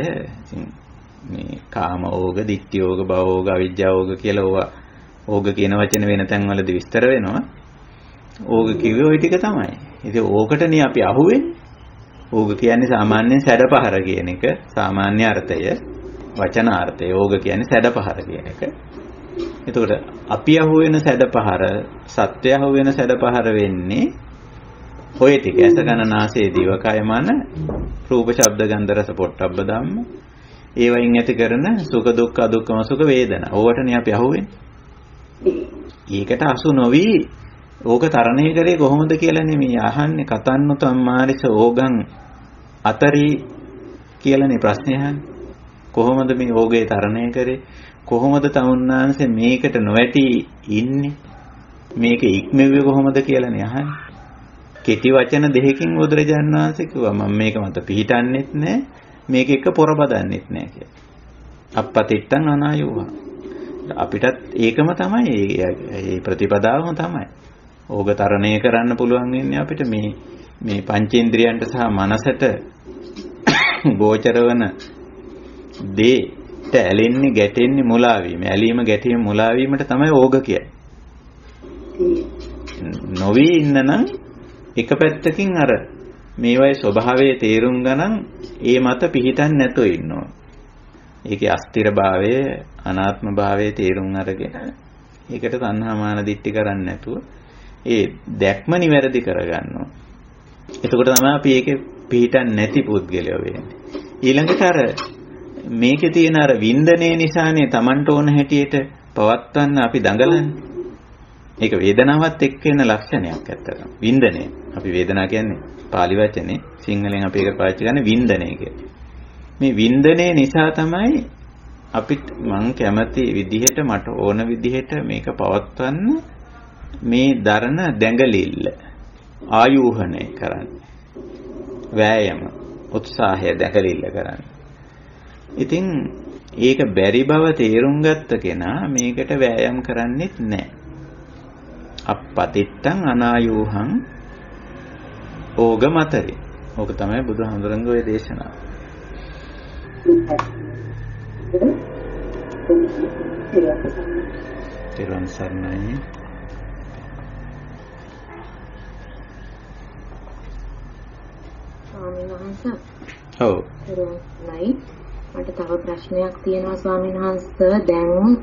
මේ කාම ඕග, ditthi ඕග, භව ඕග, අවිජ්ජා ඕග කියලා ඕග කියන වචන වෙන තැන්වලදී විස්තර වෙනවා. ඕක කිව්වේ ওই ටික තමයි. ඉතින් ඕකටනේ අපි අහුවෙන්නේ. ඕක කියන්නේ සාමාන්‍යයෙන් සැඩපහර කියන එක. සාමාන්‍ය අර්ථය, වචනාර්ථය. ඕක කියන්නේ සැඩපහර කියන එක. එතකොට අපි අහුවෙන සැඩපහර, සත්‍ය අහුවෙන සැඩපහර වෙන්නේ ඔය ටික. ඇස කන නාසය දිවකය මන රූප ශබ්ද ගන්ධ රස පොට්ටබ්බ ධම්ම. ඒවයින් ඇති කරන සුඛ දුක්ඛ අදුක්ඛම සුඛ වේදනා. ඕවටනේ අපි අහුවෙන්නේ. ඒකට අසු නොවි ඕක තරණය කරේ කොහොමද කියලා නෙමෙයි අහන්නේ. කතන්නු තම්මාරිස ඕගං අතරි කියලානේ ප්‍රශ්නේ අහන්නේ. කොහොමද මේ ඕගේ තරණය කරේ? කොහොමද තමුන්නාන්සේ මේකට නොවැටි ඉන්නේ? මේක ඉක්මෙව්වේ කොහොමද කියලානේ අහන්නේ. කෙටි වචන දෙකකින් බුදුරජාණන් වහන්සේ කිව්වා මම මේක මත පිහිටන්නෙත් නැහැ. මේක එක පොරබදන්නෙත් නැහැ කියලා. අපපතිට්ටං අනායෝහ. අපිටත් ඒකම තමයි. ඒ ප්‍රතිපදාවම තමයි. ඕක තරණය කරන්න පුළුවන් වෙන්නේ අපිට මේ පංචේන්ද්‍රයන්ට සහ මනසට ගෝචර වෙන දේට ඇලෙන්නේ ගැටෙන්නේ මුලා වීම. ඇලීම ගැටීම මුලා වීමට තමයි ඕග කියන්නේ. නොවි ඉන්නනම් එක පැත්තකින් අර මේවයි ස්වභාවයේ තේරුම් ගන්න ඒ මත පිහිටන් නැතෝ ඉන්නවා. ඒකේ අස්තිරභාවය, අනාත්ම භාවයේ තේරුම් අරගෙන ඒකට තණ්හා මාන දිට්ඨි කරන්නේ නැතුව ඒ දැක්ම නිවැරදි කරගන්නවා. එතකොට තමයි අපි ඒකේ පිහිටන් නැති පුද්ගලයෝ වෙන්නේ. ඊළඟට අර මේකේ තියෙන අර වින්දනයේ නිසානේ Tamanට ඕන හැටියට පවත්වන්න අපි දඟලන්නේ. ඒක වේදනාවත් එක්ක එන ලක්ෂණයක් ඇත්තටම. වින්දනය. අපි වේදනාව කියන්නේ පාලි වචනේ, සිංහලෙන් අපි ඒක පාවිච්චි කරන්නේ වින්දනය කියලා. මේ වින්දනයේ නිසා තමයි අපිට මං කැමති විදිහට මට ඕන විදිහට මේක පවත්වන්න මේ දරන දැඟලිල්ල ආයෝහණය කරන්නේ. වෑයම, උත්සාහය දැඟලිල්ල කරන්නේ. ඉතින් ඒක බැරි බව තේරුම් ගත්ත කෙනා මේකට වෑයම් කරන්නේත් නැහැ. අපපතිට්ටං අනායෝහං ඕග මතරේ. ඕක තමයි බුදුහාමුදුරන්ගේ ඔය දේශනාව. තෙරුවන් සරණයි. ස්වාමීන් වහන්සේ. ඔව්. තෙරුවන්යි. මට තව ප්‍රශ්නයක් තියෙනවා ස්වාමීන් වහන්සේ. දැන්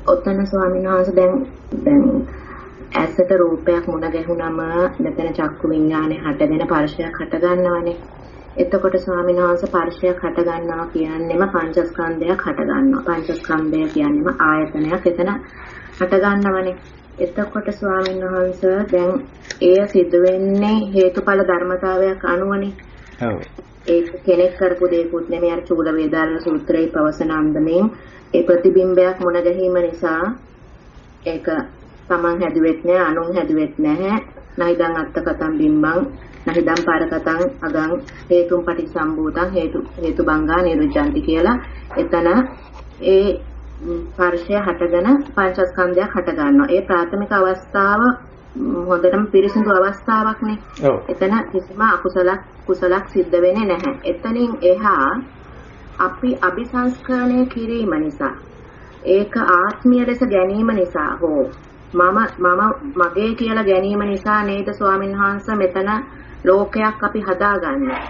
ඔතන ස්වාමීන් වහන්සේ දැන් ඇසට රූපයක් මුණ ගැහුනම මෙතන චක්කු විඤ්ඤාණය හටගෙන පර්ශයක් හට ගන්නවනේ. එතකොට ස්වාමීන් වහන්සේ පර්ශයක් හට ගන්නවා කියන්නේම පංචස්කන්ධයක් හට ගන්නවා. පංචස්කන්ධය කියන්නේම ආයතනයක් එතන හට ගන්නවනේ. එතකොට ස්වාමීන් වහන්සේ දැන් එය සිද්ධ වෙන්නේ හේතුඵල ධර්මතාවයක් අනුවනේ. ඔව්. ඒක කෙනෙක් කරපු දෙයක්වත් නෙමෙයි. අර චූල වේදාරණ සූත්‍රයේ පවසන අන්දමෙන් ඒ ප්‍රතිබිම්බයක් මුණ ගැනීම නිසා ඒක තමන් හැදුවෙත් නෑ, අනුන් හැදුවෙත් නැහැ. නයිදං අත්තකතම් බිම්බං නහිදං පාරකතං අගං හේතුම් පටිසම්භූතං හේතු බංගා නිරුද්ධಂತಿ කියලා එතන ඒ ස්පර්ශය හටගෙන පංචස්කන්ධයක් හට ගන්නවා. ඒ ප්‍රාථමික අවස්ථාව හොඳටම පිරිසිදු අවස්ථාවක් නේ. එතන කිසිම කුසලක් සිද්ධ වෙන්නේ නැහැ. එතනින් එහා අපි අபிසංස්කරණය කිරීම නිසා ඒක ආත්මීය ලෙස ගැනීම නිසා හෝ මම මගේ කියලා ගැනීම නිසා නේද ස්වාමීන් වහන්සේ මෙතන ලෝකයක් අපි හදාගන්නේ.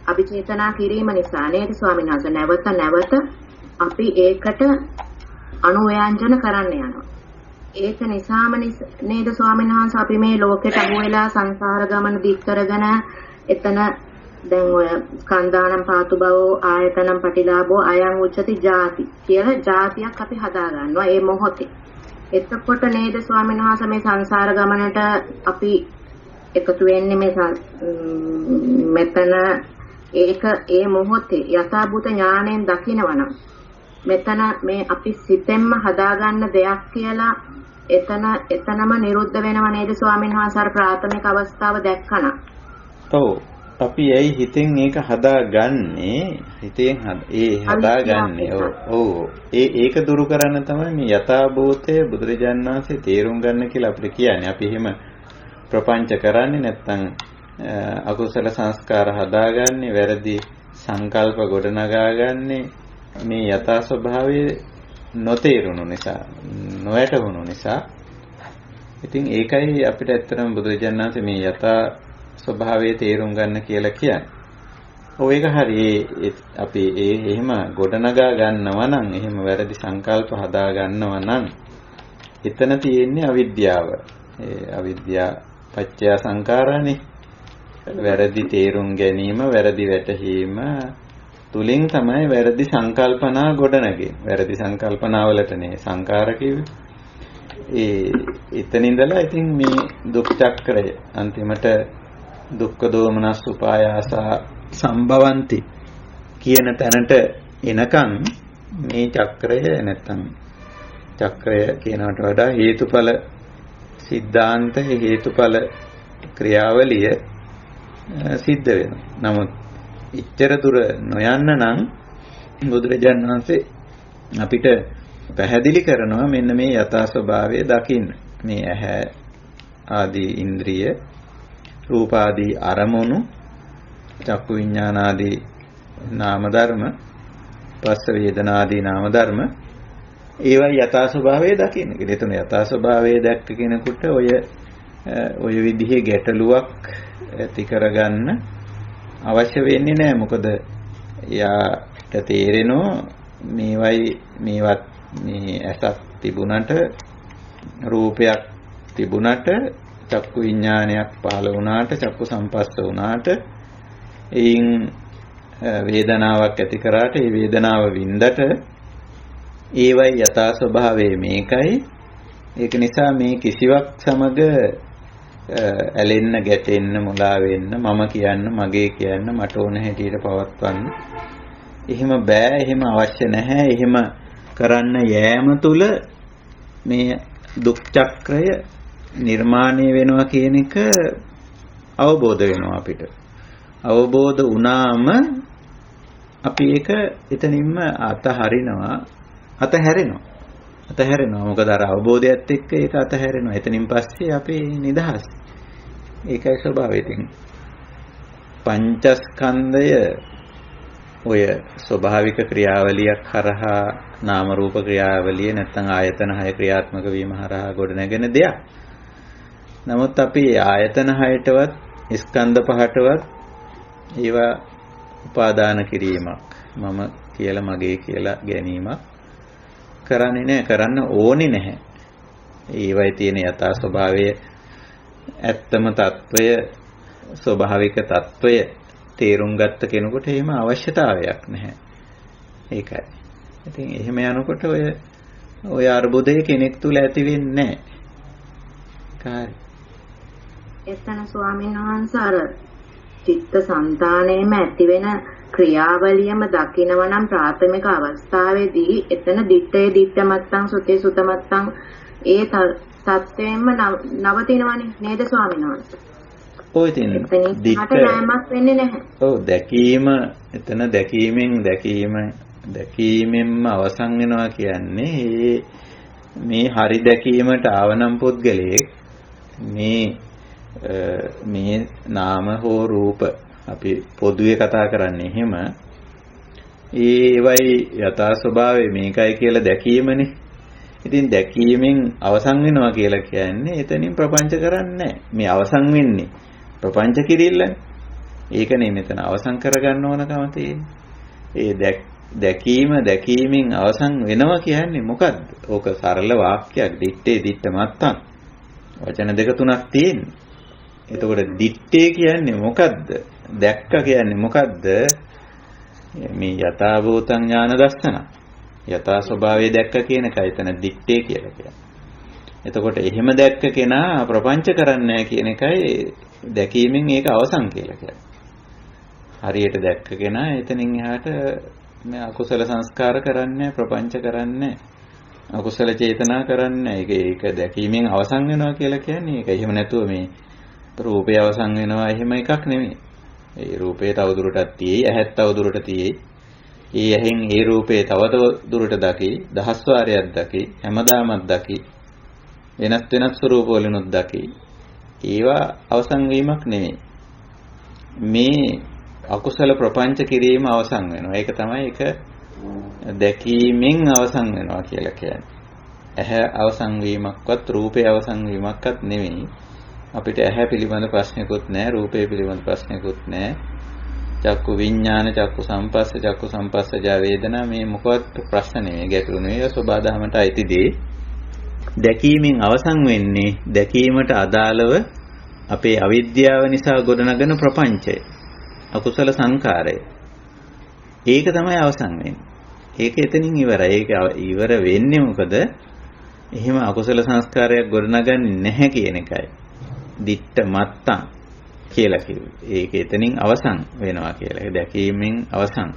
අභිචේතනා කිරීම නිසා නේද ස්වාමීන් වහන්සේ නැවත අපි ඒකට අනුව්‍යංජන කරන්න යනවා. ඒක නිසාම නේද ස්වාමීන් වහන්සේ අපි මේ ලෝකෙට අහු වෙලා සංසාර ගමන දික් කරගෙන එතන දැන් ඔය ස්කන්ධානම් පාතු භවෝ ආයතනම් පටිලාභෝ අයං උච්චති ජාති කියලා ජාතියක් අපි හදා ගන්නවා මේ මොහොතේ. එතකොට නේද ස්වාමීන් වහන්සේ මේ සංසාර ගමනට අපි එකතු වෙන්නේ මෙතන ඒක ඒ මොහොතේ යථාභූත ඥාණයෙන් දකිනවනම් මෙතන මේ අපි සිතෙන්ම හදාගන්න දෙයක් කියලා එතනම නිරුද්ධ වෙනව නේද ස්වාමීන් වහන්සේ ප්‍රාථමික අවස්ථාව දැක්කන. ඔව්. අපි ඇයි හිතෙන් ඒක හදාගන්නේ? හිතෙන් හදාගන්නේ. ඔව්. ඒක දුරු කරන්න තමයි මේ යථාභූතය බුදුරජාණන් වහන්සේ තේරුම් ගන්න කියලා අපිට කියන්නේ. අපි එහෙම ප්‍රපංච කරන්නේ නැත්නම් අකුසල සංස්කාර හදාගන්නේ, වැරදි සංකල්ප ගොඩනගාගන්නේ මේ යථා ස්වභාවය නොතේරුණු නිසා, නොයටවුණු නිසා ඉතින් ඒකයි අපිට ඇත්තටම බුදුරජාණන් වහන්සේ මේ යථා ස්වභාවයේ තේරුම් ගන්න කියලා කියන්නේ. ඔය එක හරි අපි එහෙම ගොඩනගා ගන්නවා නම්, එහෙම වැරදි සංකල්ප හදා ගන්නවා නම් එතන තියෙන්නේ අවිද්‍යාව. ඒ අවිද්‍යා පත්‍ය සංකාරානේ. වැරදි තේරුම් ගැනීම, වැරදි වැටහීම තුලින් තමයි වැරදි සංකල්පනා ගොඩනගන්නේ. වැරදි සංකල්පනාවලටනේ සංකාර කිව්වේ. එතන ඉඳලා ඉතින් මේ දුක් චක්‍රය අන්තිමට දුක්ඛ දෝමනස් උපායාස සම්භවಂತಿ කියන තැනට එනකන් මේ චක්‍රය නැත්තම් චක්‍රය කියනකට වඩා හේතුඵල සිද්ධාන්ත හේතුඵල ක්‍රියාවලිය සිද්ධ වෙනවා. නමුත් ඉච්ඡර දුර නොයන්න නම් බුදුරජාණන් වහන්සේ අපිට පැහැදිලි කරනවා මෙන්න මේ යථා ස්වභාවය දකින්න. මේ ඇහැ ආදී ඉන්ද්‍රිය, රූප ආදී අරමුණු, චක්කු විඥාන ආදී නාම ධර්ම, පස්ස වේදනා ආදී නාම ධර්ම, ඒවයි යථා ස්වභාවය දකින්න. ඒතන යථා ස්වභාවය දැක්ක කෙනෙකුට ඔය විදිහේ ගැටලුවක් ඇති කරගන්න අවශ්‍ය වෙන්නේ නැහැ. මොකද එයාට තේරෙනවා මේවත් මේ ඇසක් තිබුණට, රූපයක් තිබුණට, චක්කු විඥානයක් පහළ වුණාට, චක්කු සංපස්ස වුණාට, එයින් වේදනාවක් ඇති කරාට, ඒ වේදනාව වින්දට ඒවයි යථා ස්වභාවය මේකයි. ඒක නිසා මේ කිසිවක් සමග ඇලෙන්න, ගැටෙන්න, මුලා වෙන්න, මම කියන්න, මගේ කියන්න, මට ඕන හැටියට පවත්වන්න එහෙම බෑ. එහෙම අවශ්‍ය නැහැ. එහෙම කරන්න යෑම තුල මේ දුක් චක්‍රය නිර්මාණය වෙනවා කියන එක අවබෝධ වෙනවා අපිට. අවබෝධ වුණාම අපි ඒක එතනින්ම අතහැරෙනවා. මොකද අර අවබෝධයත් එක්ක ඒක අතහැරෙනවා. එතනින් පස්සේ අපි නිදහස්. ඒකයි ස්වභාවය. ඉතින් පංචස්කන්ධය ඔය ස්වභාවික ක්‍රියාවලියක් හරහා, නාම රූප ක්‍රියාවලිය නැත්නම් ආයතන 6 ක්‍රියාත්මක වීම හරහා ගොඩනැගෙන දෙයක්. නමුත් අපි ආයතන 6ටවත් ස්කන්ධ 5ටවත් ඒවා උපාදාන කිරීමක්, මම කියලා මගේ කියලා ගැනීමක් කරන්නේ නැහැ, කරන්න ඕනේ නැහැ. ඒවයි තියෙන යථා ස්වභාවය, ඇත්තම తত্ত্বය, ස්වභාවික తত্ত্বය තේරුම් ගත්ත කෙනෙකුට එහෙම අවශ්‍යතාවයක් නැහැ. ඒකයි. ඉතින් එහෙම යනකොට ඔය අර්බුදය කෙනෙක් තුල ඇති වෙන්නේ නැහැ. එතන ස්වාමීන් වහන්සේ අර චිත්ත සංතානයේම ඇති වෙන ක්‍රියාවලියම දකිනව නම් ප්‍රාථමික අවස්ථාවේදී එතන දිත්තේ දිත්තමත්තං සුතේ සුතමත්තං ඒ තත්ත්වයෙන්ම නවතිනවනේ නේද ස්වාමීන් වහන්සේ? ඔය තියෙන දිත්තට යෑමක් වෙන්නේ නැහැ. ඔව්, දැකීම එතන දැකීමෙන්ම අවසන් වෙනවා කියන්නේ මේ හරි දැකීමට ආවනම් පුද්ගලයෙක් මේ නාම හෝ රූප අපි පොදුවේ කතා කරන්නේ එහෙම, ඒවයි යථා ස්වභාවය මේකයි කියලා දැකීමනේ. ඉතින් දැකීමෙන් අවසන් වෙනවා කියලා කියන්නේ එතනින් ප්‍රපංච කරන්නේ නැහැ. මේ අවසන් වෙන්නේ ප්‍රපංච කිරිල්ලනේ. ඒකනේ මෙතන අවසන් කරගන්න ඕනකම තියෙන්නේ. ඒ දැකීමෙන් අවසන් වෙනවා කියන්නේ මොකද්ද? ඕක සරල වාක්‍යයක්. දිත්තේ දිත්ත මත්තං. වචන දෙක තුනක් තියෙන්නේ. එතකොට දිත්තේ කියන්නේ මොකද්ද? දැක්ක කියන්නේ මොකද්ද? මේ යථා භූතං ඥාන දර්ශන. යථා ස්වභාවය දැක්ක කියන එකයි එතන දිත්තේ කියලා කියන්නේ. එතකොට එහෙම දැක්ක කෙනා ප්‍රපංච කරන්නේ නැහැ කියන එකයි දැකීමෙන් ඒක අවසන් කියලා කියන්නේ. හරියට දැක්ක කෙනා එතනින් එහාට මේ අකුසල සංස්කාර කරන්නේ, ප්‍රපංච කරන්නේ, අකුසල චේතනා කරන්නේ. ඒක දැකීමෙන් අවසන් වෙනවා කියලා කියන්නේ ඒක. එහෙම නැතුව මේ රූපය අවසන් වෙනවා එහෙම එකක් නෙමෙයි. ඒ රූපේ තවදුරටත් තියෙයි, ඇහත් තවදුරට තියෙයි. ඒ ඇහෙන් ඒ රූපේ තවදුරට දකි, දහස් වාරයක් දකි, හැමදාමත් දකි, වෙනස් ස්වරූප වලිනුත් දකි. ඒවා අවසන් වීමක් නෙමෙයි. මේ අකුසල ප්‍රපංච කිරීම අවසන් වෙනවා. ඒක තමයි ඒක දැකීමෙන් අවසන් වෙනවා කියලා කියන්නේ. ඇහැ අවසන් වීමක්වත් රූපේ අවසන් වීමක්වත් නෙවෙයි. අපිට ඇහැ පිළිබඳ ප්‍රශ්නයක්වත් නැහැ, රූපේ පිළිබඳ ප්‍රශ්නයක්වත් නැහැ. චක්කු විඥාන, චක්කු සංපස්සජා වේදනා මේ මොකවත් ප්‍රශ්න නෙවෙයි, ගැටලු නෙවෙයි. සබදාමට අයිති දේ. දැකීමෙන් අවසන් වෙන්නේ දැකීමට අදාළව අපේ අවිද්‍යාව නිසා ගොඩනගන ප්‍රපංචය, අකුසල සංකාරය. ඒක තමයි අවසන් වෙන්නේ. ඒක එතනින් ඉවරයි. ඒක ඉවර වෙන්නේ මොකද? එහෙම අකුසල සංස්කාරයක් ගොඩනගන්නේ නැහැ කියන එකයි. දිට්ඨ මත්තං කියලා කිව්වේ. ඒක එතනින් අවසන් වෙනවා කියලා. ඒ දැකීමෙන් අවසන්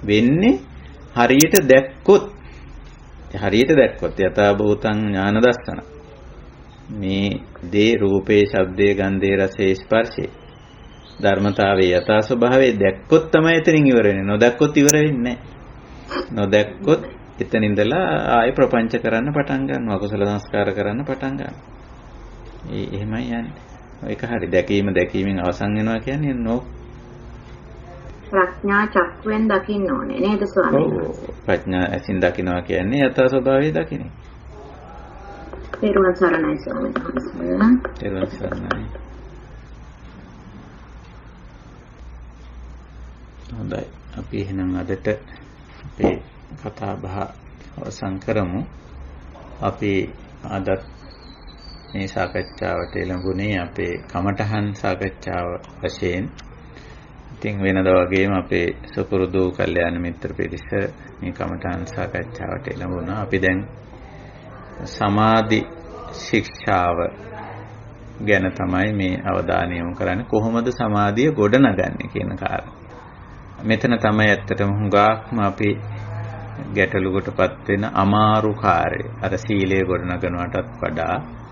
වෙන්නේ හරියට දැක්කොත් යථා භූතං ඥාන දස්සන. මේ දේ රූපේ, ශබ්දේ, ගන්ධේ, රසේ, ස්පර්ශේ ධර්මතාවයේ යථා ස්වභාවය දැක්කොත් තමයි එතනින් ඉවර වෙන්නේ. නොදැක්කොත් ඉවර වෙන්නේ නැහැ. නොදැක්කොත් එතන ඉඳලා ආයෙ ප්‍රපංච කරන්න පටන් ගන්නවා. අකුසල සංස්කාර කරන්න පටන් ගන්නවා. එහෙමයි යන්නේ. ඒක හරි. දැකීමෙන් අවසන් වෙනවා කියන්නේ නෝ ප්‍රඥා චක්කුවෙන් දකින්න ඕනේ නේද ස්වාමීන් වහන්සේ? ඔව්. ප්‍රඥා ඇසින් දකින්නවා කියන්නේ යථා ස්වභාවය දකින්නේ. පෙරවන් සරණයි ස්වාමීන් වහන්සේ. පෙරවන් සරණයි. හොඳයි. අපි එහෙනම් අදට අපේ කතා බහ අවසන් කරමු. අපි අදත් මේ සාකච්ඡාවට එළඹුණේ අපේ කමඨහන් සාකච්ඡාව වශයෙන්. ඉතින් වෙනදා වගේම අපේ සුපුරුදු කල්යාණ මිත්‍ර පිරිස මේ කමඨහන් සාකච්ඡාවට එළඹුණා. අපි දැන් සමාධි ශික්ෂාව ගැන තමයි මේ අවධානය යොමු කරන්නේ. කොහොමද සමාධිය ගොඩනගන්නේ කියන කාරණා. මෙතන තමයි ඇත්තටම හුඟක්ම අපි ගැටලුවකටපත් වෙන අමාරු කාර්යය. අර සීලය ගොඩනගනවටත් වඩා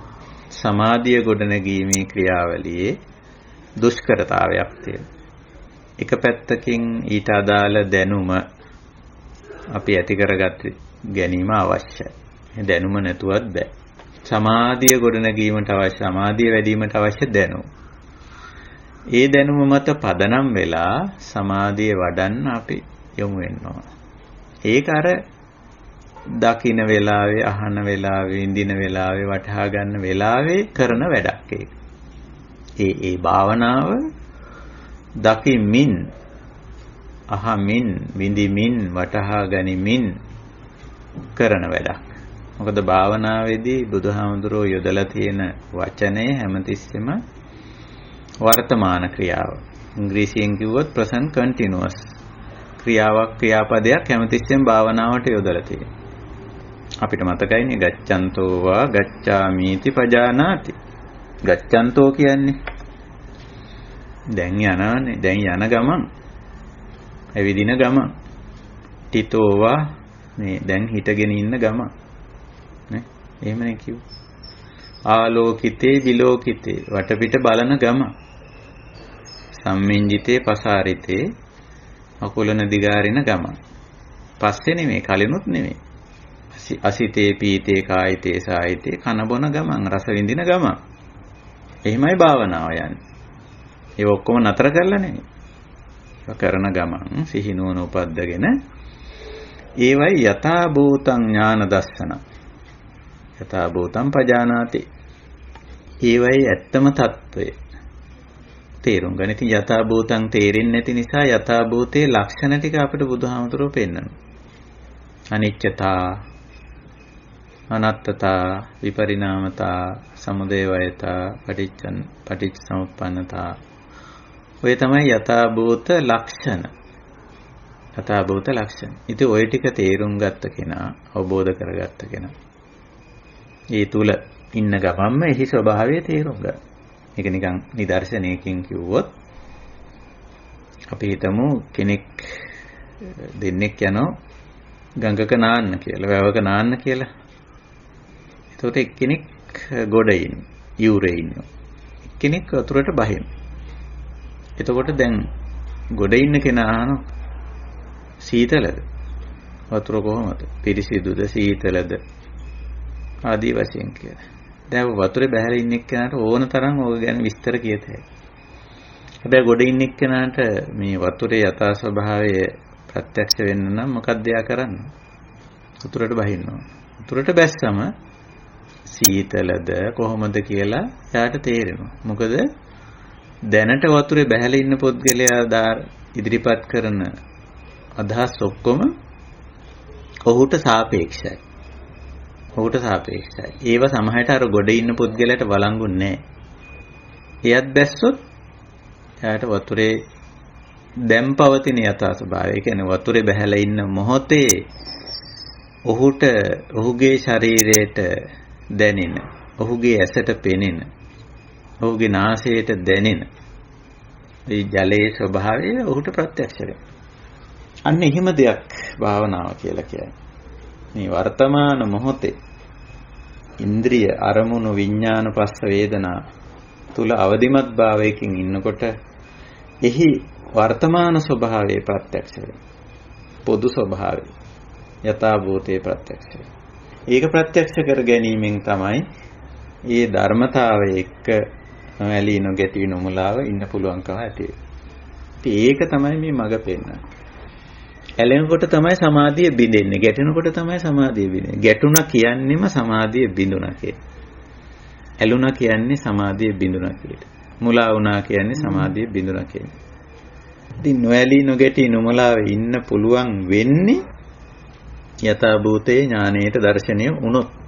සමාධිය ගොඩනැගීමේ ක්‍රියාවලියේ දුෂ්කරතාවයක් තියෙනවා. එක පැත්තකින් ඊට අදාළ දැනුම අපි ඇති කරගත් ගැනීම අවශ්‍යයි. මේ දැනුම නැතුවත් බෑ. සමාධිය ගොඩනැගීමට අවශ්‍ය, සමාධිය වැඩිවීමට අවශ්‍ය දැනුම. ඒ දැනුම මත පදනම් වෙලා සමාධිය වඩන්න අපි යොමු වෙනවා. ඒක අර දකින්න වෙලාවේ, අහන වෙලාවේ, විඳින වෙලාවේ, වටහා ගන්න වෙලාවේ කරන වැඩක් ඒක. ඒ භාවනාව දකිමින්, අහමින්, විඳිමින්, වටහා ගනිමින් කරන වැඩක්. මොකද භාවනාවේදී බුදුහාමුදුරුවෝ යොදලා තියෙන වචනේ හැමතිස්සෙම වර්තමාන ක්‍රියාව. ඉංග්‍රීසියෙන් කිව්වොත් present continuous ක්‍රියාපදයක් හැමතිස්සෙම භාවනාවට යොදලා තියෙනවා. අපිට මතකයිනේ ගච්ඡන්තෝ වා ගච්ඡාමීති පජානාති. ගච්ඡන්තෝ කියන්නේ දැන් යනවානේ, දැන් යන ගමන්, ඇවිදින ගමන්. තිතෝ වා මේ දැන් හිටගෙන ඉන්න ගමන්. නේ? එහෙමනේ කිව්වා. ආලෝකිතේ විලෝකිතේ වටපිට බලන ගමන්. සම්මිංජිතේ පසාරිතේ අකුලන දිගාරින ගමන්. පස්සේ නෙමෙයි, කලිනුත් නෙමෙයි. අසිතේ පීතේ කායිතේ සායිතේ කන බොන ගමන්, රස විඳින ගමන්. එහෙමයි භාවනාව යන්නේ. ඒක ඔක්කොම නතර කරලා නෙමෙයි. ඒක කරන ගමන් සිහිනුවන උපද්දගෙන ඒවයි යථා භූතං ඥාන දස්සන. යථා භූතං පජානාති. ඒවයි ඇත්තම తত্ত্বය තේරුම් ගන්න. ඉතින් යථා භූතං තේරෙන්නේ නැති නිසා යථා භූතේ ලක්ෂණ ටික අපිට බුදුහාමුදුරුවෝ පෙන්නනවා. අනිච්චතා, අනත්තතා, විපරිණාමතා, සමුදය වයතා, පටිච්චසමුප්පන්නතා. ඔය තමයි යථා භූත ලක්ෂණ. යථා භූත ලක්ෂණ. ඉතින් ඔය ටික තේරුම් ගත්ත කෙනා, අවබෝධ කරගත්ත කෙනා, ඒ තුල ඉන්න ගමන්ම එහි ස්වභාවය තේරුම් ගන්න. මේක නිකන් නිදර්ශනයකින් කිව්වොත් අපි හිතමු කෙනෙක් දෙන්නෙක් යනවා ගඟක නාන්න කියලා, වැවක නාන්න කියලා. එතකොට එක්කෙනෙක් ගොඩ යූරේ ඉන්නවා. එක්කෙනෙක් වතුරට බහින. එතකොට දැන් ගොඩ ඉන්න කෙනා අහනවා සීතලද? වතුර කොහොමද? පිරිසිදුද, සීතලද? ආදී වශයෙන් කියලා. දැන් වතුරේ බහැලා ඉන්න එක්කෙනාට ඕන තරම් ඕක ගැන විස්තර කියත හැකියි. හැබැයි ගොඩ ඉන්න එක්කෙනාට මේ වතුරේ යථා ස්වභාවය ප්‍රත්‍යක්ෂ වෙන්න නම් මොකක්ද යා කරන්නේ? වතුරට බහින්න ඕන. වතුරට බැස්සම සීතලද කොහොමද කියලා එයාට තේරෙනවා. මොකද දැනට වතුරේ බැහැලා ඉන්න පුද්ගලයා ඉදිරිපත් කරන අදහස් ඔක්කොම ඔහුට සාපේක්ෂයි. ඒව සමහරට අර ගොඩ ඉන්න පුද්ගලයාට වළංගු නැහැ. එයත් බැස්සොත් එයාට වතුරේ දැන් පවතින යථා ස්වභාවය, ඒ කියන්නේ වතුරේ බැහැලා ඉන්න මොහොතේ ඔහුට ඔහුගේ ශරීරයට දැනෙන, ඔහුගේ ඇසට පෙනෙන, ඔහුගේ නාසයට දැනෙන මේ ජලයේ ස්වභාවය ඔහුට ප්‍රත්‍යක්ෂ වෙනවා. අන්න එහෙම දෙයක් භාවනාව කියලා කියන්නේ. මේ වර්තමාන මොහොතේ ඉන්ද්‍රිය අරමුණු විඥාන පස්ස වේදනා තුල අවදිමත් භාවයකින් ඉන්නකොට එහි වර්තමාන ස්වභාවය ප්‍රත්‍යක්ෂ වෙනවා. පොදු ස්වභාවය යථා භූතේ ප්‍රත්‍යක්ෂ වෙනවා. ඒක ප්‍රත්‍යක්ෂ කර ගැනීමෙන් තමයි මේ ධර්මතාවය එක්ක ඇලී නොගැටී නොමුලාව ඉන්න පුළුවන්කම ඇති වෙන්නේ. ඒක තමයි මේ මඟ පෙන්නන්නේ. ඇලෙනකොට තමයි සමාධිය බිඳෙන්නේ. ගැටෙනකොට තමයි සමාධිය බිඳෙන්නේ. ගැටුණා කියන්නේම සමාධිය බිඳුණා කියලා. ඇලුණා කියන්නේ සමාධිය බිඳුණා කියලා. මුලා වුණා කියන්නේ සමාධිය බිඳුණා කියලා. ඉතින් නොඇලී නොගැටී නොමුලාවේ ඉන්න පුළුවන් වෙන්නේ යථා භූතේ ඥානයේට දර්ශනය වුණොත්.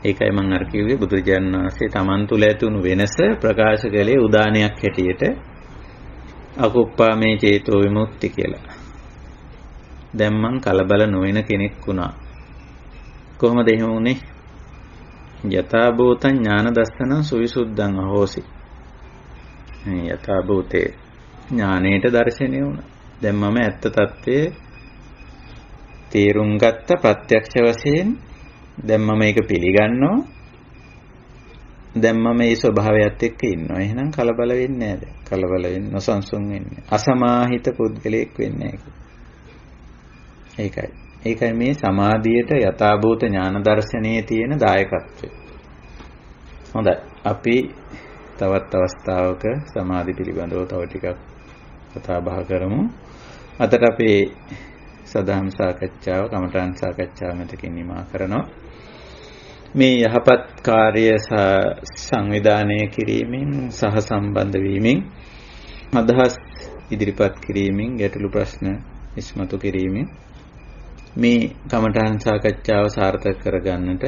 ඒකයි මම අර කිව්වේ බුදුරජාණන් වහන්සේ තමන් තුළ ඇතිවුණු වෙනස ප්‍රකාශ කළේ උදානයක් හැටියට අකුප්පාමේ චේතෝ විමුක්ති කියලා. දැන් මං කලබල නොවන කෙනෙක් වුණා. කොහොමද එහෙම වුනේ? යථා භූතං ඥාන දස්සන සුවිසුද්ධං අහෝසි. යථා භූතේ ඥානයේට දර්ශනය වුණා. දැන් මම ඇත්ත తත්වයේ තේරුම් ගත්ත ප්‍රත්‍යක්ෂ වශයෙන් දැන් මම ඒක පිළිගන්නවා. දැන් මම මේ ස්වභාවයත් එක්ක ඉන්නවා. එහෙනම් කලබල වෙන්නේ නැහැ. කලබල වෙන්නේ නොසන්සුන් වෙන්නේ. අසමාහිත පුද්ගලයෙක් වෙන්නේ නැහැ. ඒකයි මේ සමාධියට යථාභූත ඥාන දර්ශනයේ තියෙන දායකත්වය. හොඳයි. අපි තවත් අවස්ථාවක සමාධි පිළිබඳව තව ටිකක් කතා බහ කරමු. අදට අපේ සදාම් සාකච්ඡාව, කමඨාන් සාකච්ඡාව මෙතකින් නිමා කරනවා. මේ යහපත් කාර්ය සංවිධානය කිරීමෙන් සහ සම්බන්ධ වීමෙන් අදහස් ඉදිරිපත් කිරීමෙන් ගැටළු ප්‍රශ්න ඉස්මතු කිරීමෙන් මේ කමඨාන් සාකච්ඡාව සාර්ථක කරගන්නට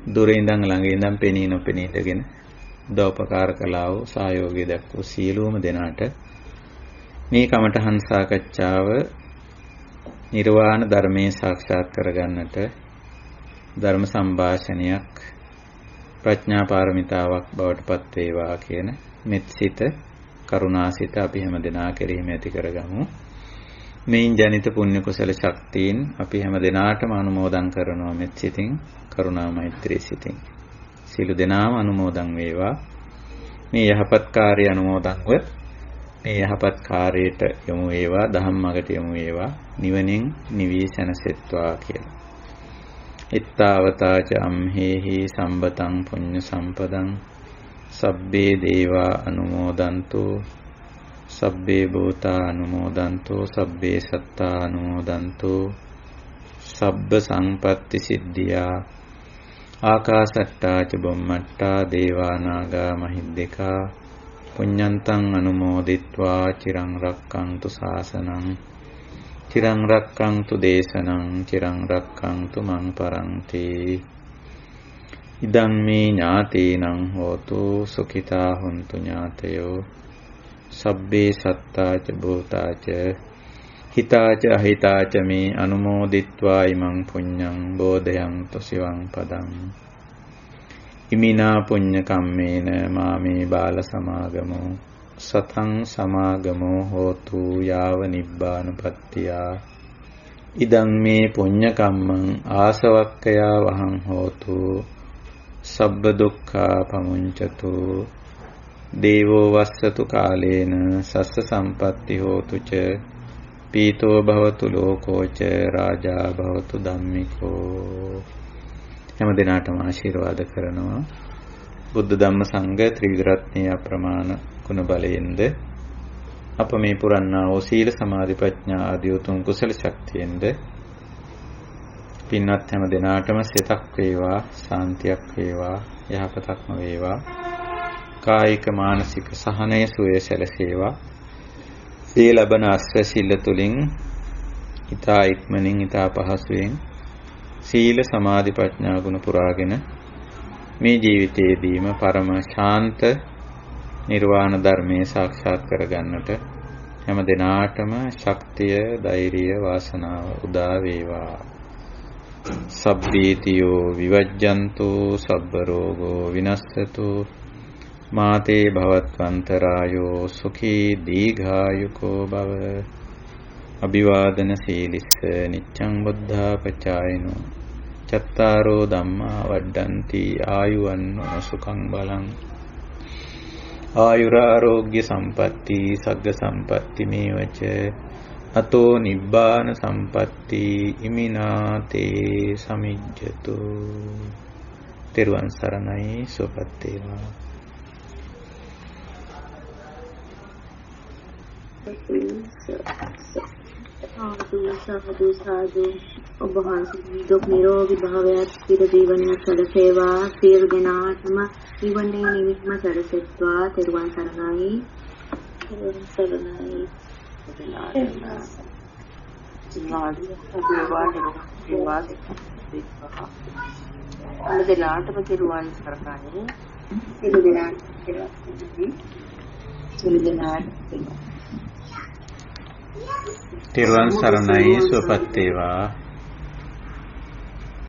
දුරින් ඉඳන් ළඟ ඉඳන් පෙනී නොපෙනී ඉඳගෙන උදව්පකාර කළා වූ සහයෝගය දක්වූ සියලුම දෙනාට මේ කමඨාන් සාකච්ඡාව නිර්වාණ ධර්මයේ සාක්ෂාත් කරගන්නට ධර්ම සම්භාෂණයක් ප්‍රඥා පාරමිතාවක් බවට පත් වේවා කියන මෙත්සිත කරුණාසිත අපි හැම දෙනා කෙරෙහිම ඇති කරගමු. මේන් ජනිත පුණ්‍ය කුසල ශක්තියින් අපි හැම දෙනාටම අනුමෝදන් කරනවා මෙත්සිතින් කරුණා මෛත්‍රී සිතින්. සියලු දෙනාම අනුමෝදන් වේවා. මේ යහපත් කාර්ය අනුමෝදන්ව මේ යහපත් කාර්යයට යොමු වේවා, ධම්මකට යොමු වේවා, නිවනින් නිවී සැනසෙත්වා කියලා. ittavataච අම්හෙහි සම්බතං පුඤ්ඤ සම්පදං සබ්බේ දේවා අනුමෝදන්තු සබ්බේ භූතා අනුමෝදන්තු සබ්බේ සත්තා අනුමෝදන්තු සබ්බ සංපත්ති සිද්ධියා ආකාසට්ටා ච බුම්මට්ටා දේවා නාග මහිද්దికා පුඤ්ඤන්තං අනුමෝදිත්වා චිරං රක්ඛන්තු ශාසනං චිරං රක්ඛන්තු දේශනං චිරං රක්ඛන්තු මං පරන්ති. ඉදං මේ ඥාතීනං හෝතු සුඛිතා හොන්තු ඥාතයෝ සබ්බේ සත්තා ච භූතා ච හිතා ච අහිතා ච මේ අනුමෝදිත්වා ඉමං පුඤ්ඤං බෝධයන්තු සිවං පදං. ඉමිනා පුඤ්ඤ කම්මේන මාමේ බාල සමාගමෝ සතං සමාගමෝ හෝතු යාව නිබ්බානුපත්තියා. ඉදං මේ පුඤ්ඤ කම්මං ආසවක්ඛයා වහං හෝතු සබ්බ දුක්ඛා පමුඤ්චතු. දේවෝ වස්සතු කාලේන සස්ස සම්පatti හෝතු ච පීතෝ භවතු ලෝකෝ ච රාජා භවතු ධම්මිකෝ. හැම දිනාටම ආශිර්වාද කරනවා. බුද්ධ ධම්ම සංඝ ත්‍රිවිධ අප්‍රමාණ ගුණ බලයෙන්ද අප මේ පුරන්නා වූ සීල සමාධි ප්‍රඥා ආදී උතුම් කුසල ශක්තියෙන්ද පින්වත් හැම දිනාටම සිතක් වේවා, ශාන්තියක් වේවා, යහපතක්ම වේවා. කායික මානසික සහනය සුවය සැලසේවා. මේ ලබන අස්වැසිල්ල තුලින් ඊතා ඉක්මනින් ඊතා පහසුවෙන් සීල සමාධි ප්‍රඥා ගුණ පුරාගෙන මේ ජීවිතයේදීම පරම ශාන්ත නිර්වාණ ධර්මයේ සාක්ෂාත් කරගන්නට හැම දිනාටම ශක්තිය, ධෛර්යය, වාසනාව උදා වේවා. සබ්බීතියෝ විවජ්ජන්තෝ සබ්බ රෝගෝ විනස්සතු මාතේ භවත්වන්තරායෝ සුඛී දීඝායුකෝ භව. අභිවාදන සීලිස්ස නිච්ඡං බුද්ධාපචායිනෝ චත්තාරෝ ධම්මා වඩ්ඩಂತಿ ආයුවන්නෝ සුඛං බලං. ආයුරාෝග්‍ය සම්පatti සග්ග සම්පatti මේවච අතෝ නිබ්බාන සම්පatti ඉමිනාතේ සමිජ්ජතු. තෙරුවන් සරණයි. සුවපත් වේවා. සාදු ඔබ වහන්සේ දුක් නිරෝගී භාවයත් පිර ජීවනය සැලසේවා. සියලු දෙනාටම ජීවනයේ නිමිත්ම සැලසෙත්වා. තෙරුවන් සරණයි. තෙරුවන් සරණයි. තෙරුවන් සරණයි. සුවපත් වේවා.